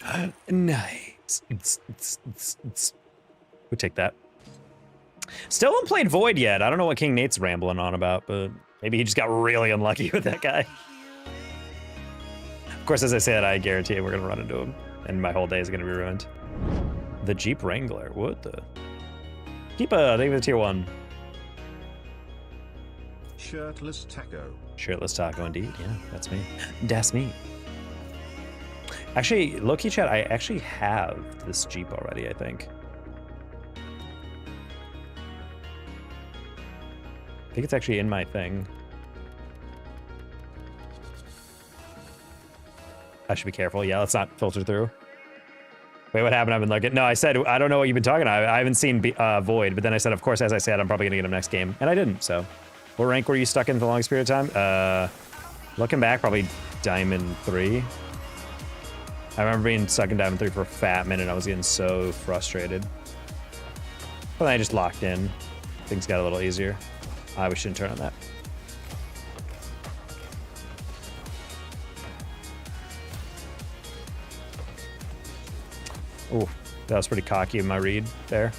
Nice. We take that. Still haven't played Void yet. I don't know what King Nate's rambling on about, but maybe he just got really unlucky with that guy. Of course, as I said, I guarantee we're going to run into him, and my whole day is going to be ruined. The Jeep Wrangler. What the? Keep a, thank you for the tier 1. Shirtless taco. Shirtless taco, indeed. Yeah, that's me. That's me. Actually, low-key chat, I actually have this Jeep already, I think. I think it's actually in my thing. I should be careful. Yeah, let's not filter through. Wait, what happened? I've been looking. No, I said, I don't know what you've been talking about. I haven't seen Void, but then I said, of course, as I said, I'm probably going to get him next game. And I didn't, so. What rank were you stuck in for the longest period of time? Looking back, probably Diamond 3. I remember being stuck in Diamond 3 for a fat minute. I was getting so frustrated. But then I just locked in. Things got a little easier. We shouldn't turn on that. Ooh, that was pretty cocky in my read there.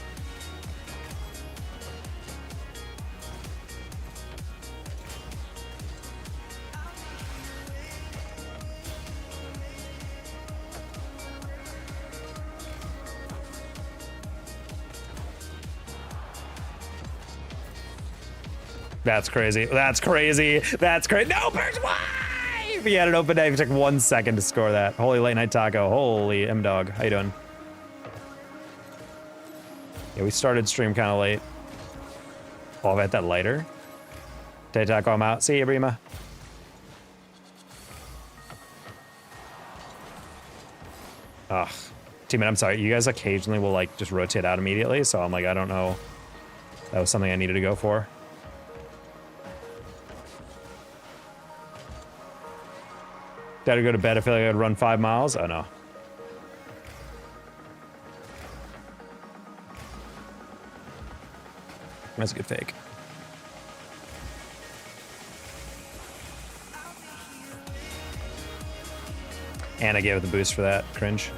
That's crazy. That's crazy. That's crazy. No, Bird's Wife! He had an open day. It took 1 second to score that. Holy late night taco. Holy M-Dog. How you doing? Yeah, we started stream kind of late. Oh, I've had that lighter. Day taco, I'm out. See you, Brima. Ugh. Teammate, I'm sorry. You guys occasionally will, like, just rotate out immediately, so I'm like, I don't know. That was something I needed to go for. Gotta go to bed. I feel like I'd run 5 miles. Oh, no. That's a good fake. And I gave it the boost for that. Cringe.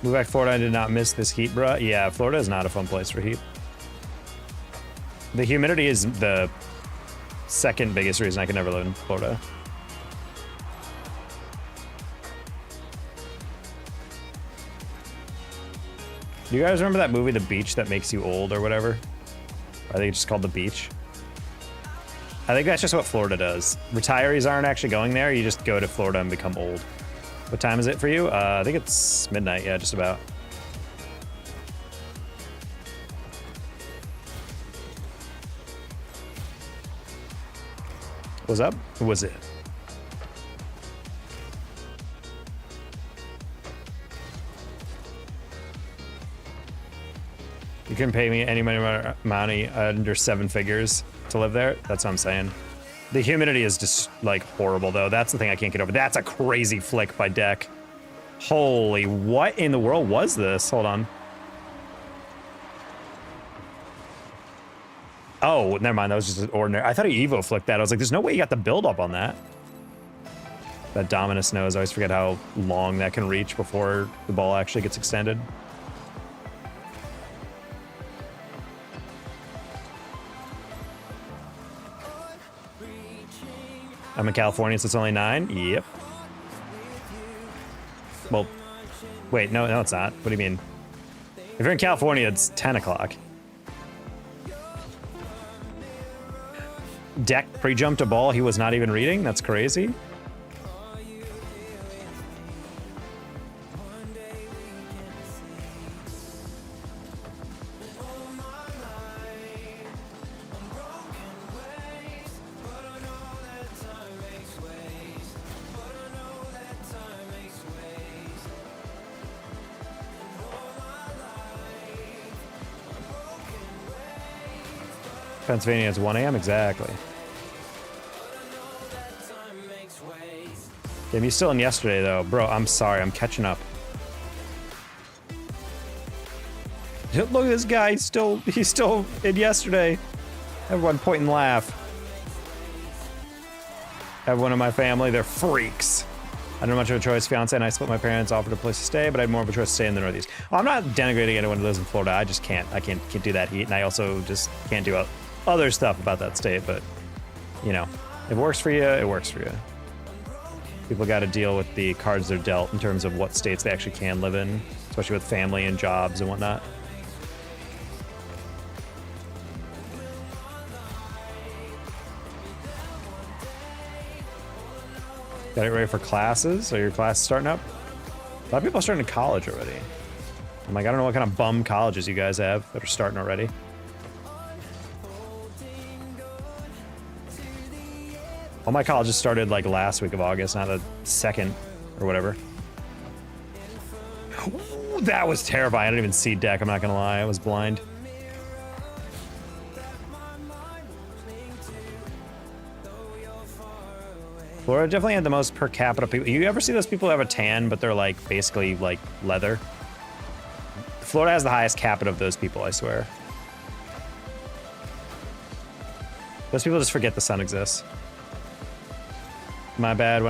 Move back Florida. I did not miss this heat, bruh. Yeah, Florida is not a fun place for heat. The humidity is the second biggest reason I can never live in Florida. Do you guys remember that movie, The Beach That Makes You Old, or whatever? I think it's just called The Beach. I think that's just what Florida does. Retirees aren't actually going there. You just go to Florida and become old. What time is it for you? I think it's midnight. Yeah, just about. What's up? Who was it? You couldn't pay me any money under 7 figures to live there. That's what I'm saying. The humidity is just like horrible though. That's the thing I can't get over. That's a crazy flick by Deck. Holy, what in the world was this? Hold on. Oh, never mind. That was just an ordinary. I thought he Evo flicked that. I was like, there's no way you got the build up on that. That Dominus nose. I always forget how long that can reach before the ball actually gets extended. I'm in California, so it's only 9? Yep. Well, wait, no, it's not. What do you mean? If you're in California, it's 10 o'clock. Deck pre-jumped a ball he was not even reading? That's crazy. Pennsylvania, it's 1 a.m. exactly. Damn, you still in yesterday though, bro. I'm sorry, I'm catching up. Look at this guy. He's still in yesterday. Everyone point and laugh. Everyone in my family, they're freaks. I don't have much of a choice. Fiance and I split. My parents offered a place to stay, but I had more of a choice to stay in the Northeast. Well, I'm not denigrating anyone who lives in Florida. I just can't. I can't do that heat, and I also just can't do other stuff about that state. But you know, if it works for you, it works for you. People got to deal with the cards they're dealt in terms of what states they actually can live in, especially with family and jobs and whatnot. Got it ready for classes? Are your classes starting up? A lot of people are starting college already. I'm like, I don't know what kind of bum colleges you guys have that are starting already. All my colleges started like last week of August, not the 2nd or whatever. Ooh, that was terrifying. I didn't even see Deck, I'm not gonna lie. I was blind. Florida definitely had the most per capita people. You ever see those people who have a tan, but they're like basically like leather? Florida has the highest capita of those people, I swear. Those people just forget the sun exists. My bad.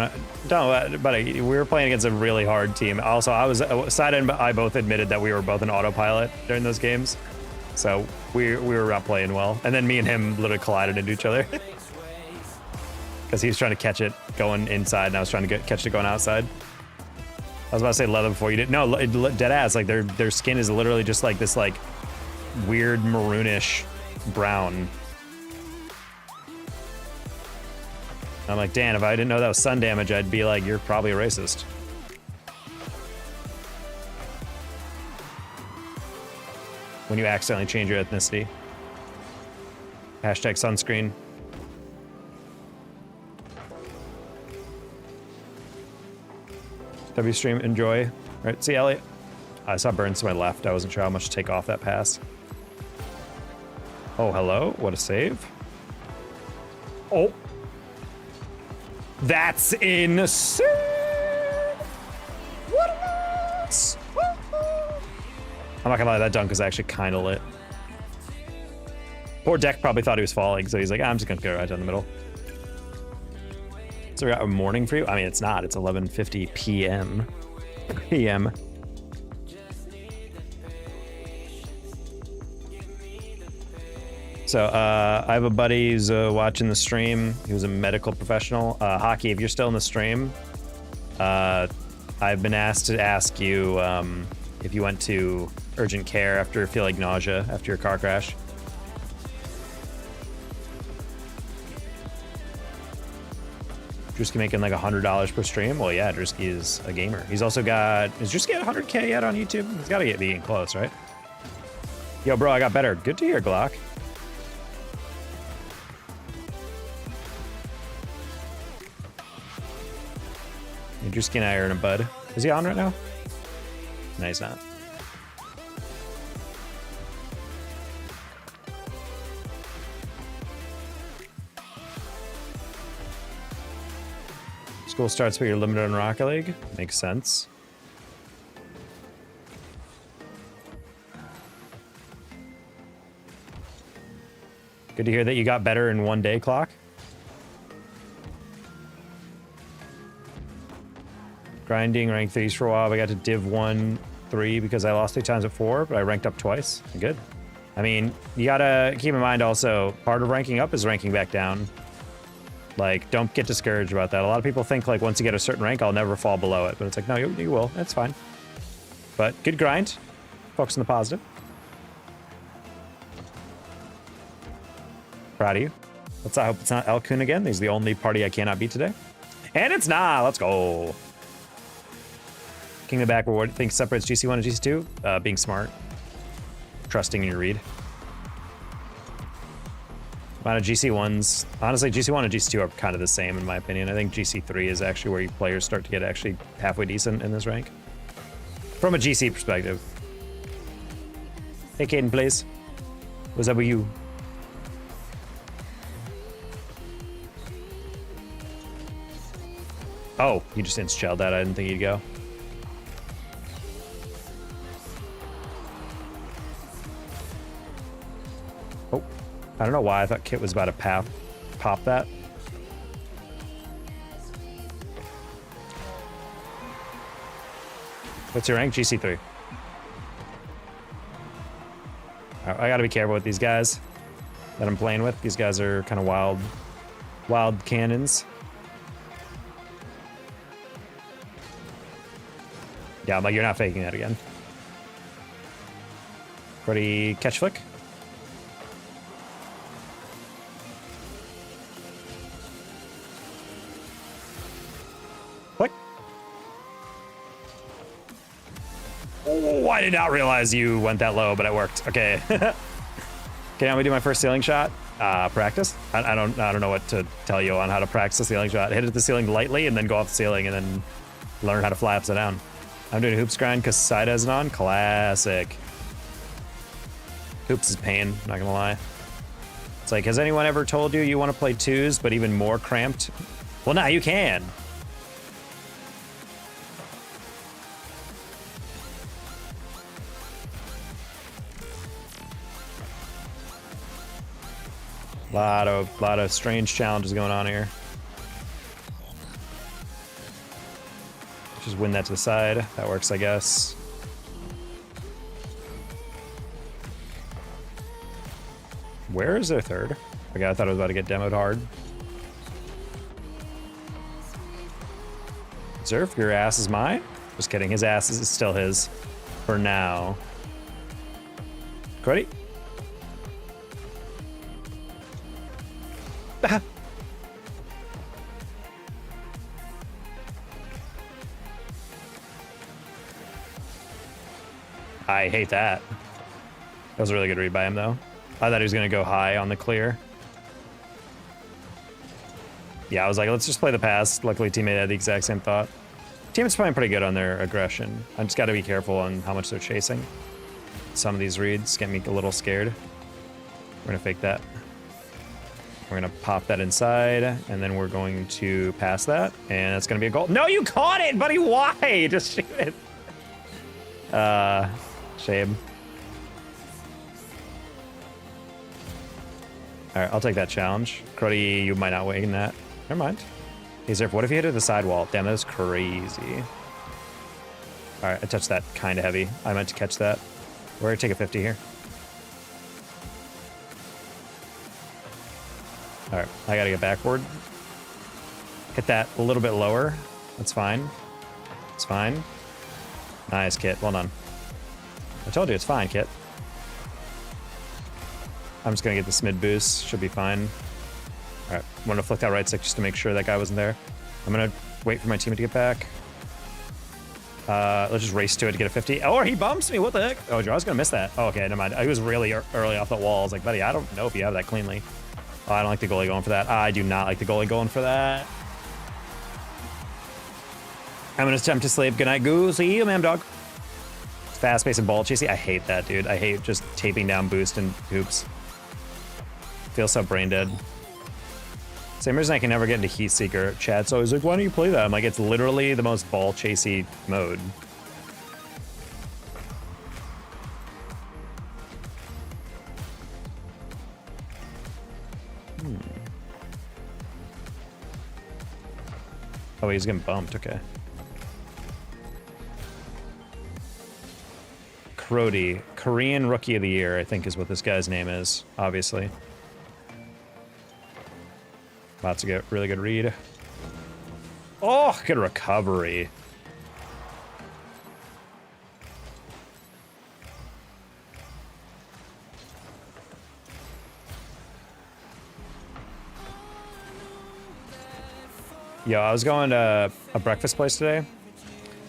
We were playing against a really hard team. Also, Side and I both admitted that we were both in autopilot during those games, so we were not playing well. And then me and him literally collided into each other because he was trying to catch it going inside, and I was trying to catch it going outside. I was about to say leather before you did. No, dead ass. Like their skin is literally just like this like weird maroonish brown. I'm like, Dan, if I didn't know that was sun damage, I'd be like, you're probably a racist. When you accidentally change your ethnicity. Hashtag sunscreen. W stream, enjoy. All right, see Elliot. I saw Burns to my left. I wasn't sure how much to take off that pass. Oh, hello. What a save. Oh. That's insane! What else? I'm not gonna lie, that dunk is actually kind of lit. Poor Deck probably thought he was falling, so he's like, I'm just gonna go right down the middle. So we got a morning for you? I mean, it's not. It's 11:50 p.m. p.m. So I have a buddy who's watching the stream. He was a medical professional. Hockey, if you're still in the stream, I've been asked to ask you if you went to urgent care after feeling nausea after your car crash. Drewski making like $100 per stream. Well, yeah, Drewski is a gamer. He's also got, is Drewski at 100K yet on YouTube? He's got to be getting close, right? Yo, bro, I got better. Good to hear, Glock. Drewski and I are in a bud. Is he on right now? No, he's not. School starts, but you're limited on Rocket League. Makes sense. Good to hear that you got better in one day, Clock. Grinding, rank 3s for a while. I got to Div 1, 3 because I lost 3 times at 4, but I ranked up twice. Good. I mean, you gotta keep in mind also, part of ranking up is ranking back down. Like, don't get discouraged about that. A lot of people think, like, once you get a certain rank, I'll never fall below it. But it's like, no, you will. That's fine. But good grind. Focus on the positive. Proud of you. I hope it's not Elkun again. He's the only party I cannot beat today. And it's not. Let's go. King of the back reward. Think separates GC1 and GC2? Being smart. Trusting in your read. Amount of GC1s. Honestly, GC1 and GC2 are kind of the same in my opinion. I think GC3 is actually where players start to get actually halfway decent in this rank. From a GC perspective. Hey, Caden, please. What's up with you? Oh, you just insta-shelled that. I didn't think you'd go. Oh, I don't know why I thought Kit was about to pop that. What's your rank? GC3. I gotta be careful with these guys that I'm playing with. These guys are kind of wild cannons. Yeah, I'm like, you're not faking that again. Ready, catch flick. Flick. Oh, I did not realize you went that low, but it worked. Okay. Okay, now we do my first ceiling shot. Practice. I don't know what to tell you on how to practice a ceiling shot. Hit it at the ceiling lightly and then go off the ceiling and then learn how to fly upside down. I'm doing a hoops grind because Sida isn't on. Classic. Hoops is pain, not gonna lie. It's like, has anyone ever told you want to play twos, but even more cramped? Well, now you can. Lot of strange challenges going on here. Just win that to the side. That works, I guess. Where is their third? Okay, I thought I was about to get demoed hard. Zerf, your ass is mine? Just kidding, his ass is still his. For now. Cody? Ah. I hate that. That was a really good read by him, though. I thought he was going to go high on the clear. Yeah, I was like, let's just play the pass. Luckily, teammate had the exact same thought. Teammate's playing pretty good on their aggression. I just got to be careful on how much they're chasing. Some of these reads get me a little scared. We're going to fake that. We're going to pop that inside, and then we're going to pass that, and that's going to be a goal. No, you caught it, buddy! Why? Just shoot it. Shame. All right, I'll take that challenge. Cruddy, you might not win that. Never mind. Hey, Zerf, what if you hit it the sidewall? Damn, that is crazy. All right, I touched that kind of heavy. I meant to catch that. We're going to take a 50 here. All right, I got to get backward. Hit that a little bit lower. That's fine. It's fine. Nice, Kit. Well done. I told you it's fine, Kit. I'm just going to get this mid boost. Should be fine. All right, I'm going to flick that right stick just to make sure that guy wasn't there. I'm gonna wait for my teammate to get back. Let's just race to it to get a 50. Oh, he bumps me. What the heck? Oh, I was gonna miss that. Oh, okay, never mind. He was really early off the wall. I was like, buddy, I don't know if you have that cleanly. Oh, I don't like the goalie going for that. I do not like the goalie going for that. I'm gonna attempt to sleep. Good night, Goo. See you, ma'am, dog. Fast pace and ball chasing. I hate that, dude. I hate just taping down boost and hoops. Feels so brain dead. Same reason I can never get into Heat Seeker. Chat's always like, why don't you play that? I'm like, it's literally the most ball chasey mode. Oh, he's getting bumped. Okay. Crody, Korean Rookie of the Year, I think is what this guy's name is, obviously. About to get really good read. Oh, good recovery. Yo, I was going to a breakfast place today,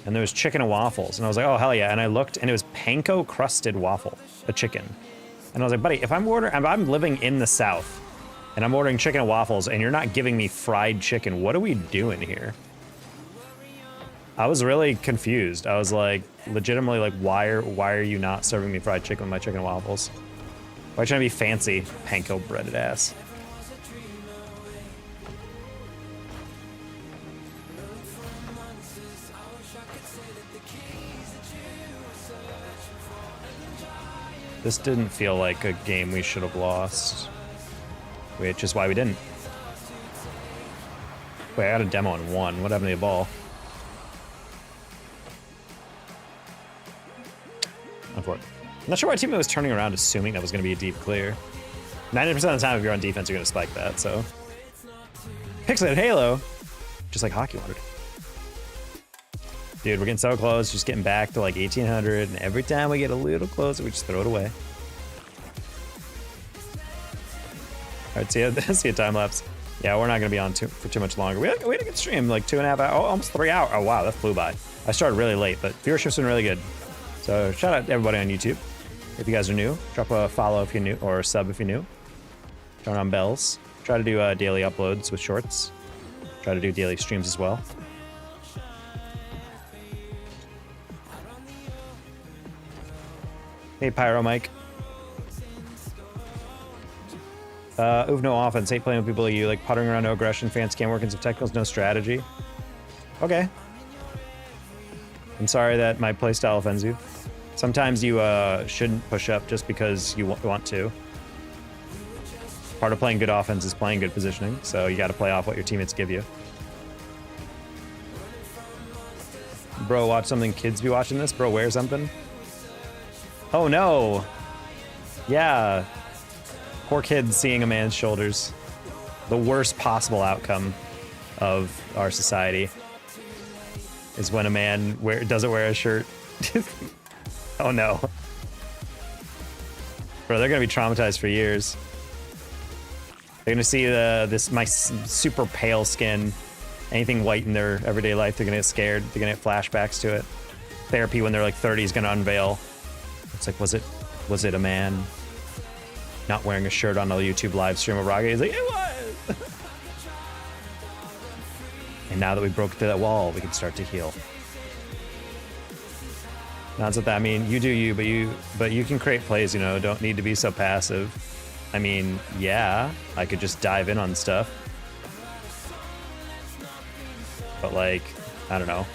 and there was chicken and waffles, and I was like, oh, hell yeah. And I looked, and it was panko crusted waffle, a chicken. And I was like, buddy, if I'm living in the South, and I'm ordering chicken and waffles, and you're not giving me fried chicken, what are we doing here? I was really confused. I was like, legitimately like, why are you not serving me fried chicken with my chicken and waffles? Why trying to be fancy, panko breaded ass? This didn't feel like a game we should have lost. Which is why we didn't. Wait, I got a demo in 1. What happened to the ball? I'm not sure why teammate was turning around assuming that was going to be a deep clear. 90% of the time if you're on defense, you're going to spike that, so. Pixelated Halo. Just like hockey wanted. Dude, we're getting so close, just getting back to like 1800, and every time we get a little closer, we just throw it away. All right, see a time lapse. Yeah, we're not gonna be on for too much longer. We had a good stream, like 2.5 hours, almost 3 hours. Oh wow, that flew by. I started really late, but viewership's been really good. So shout out to everybody on YouTube. If you guys are new, drop a follow if you're new, or a sub if you're new. Turn on bells. Try to do daily uploads with shorts. Try to do daily streams as well. Hey, Pyro Mike. No offense. Hate playing with people like you. Like puttering around, no aggression. Fans can't work into technicals, no strategy. Okay. I'm sorry that my playstyle offends you. Sometimes you shouldn't push up just because you want to. Part of playing good offense is playing good positioning, so you got to play off what your teammates give you. Bro, watch something. Kids be watching this? Bro, wear something? Oh no. Yeah. Poor kids seeing a man's shoulders. The worst possible outcome of our society is when a man doesn't wear a shirt. Oh no. Bro, they're gonna be traumatized for years. They're gonna see my super pale skin, anything white in their everyday life, they're gonna get scared. They're gonna get flashbacks to it. Therapy when they're like 30 is gonna unveil. It's like, was it a man not wearing a shirt on a YouTube live stream of Raga? He's like, it was! And now that we broke through that wall, we can start to heal. Not that I mean, you do you, but you can create plays, you know, don't need to be so passive. I mean, yeah, I could just dive in on stuff. But like, I don't know.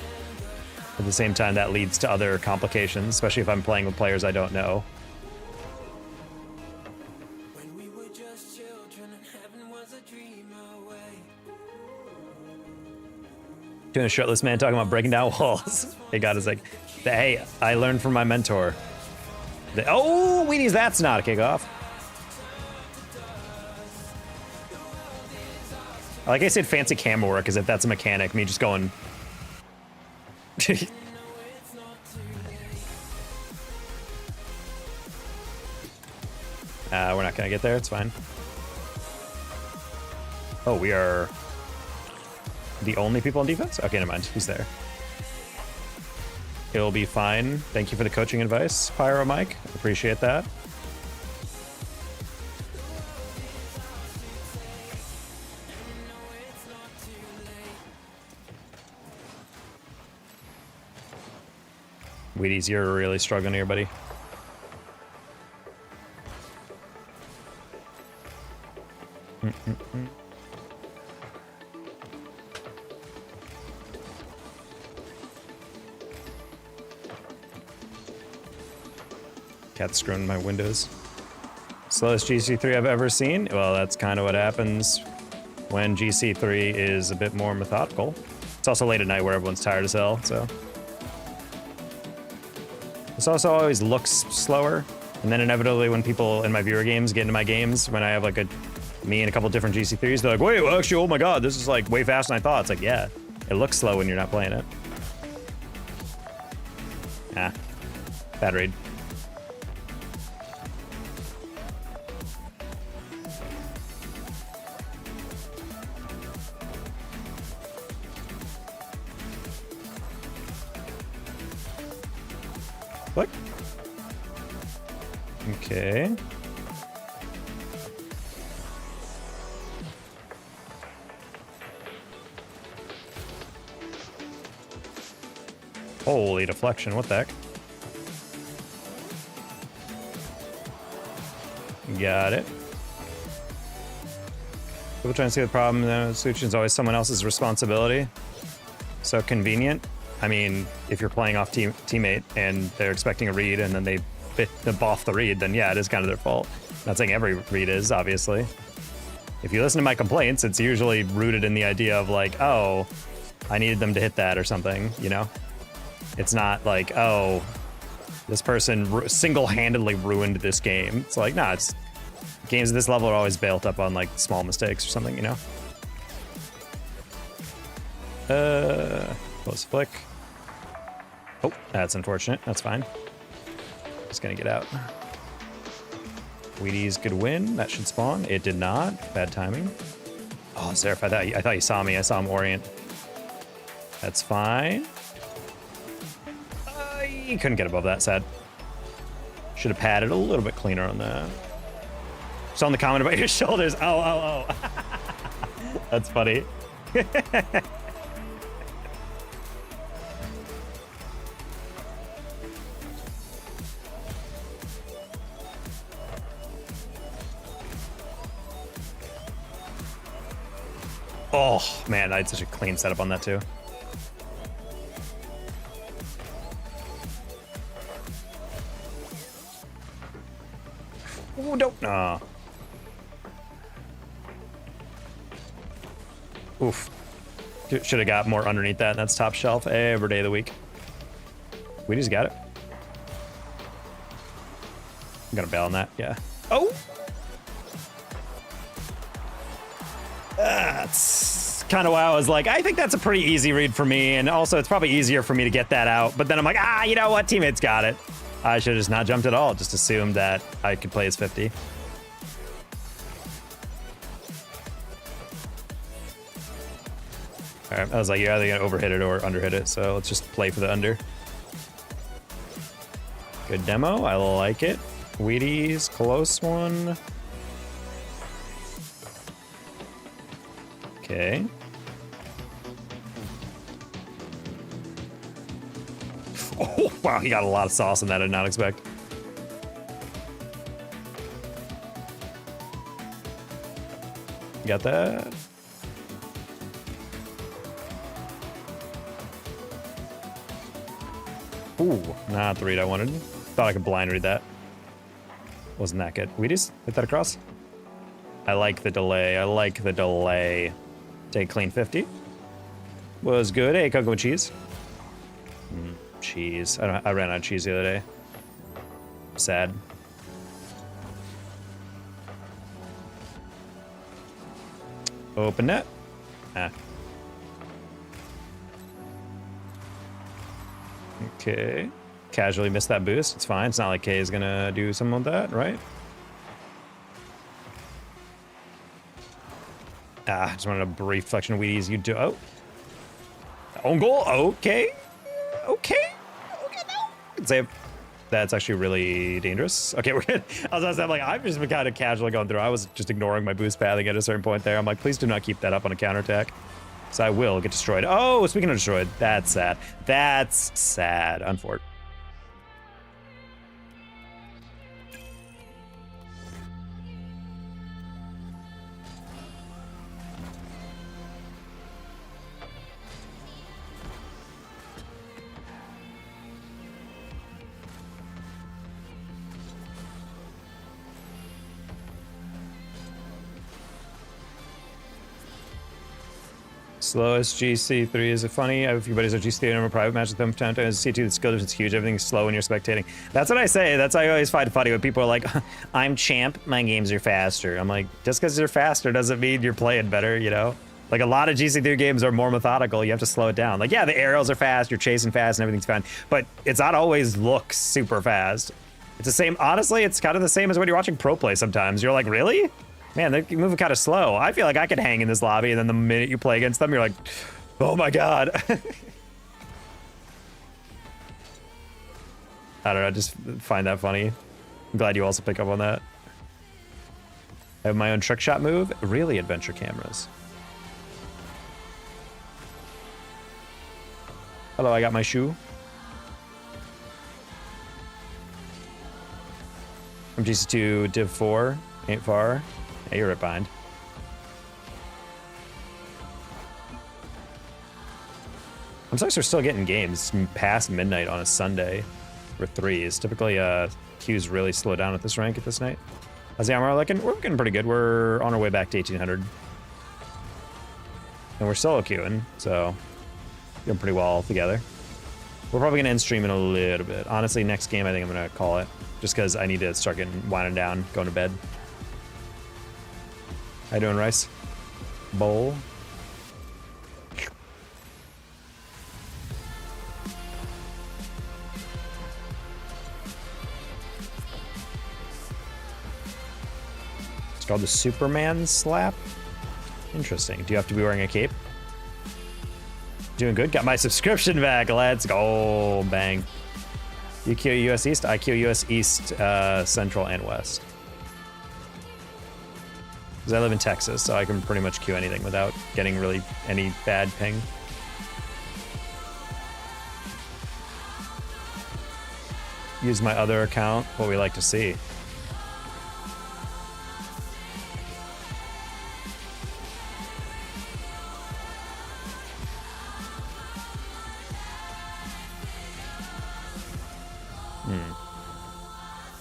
At the same time, that leads to other complications, especially if I'm playing with players I don't know. Doing a shirtless man talking about breaking down walls. Hey, God is like, hey, I learned from my mentor. Oh, Weenies, that's not a kickoff. Like I said, fancy camera work, as if that's a mechanic. Me just going. We're not gonna get there. It's fine. Oh, we are the only people on defense? Okay, never mind. He's there. He'll be fine. Thank you for the coaching advice, Pyro Mike. Appreciate that. Wheaties, you're really struggling here, buddy. Cat's screwing my windows. Slowest GC3 I've ever seen. Well, that's kind of what happens when GC3 is a bit more methodical. It's also late at night where everyone's tired as hell, so. This also always looks slower, and then inevitably when people in my viewer games get into my games, when I have like me and a couple different GC3s, they're like, wait, well, actually, oh my god, this is like way faster than I thought. It's like, yeah, it looks slow when you're not playing it. Ah, bad read. Look. Okay. Holy deflection, what the heck? Got it. People trying to see the problem, the solution is always someone else's responsibility. So convenient. I mean, if you're playing off teammate and they're expecting a read and then they boff the read, then yeah, it is kind of their fault. Not saying every read is, obviously. If you listen to my complaints, it's usually rooted in the idea of like, oh, I needed them to hit that or something, you know? It's not like, oh, this person single-handedly ruined this game. It's like, nah, it's games at this level are always built up on like small mistakes or something, you know? Close flick. Oh, that's unfortunate. That's fine. Just gonna get out. Wheaties could win. That should spawn. It did not. Bad timing. Oh, Seraph, I thought you saw me. I saw him orient. That's fine. You couldn't get above that, sad. Should have padded a little bit cleaner on that. Saw in the comment about your shoulders. Oh. That's funny. Oh, man, I had such a clean setup on that, too. Oh, don't. Nah. Oof. Should have got more underneath that. That's top shelf every day of the week. We just got it. I'm gonna bail on that, yeah. Oh! That's kind of why I was like, I think that's a pretty easy read for me, and also it's probably easier for me to get that out. But then I'm like, you know what? Teammates got it. I should have just not jumped at all. Just assumed that I could play as 50. All right, I was like, you're either gonna overhit it or underhit it, so let's just play for the under. Good demo, I like it. Wheaties, close one. Okay. Oh, wow, he got a lot of sauce in that I did not expect. Got that? Ooh, not the read I wanted. Thought I could blind read that. Wasn't that good. Wheaties, hit that across. I like the delay. I like the delay. Take clean 50. Was good. Hey, cocoa and cheese. Cheese. I ran out of cheese the other day. Sad. Open net. Okay. Casually missed that boost. It's fine. It's not like K is gonna do something with that, right? Just wanted a brief flexion of Wheaties. You do. Oh, Own goal? Okay. Okay. Okay, no. Say that's actually really dangerous. Okay, we're good. I was like, I've just been kind of casually going through. I was just ignoring my boost pathing at a certain point there. I'm like, please do not keep that up on a counterattack. So I will get destroyed. Oh, speaking of destroyed, that's sad. That's sad. Unfortunate. Slowest GC3, is it funny? I have a few buddies at GC3 and I'm a private match with them. Sometimes C2, the skill difference is huge. Everything's slow when you're spectating. That's what I say. That's what I always find funny when people are like, I'm champ, my games are faster. I'm like, just because you're faster doesn't mean you're playing better, you know? Like a lot of GC3 games are more methodical. You have to slow it down. Like, yeah, the aerials are fast, you're chasing fast and everything's fine, but it's not always looks super fast. It's the same, honestly, it's kind of the same as when you're watching pro play sometimes. You're like, really? Man, they're moving kind of slow. I feel like I could hang in this lobby, and then the minute you play against them, you're like, oh my god. I don't know, I just find that funny. I'm glad you also pick up on that. I have my own trick shot move. Really, adventure cameras. Hello, I got my shoe. From GC2 Div 4, ain't far. Yeah, you're right behind. I'm surprised we're still getting games past midnight on a Sunday for threes. Typically, queues really slow down at this rank at this night. How's the armor looking? We're getting pretty good. We're on our way back to 1800. And we're solo queuing, so doing pretty well together. We're probably gonna end stream in a little bit. Honestly, next game I think I'm gonna call it, just because I need to start getting winding down, going to bed. How you doing, Rice? Bowl. It's called the Superman slap. Interesting. Do you have to be wearing a cape? Doing good. Got my subscription back. Let's go. Bang. You queue US East? I queue US East, Central, and West. Because I live in Texas, so I can pretty much queue anything without getting really any bad ping. Use my other account, what we like to see.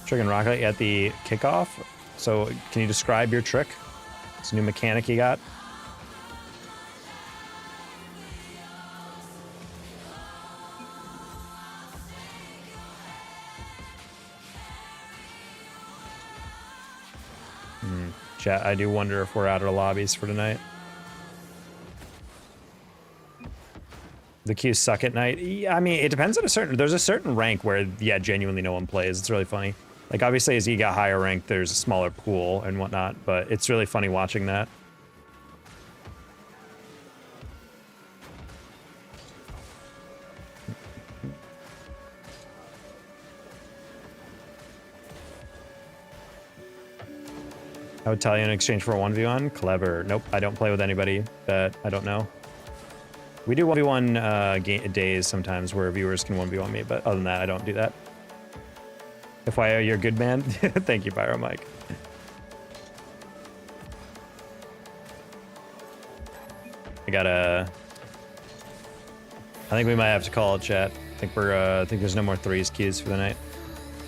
Trick and Rocket at the kickoff. So can you describe your trick? It's a new mechanic you got. Chat, I do wonder if we're out of lobbies for tonight. The queues suck at night. Yeah, I mean, it depends on there's a certain rank where, yeah, genuinely no one plays. It's really funny. Like, obviously, as you got higher rank, there's a smaller pool and whatnot, but it's really funny watching that. I would tell you in exchange for a 1v1. Clever. Nope, I don't play with anybody that I don't know. We do 1v1 days sometimes where viewers can 1v1 me, but other than that, I don't do that. FYI, you're a good man. Thank you, Pyro Mike. I think we might have to call it, chat. I think there's no more threes queues for the night.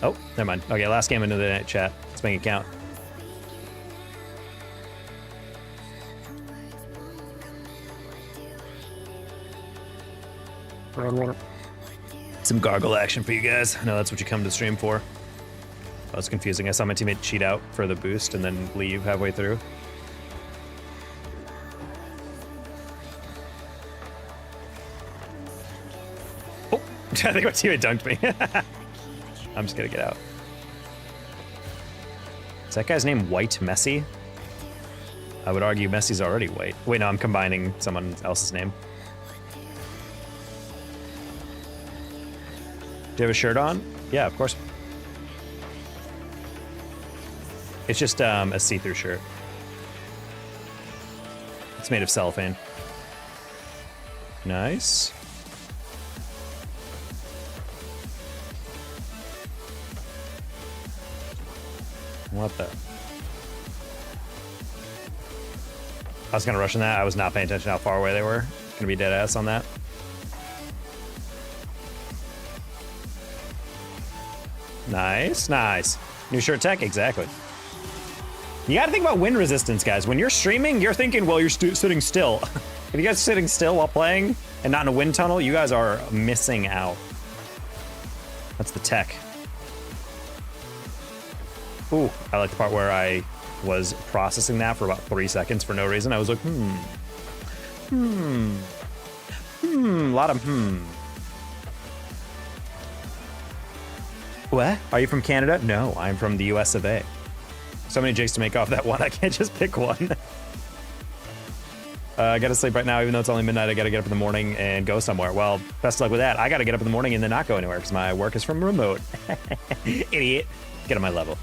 Oh, never mind. Okay, last game into the night, chat. Let's make it count. Some gargle action for you guys. I know that's what you come to stream for. That was confusing. I saw my teammate cheat out for the boost and then leave halfway through. Oh, I think my teammate dunked me. I'm just gonna get out. Is that guy's name White Messi? I would argue Messi's already white. Wait, no, I'm combining someone else's name. Do you have a shirt on? Yeah, of course. It's just a see-through shirt. It's made of cellophane. Nice. What the? I was gonna rush on that. I was not paying attention how far away they were. Gonna be dead ass on that. Nice, nice. New shirt tech, exactly. You gotta think about wind resistance, guys. When you're streaming, you're thinking, well, you're sitting still. If you guys are sitting still while playing and not in a wind tunnel, you guys are missing out. That's the tech. Ooh, I like the part where I was processing that for about 3 seconds for no reason. I was like, a lot of What? Are you from Canada? No, I'm from the US of A. So many jigs to make off that one, I can't just pick one. I gotta sleep right now, even though it's only midnight. I gotta get up in the morning and go somewhere. Well, best of luck with that. I gotta get up in the morning and then not go anywhere because my work is from remote. Idiot. Get on my level.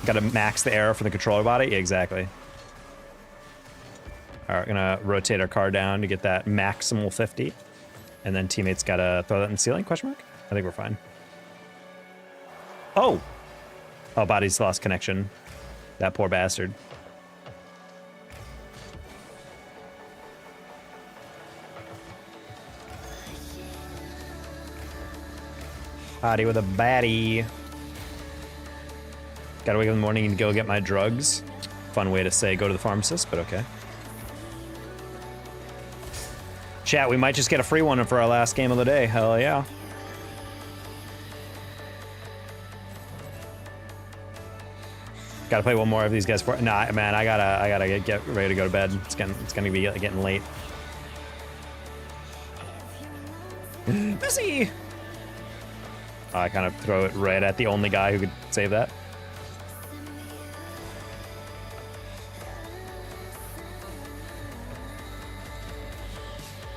Gotta max the arrow for the controller body? Yeah, exactly. All right, gonna rotate our car down to get that maximal 50. And then teammates gotta throw that in the ceiling, question mark? I think we're fine. Oh! Oh, body's lost connection. That poor bastard. Body with a baddie. Gotta wake up in the morning and go get my drugs. Fun way to say go to the pharmacist, but okay. Chat, we might just get a free one for our last game of the day. Hell yeah. Gotta play one more of these guys for. Nah, man, I gotta get ready to go to bed. It's gonna be getting late. Busy. Oh, I kind of throw it right at the only guy who could save that.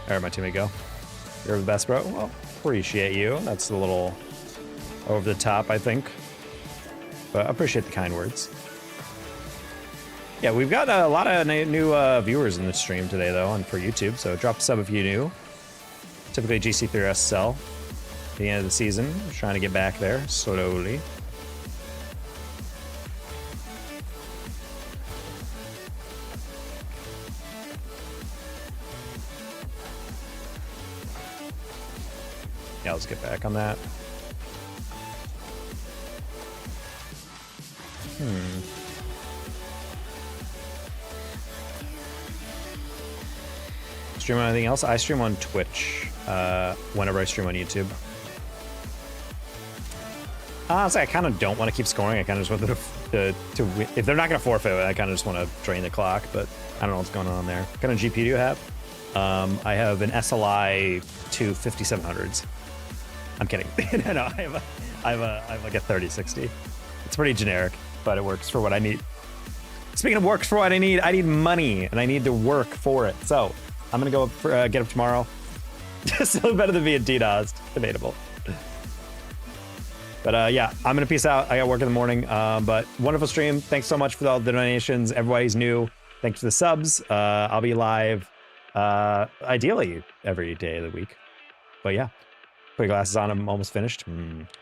There, my teammate go. You're the best, bro. Well, appreciate you. That's a little over the top, I think. But I appreciate the kind words. Yeah, we've got a lot of new viewers in the stream today, though, and for YouTube. So drop a sub if you're new. Typically GC3SL. At the end of the season, trying to get back there slowly. Yeah, let's get back on that. Stream on anything else? I stream on Twitch whenever I stream on YouTube. Honestly, I kind of don't want to keep scoring. I kind of just want them to win. If they're not going to forfeit, I kind of just want to drain the clock, but I don't know what's going on there. What kind of GPU do you have? I have an SLI 2 5700s. I'm kidding. No, I have like a 3060. It's pretty generic, but it works for what I need. Speaking of works for what I need money, and I need to work for it. So I'm gonna go get up tomorrow. Still better than being DDoSed. Debatable. But yeah, I'm gonna peace out. I got work in the morning. But wonderful stream. Thanks so much for all the donations. Everybody's new. Thanks for the subs. I'll be live ideally every day of the week. But yeah. Put your glasses on, I'm almost finished.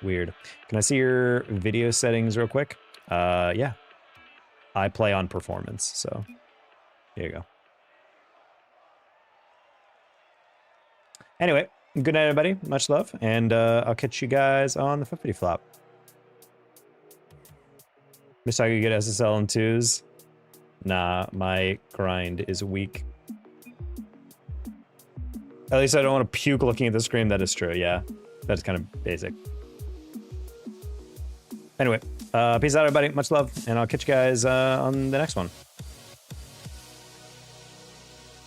Weird. Can I see your video settings real quick? Yeah. I play on performance, so here you go. Anyway, good night, everybody. Much love, and I'll catch you guys on the 50 flop. Miss how you get SSL in 2s? Nah, my grind is weak. At least I don't want to puke looking at the screen. That is true, yeah. That's kind of basic. Anyway, peace out, everybody. Much love, and I'll catch you guys on the next one.